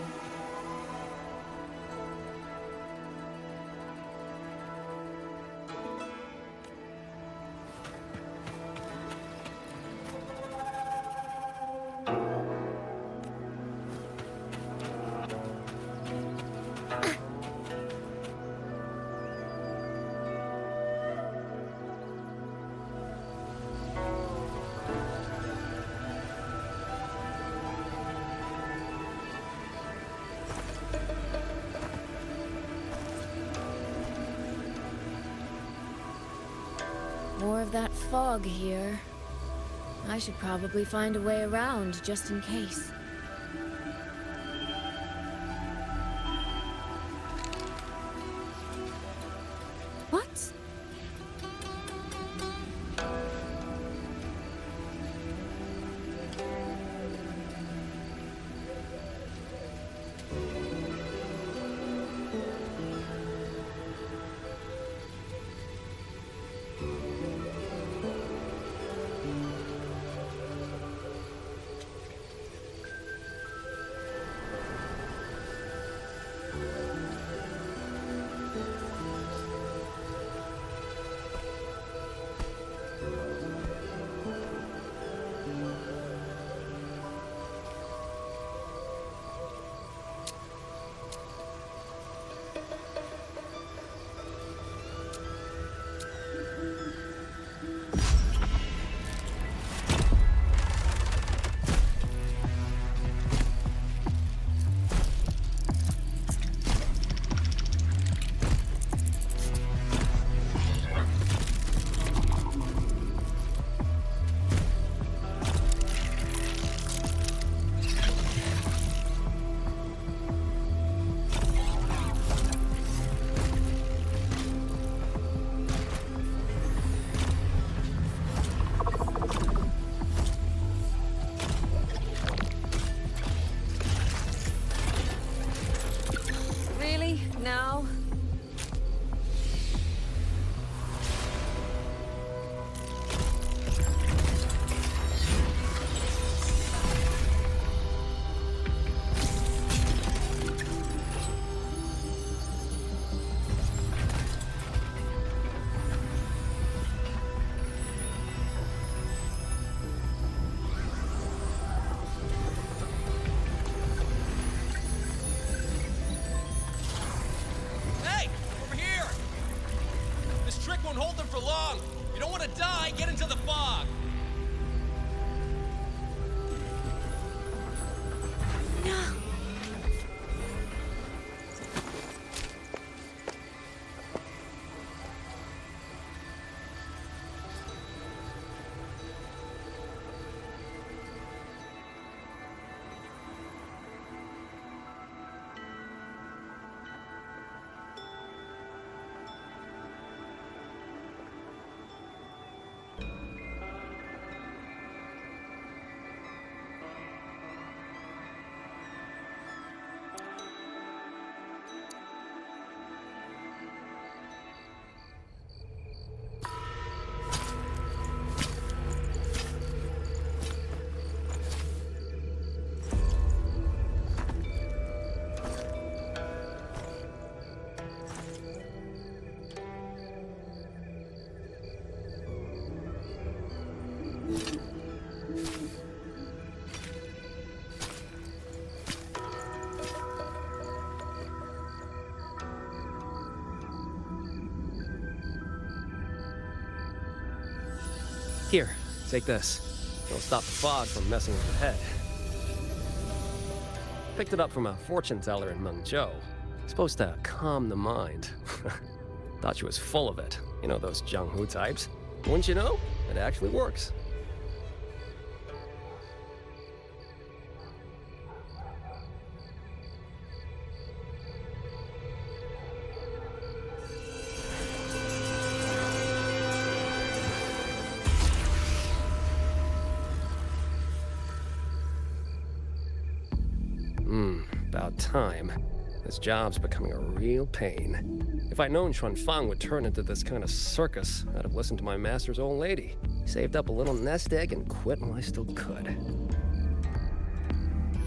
More of that fog here. I should probably find a way around, just in case. What? Take this. It'll stop the fog from messing with your head. Picked it up from a fortune teller in Mengzhou. Supposed to calm the mind. Thought she was full of it. You know those Jianghu types. Wouldn't you know? It actually works. About time. This job's becoming a real pain. If I'd known Xuanfang would turn into this kind of circus, I'd have listened to my master's old lady. Saved up a little nest egg and quit while I still could.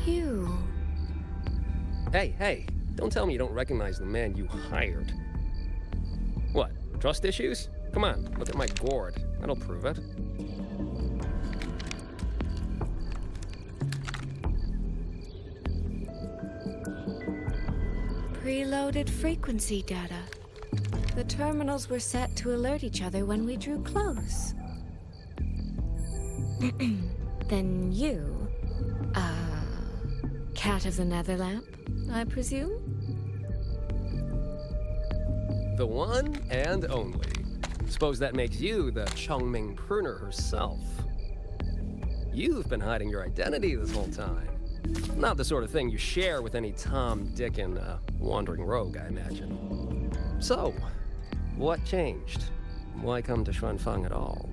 You... Hey, don't tell me you don't recognize the man you hired. What, trust issues? Come on, look at my gourd. That'll prove it. Preloaded frequency data. The terminals were set to alert each other when we drew close. Then you, cat of the Netherlamp, I presume? The one and only. Suppose that makes you the Chongming pruner herself. You've been hiding your identity this whole time. Not the sort of thing you share with any Tom, Dick, and wandering rogue, I imagine. So, what changed? Why come to Xuanfang at all?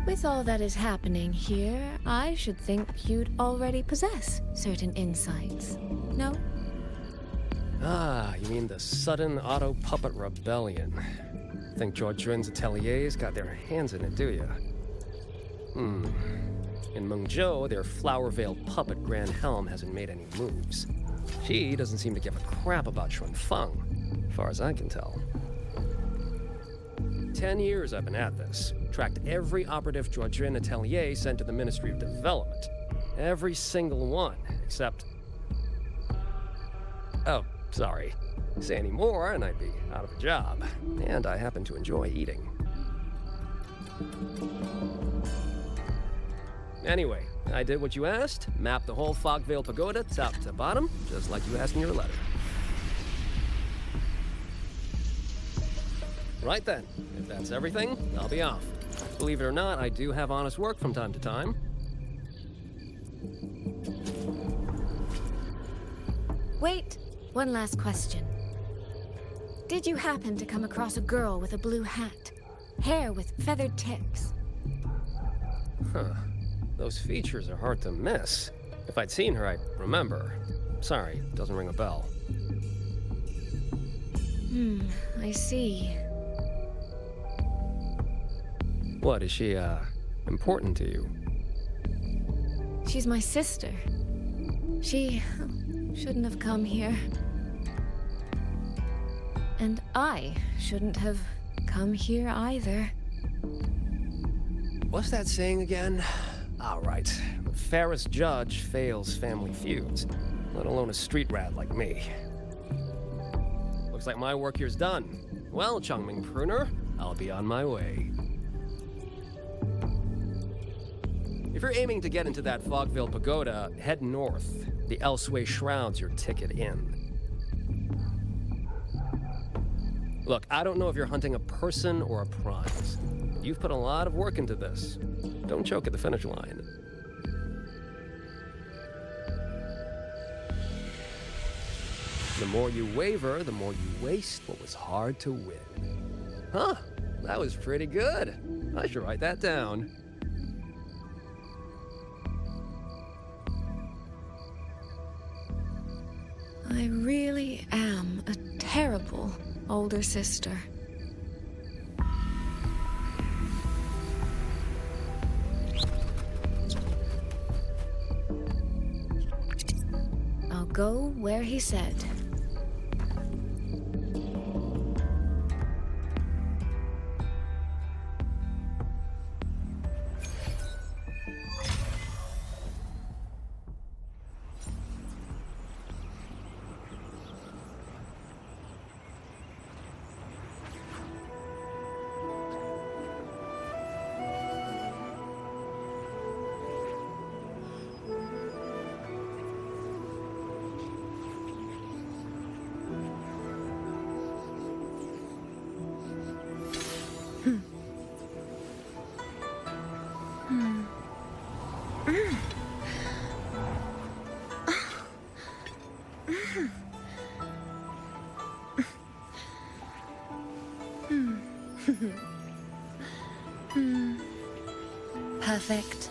With all that is happening here, I should think you'd already possess certain insights. No? Ah, you mean the sudden auto-puppet rebellion. Think Zhuojuan's ateliers got their hands in it, do you? In Mengzhou, their flower-veiled puppet Grand Helm hasn't made any moves. She doesn't seem to give a crap about Xuanfang, as far as I can tell. 10 years I've been at this. Tracked every operative Zhuojuan atelier sent to the Ministry of Development. Every single one, except... Oh, sorry. Say any more and I'd be out of a job. And I happen to enjoy eating. Anyway, I did what you asked, mapped the whole Fogvale Pagoda top to bottom, just like you asked in your letter. Right then, if that's everything, I'll be off. Believe it or not, I do have honest work from time to time. Wait, one last question. Did you happen to come across a girl with a blue hat? Hair with feathered tips? Huh. Those features are hard to miss. If I'd seen her, I'd remember. Sorry, doesn't ring a bell. I see. What, is she, important to you? She's my sister. She shouldn't have come here. And I shouldn't have come here either. What's that saying again? All right. The fairest judge fails family feuds, let alone a street rat like me. Looks like my work here's done. Well, Chongming Pruner, I'll be on my way. If you're aiming to get into that Fogvale Pagoda, head north. The Elseway Shroud's your ticket in. Look, I don't know if you're hunting a person or a prize. You've put a lot of work into this. Don't choke at the finish line. The more you waver, the more you waste what was hard to win. Huh, that was pretty good. I should write that down. I really am a terrible older sister. I'll go where he said. Perfect.